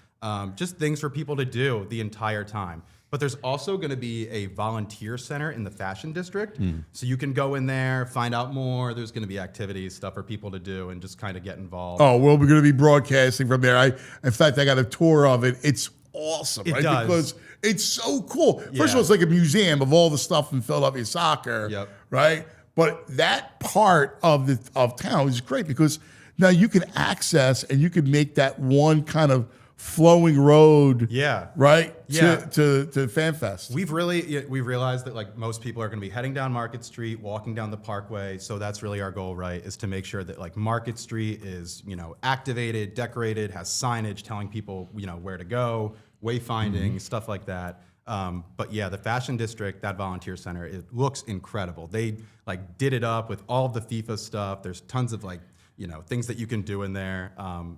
S11: Just things for people to do the entire time. But there's also going to be a volunteer center in the Fashion District. So you can go in there, find out more. There's going to be activities, stuff for people to do, and just kind of get involved.
S2: Oh, well, we're going to be broadcasting from there. In fact, I got a tour of it. It's awesome, right?
S11: Does.
S2: Because it's so cool. First of all, it's like a museum of all the stuff in Philadelphia soccer, right? But that part of town is great because now you can access and you can make that one kind of flowing road, right, to FanFest.
S11: We realized that like most people are going to be heading down Market Street, walking down the Parkway. So that's really our goal, right? Is to make sure that like Market Street is activated, decorated, has signage telling people where to go, wayfinding, stuff like that. But yeah, the Fashion District, that volunteer center, it looks incredible. They like did it up with all of the FIFA stuff. There's tons of like things that you can do in there.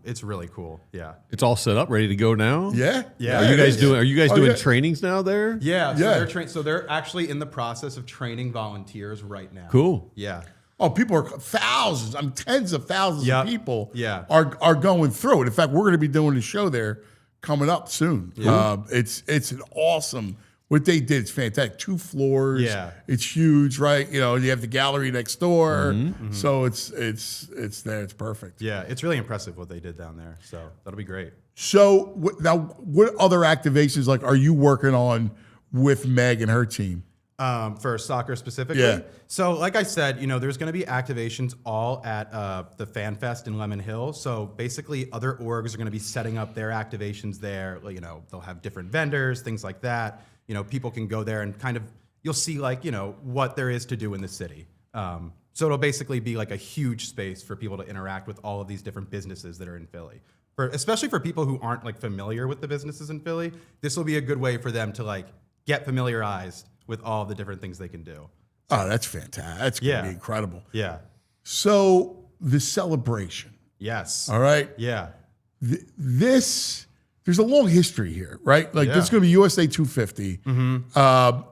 S11: It's really cool. Yeah.
S3: It's all set up, ready to go now?
S2: Yeah.
S11: Yeah.
S3: Are you guys doing trainings now there?
S11: Yeah. So they're actually in the process of training volunteers right now.
S3: Cool.
S11: Yeah.
S2: Oh, people are thousands. Tens of thousands of people
S11: Yeah.
S2: are going through it. In fact, we're going to be doing a show there coming up soon. Yeah. It's an awesome. What they did is fantastic. 2 floors.
S11: Yeah.
S2: It's huge, right? You have the gallery next door. So it's there. It's perfect.
S11: Yeah. It's really impressive what they did down there. So that'll be great.
S2: So now, what other activations are you working on with Meg and her team?
S11: for soccer specifically.
S2: Yeah.
S11: So, like I said, there's going to be activations all at the Fan Fest in Lemon Hill. So basically, other orgs are going to be setting up their activations there. They'll have different vendors, things like that. People can go there and kind of, you'll see what there is to do in the city. So it'll basically be like a huge space for people to interact with all of these different businesses that are in Philly. Especially for people who aren't familiar with the businesses in Philly, this will be a good way for them to get familiarized with all the different things they can do.
S2: Oh, that's fantastic. That's going to be incredible.
S11: Yeah.
S2: So the celebration.
S11: Yes.
S2: All right.
S11: Yeah.
S2: There's a long history here, right? This is going to be USA 250.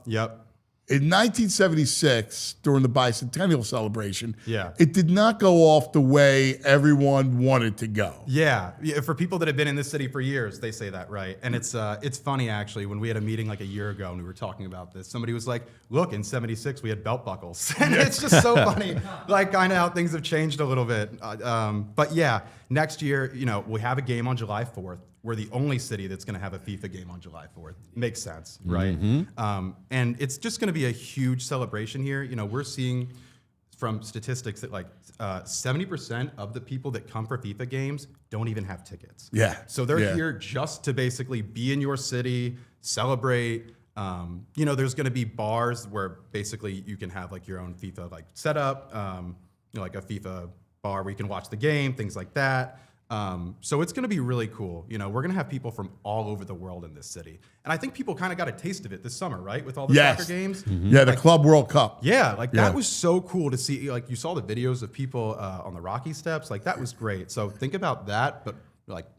S11: Yep.
S2: In 1976, during the bicentennial celebration,
S11: Yeah.
S2: it did not go off the way everyone wanted to go.
S11: Yeah, for people that have been in this city for years, they say that, right? And it's funny, actually, when we had a meeting a year ago and we were talking about this, somebody was like, look, in 76, we had belt buckles. And it's just so funny, kind of how things have changed a little bit. But yeah, next year, we have a game on July 4th. We're the only city that's going to have a FIFA game on July 4th. Makes sense, right? And it's just going to be a huge celebration here. We're seeing from statistics that 70% of the people that come for FIFA games don't even have tickets.
S2: Yeah.
S11: So they're here just to basically be in your city, celebrate. There's going to be bars where basically you can have your own FIFA setup, like a FIFA bar where you can watch the game, things like that. So it's going to be really cool. We're going to have people from all over the world in this city. And I think people kind of got a taste of it this summer, right? With all the soccer games.
S2: Yeah, the Club World Cup.
S11: Yeah, that was so cool to see. You saw the videos of people on the Rocky Steps. That was great. So think about that, but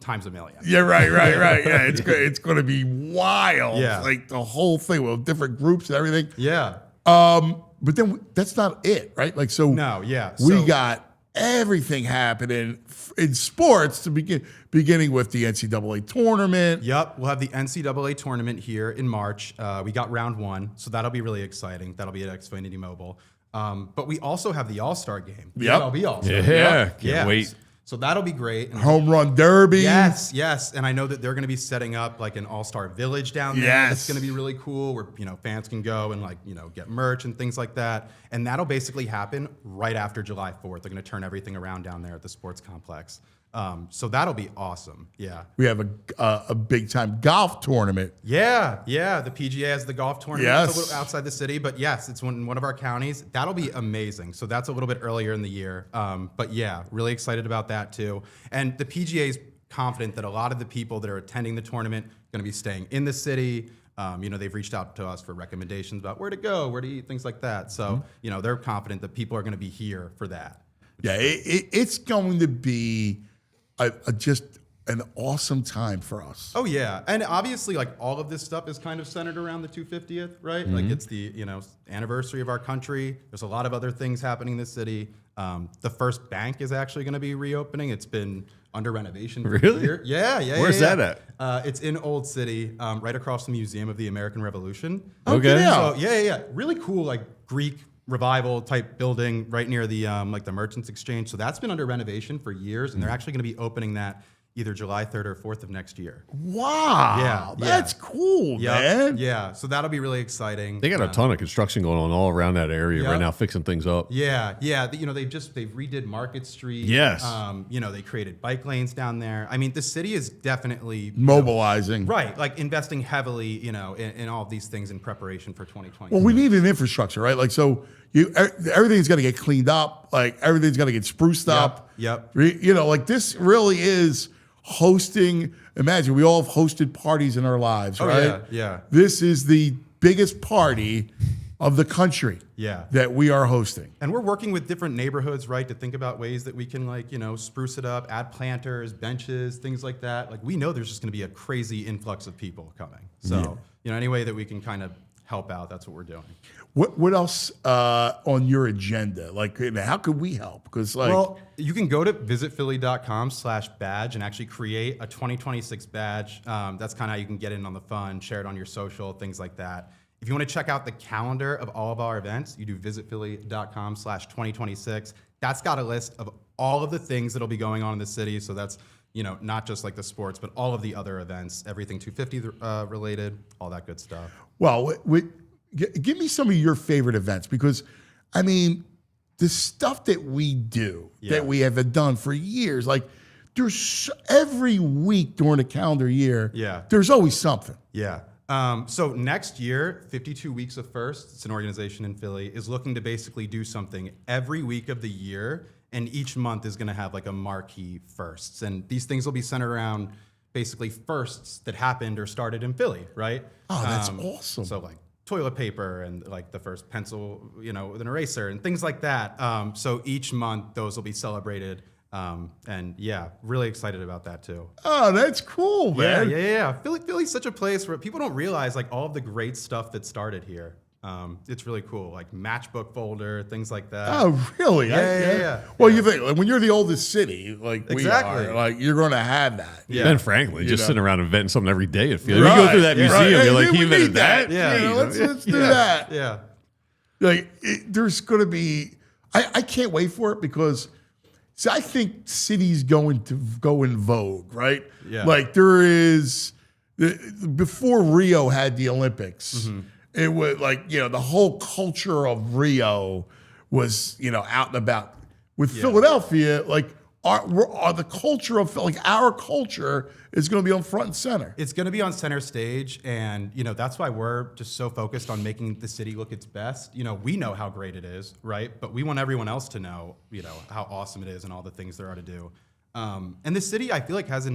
S11: times a million.
S2: Yeah, right. Yeah, it's going to be wild.
S11: Yeah.
S2: The whole thing with different groups and everything.
S11: Yeah.
S2: But then that's not it, right?
S11: No, yeah.
S2: We got everything happening in sports to beginning with the NCAA tournament.
S11: Yep, we'll have the NCAA tournament here in March. We got round 1, so that'll be really exciting. That'll be at Xfinity Mobile. But we also have the All-Star game. The
S2: Yep.
S11: MLB All-Star.
S3: Yeah, can't wait.
S11: So that'll be great. And
S2: Home Run Derby.
S11: Yes. And I know that they're going to be setting up an All-Star Village down there.
S2: Yes.
S11: It's going to be really cool where, fans can go and get merch and things like that. And that'll basically happen right after July 4th. They're going to turn everything around down there at the sports complex. So that'll be awesome. Yeah.
S2: We have a big time golf tournament.
S11: Yeah. The PGA has the golf tournament.
S2: Yes.
S11: It's a little outside the city, but yes, it's in one of our counties. That'll be amazing. So that's a little bit earlier in the year. But yeah, really excited about that too. And the PGA is confident that a lot of the people that are attending the tournament are going to be staying in the city. They've reached out to us for recommendations about where to go, where to eat, things like that. So, they're confident that people are going to be here for that.
S2: Yeah, it's going to be just an awesome time for us.
S11: Oh yeah, and obviously, all of this stuff is kind of centered around the 250th, right? It's the anniversary of our country. There's a lot of other things happening in the city. The first bank is actually going to be reopening. It's been under renovation for a year. Yeah.
S3: Where's that
S11: at? It's in Old City, right across the Museum of the American Revolution.
S3: Okay.
S11: So yeah, really cool, Greek revival type building right near the the Merchants Exchange. So that's been under renovation for years, and they're actually going to be opening that either July 3rd or 4th of next year.
S2: Wow. That's cool, man.
S11: Yeah. So that'll be really exciting.
S3: They got a ton of construction going on all around that area right now, fixing things up.
S11: Yeah. They've redid Market Street.
S3: Yes.
S11: They created bike lanes down there. I mean, the city is definitely
S2: mobilizing.
S11: Right. Investing heavily, in all of these things in preparation for 2020.
S2: Well, we need an infrastructure, right? Everything's got to get cleaned up. Everything's got to get spruced up.
S11: Yep.
S2: This really is hosting. Imagine we all have hosted parties in our lives, right?
S11: Yeah.
S2: This is the biggest party of the country.
S11: Yeah.
S2: That we are hosting.
S11: And we're working with different neighborhoods, right, to think about ways that we can, spruce it up, add planters, benches, things like that. We know there's just going to be a crazy influx of people coming. So, any way that we can kind of help out, that's what we're doing.
S2: What else on your agenda? How could we help? Because
S11: well, you can go to visitphilly.com/badge and actually create a 2026 badge. That's kind of how you can get in on the fun, share it on your social, things like that. If you want to check out the calendar of all of our events, you do visitphilly.com/2026. That's got a list of all of the things that'll be going on in the city. So that's not just the sports, but all of the other events, everything 250 related, all that good stuff.
S2: Well, give me some of your favorite events, because, I mean, the stuff that we do, that we have done for years, like there's every week during the calendar year, there's always something.
S11: Yeah. So next year, 52 Weeks of Firsts, it's an organization in Philly, is looking to basically do something every week of the year, and each month is going to have like a marquee firsts. And these things will be centered around basically firsts that happened or started in Philly, right?
S2: Oh, that's awesome.
S11: So like toilet paper and like the first pencil, with an eraser and things like that. So each month those will be celebrated. And really excited about that too.
S2: Oh, that's cool, man.
S11: Yeah. Philly's such a place where people don't realize like all of the great stuff that started here. It's really cool, like matchbook folder, things like that.
S2: Oh, really?
S11: Yeah.
S2: Well, you think like, when you're the oldest city, like
S11: Exactly.
S2: we are, like you're going to have that.
S11: Yeah.
S3: Ben Franklin just sitting around inventing something every day. It feels.
S2: Right.
S3: You go through that museum,
S2: Right.
S3: you're like,
S2: Hey,
S3: he
S2: we
S3: invented
S2: need
S3: that.
S11: Yeah.
S2: Let's do that.
S11: Yeah.
S2: Like there's going to be. I can't wait for it, because I think cities going to go in vogue, right?
S11: Yeah.
S2: Like there is before Rio had the Olympics. It was like, the whole culture of Rio was, out and about. With Philadelphia, like the culture of, like, our culture is going to be on front and center.
S11: It's going to be on center stage, and that's why we're just so focused on making the city look its best. We know how great it is, right? But we want everyone else to know, how awesome it is and all the things there are to do. And the city, I feel like has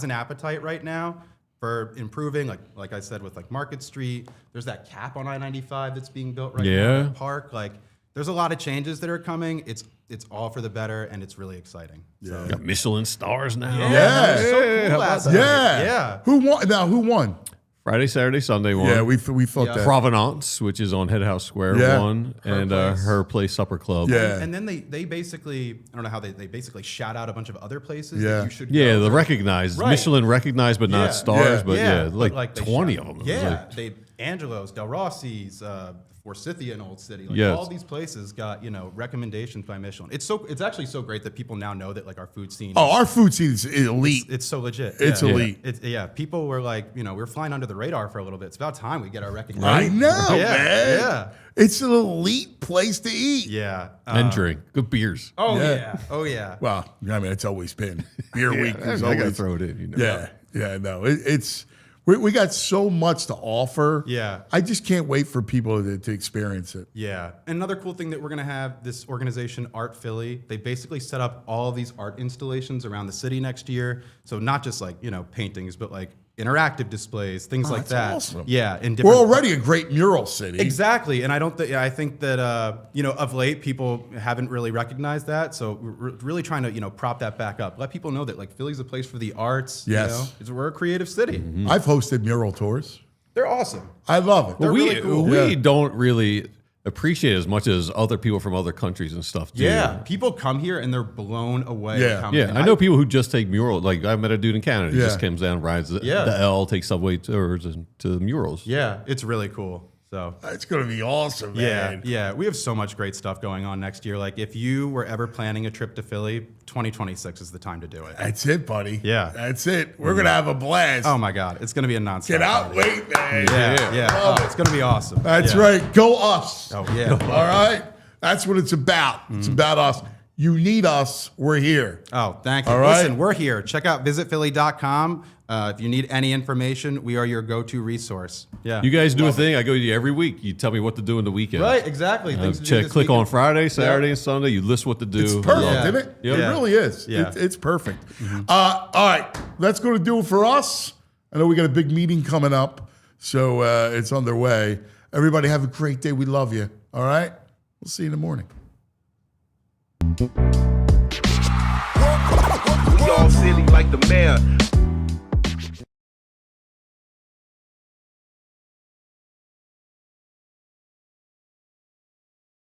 S11: an appetite right now for improving, like I said, with like Market Street. There's that cap on I-95 that's being built right now in the park. Like, there's a lot of changes that are coming. It's all for the better, and it's really exciting. So.
S3: Got Michelin stars now.
S2: Yeah.
S11: So cool last night.
S2: Yeah. Who won? Now, who won?
S3: Friday, Saturday, Sunday won.
S2: Yeah, we thought that.
S3: Provenance, which is on Head House Square, won, and Her Place Supper Club.
S2: Yeah.
S11: And then they basically, I don't know how they basically shout out a bunch of other places
S2: Yeah.
S11: that you should go.
S3: Yeah, the recognized.
S11: Right.
S3: Michelin recognized, but not stars. But like
S11: they
S3: 20
S11: shout-
S3: of them.
S11: Yeah, Angelo's, Del Rossi's, Forsythia in Old City. Like
S3: Yes.
S11: all these places got, recommendations by Michelin. It's actually so great that people now know that like our food scene.
S2: Oh, our food scene is elite.
S11: It's so legit.
S2: It's elite.
S11: People were like, we're flying under the radar for a little bit. It's about time we get our recognition.
S2: I know, man.
S11: Yeah.
S2: It's an elite place to eat.
S11: Yeah.
S3: And drink. Good beers.
S11: Oh
S2: Yeah.
S11: yeah. Oh yeah.
S2: Well, I mean, it's always been beer week. Is
S3: I got to
S2: always,
S3: throw it in.
S2: Yeah. No, it's we got so much to offer.
S11: Yeah.
S2: I just can't wait for people to experience it.
S11: Yeah. And another cool thing that we're going to have, this organization, Art Philly, they basically set up all of these art installations around the city next year. So not just like, paintings, but like interactive displays, things like
S2: that's
S11: that.
S2: awesome.
S11: Yeah. And
S2: We're already a great mural city.
S11: Exactly. And I think that, of late, people haven't really recognized that. So we're really trying to, prop that back up. Let people know that like Philly's a place for the arts.
S2: Yes.
S11: We're a creative city.
S2: I've hosted mural tours.
S11: They're awesome.
S2: I love it.
S11: They're really cool.
S3: We don't really appreciate it as much as other people from other countries and stuff do.
S11: Yeah. People come here and they're blown away.
S2: Yeah.
S11: Coming.
S3: Yeah, I know people who just take mural. Like I met a dude in Canada who
S2: Yeah.
S3: just comes down, rides the L, takes subway tours to the murals.
S11: Yeah. It's really cool. So
S2: It's going to be awesome, man.
S11: Yeah. We have so much great stuff going on next year. Like if you were ever planning a trip to Philly, 2026 is the time to do it.
S2: That's it, buddy.
S11: Yeah.
S2: That's it. We're going to have a blast.
S11: Oh my God. It's going to be a nonstop.
S2: Cannot
S11: party.
S2: wait, man.
S11: Yeah.
S2: Love
S11: Oh, it's going to be awesome.
S2: That's
S11: Yeah.
S2: right. Go us.
S11: Oh yeah.
S2: All right? That's what it's about. It's about us. You need us. We're here.
S11: Oh, thank you.
S2: All right.
S11: Listen, we're here. Check out visitphilly.com. If you need any information, we are your go-to resource. Yeah.
S3: You guys do a thing. I go to you every week. You tell me what to do in the weekend.
S11: Right, exactly. Things to do this
S3: Click on
S11: weekend.
S3: Friday, Saturday, and Sunday. You list what to do.
S2: It's perfect,
S11: Yeah.
S2: isn't it?
S3: Yeah.
S2: It really is.
S11: Yeah.
S2: It's perfect. All right. That's going to do it for us. I know we got a big meeting coming up, so it's underway. Everybody have a great day. We love you. All right? We'll see you in the morning.
S12: We all silly like the mayor.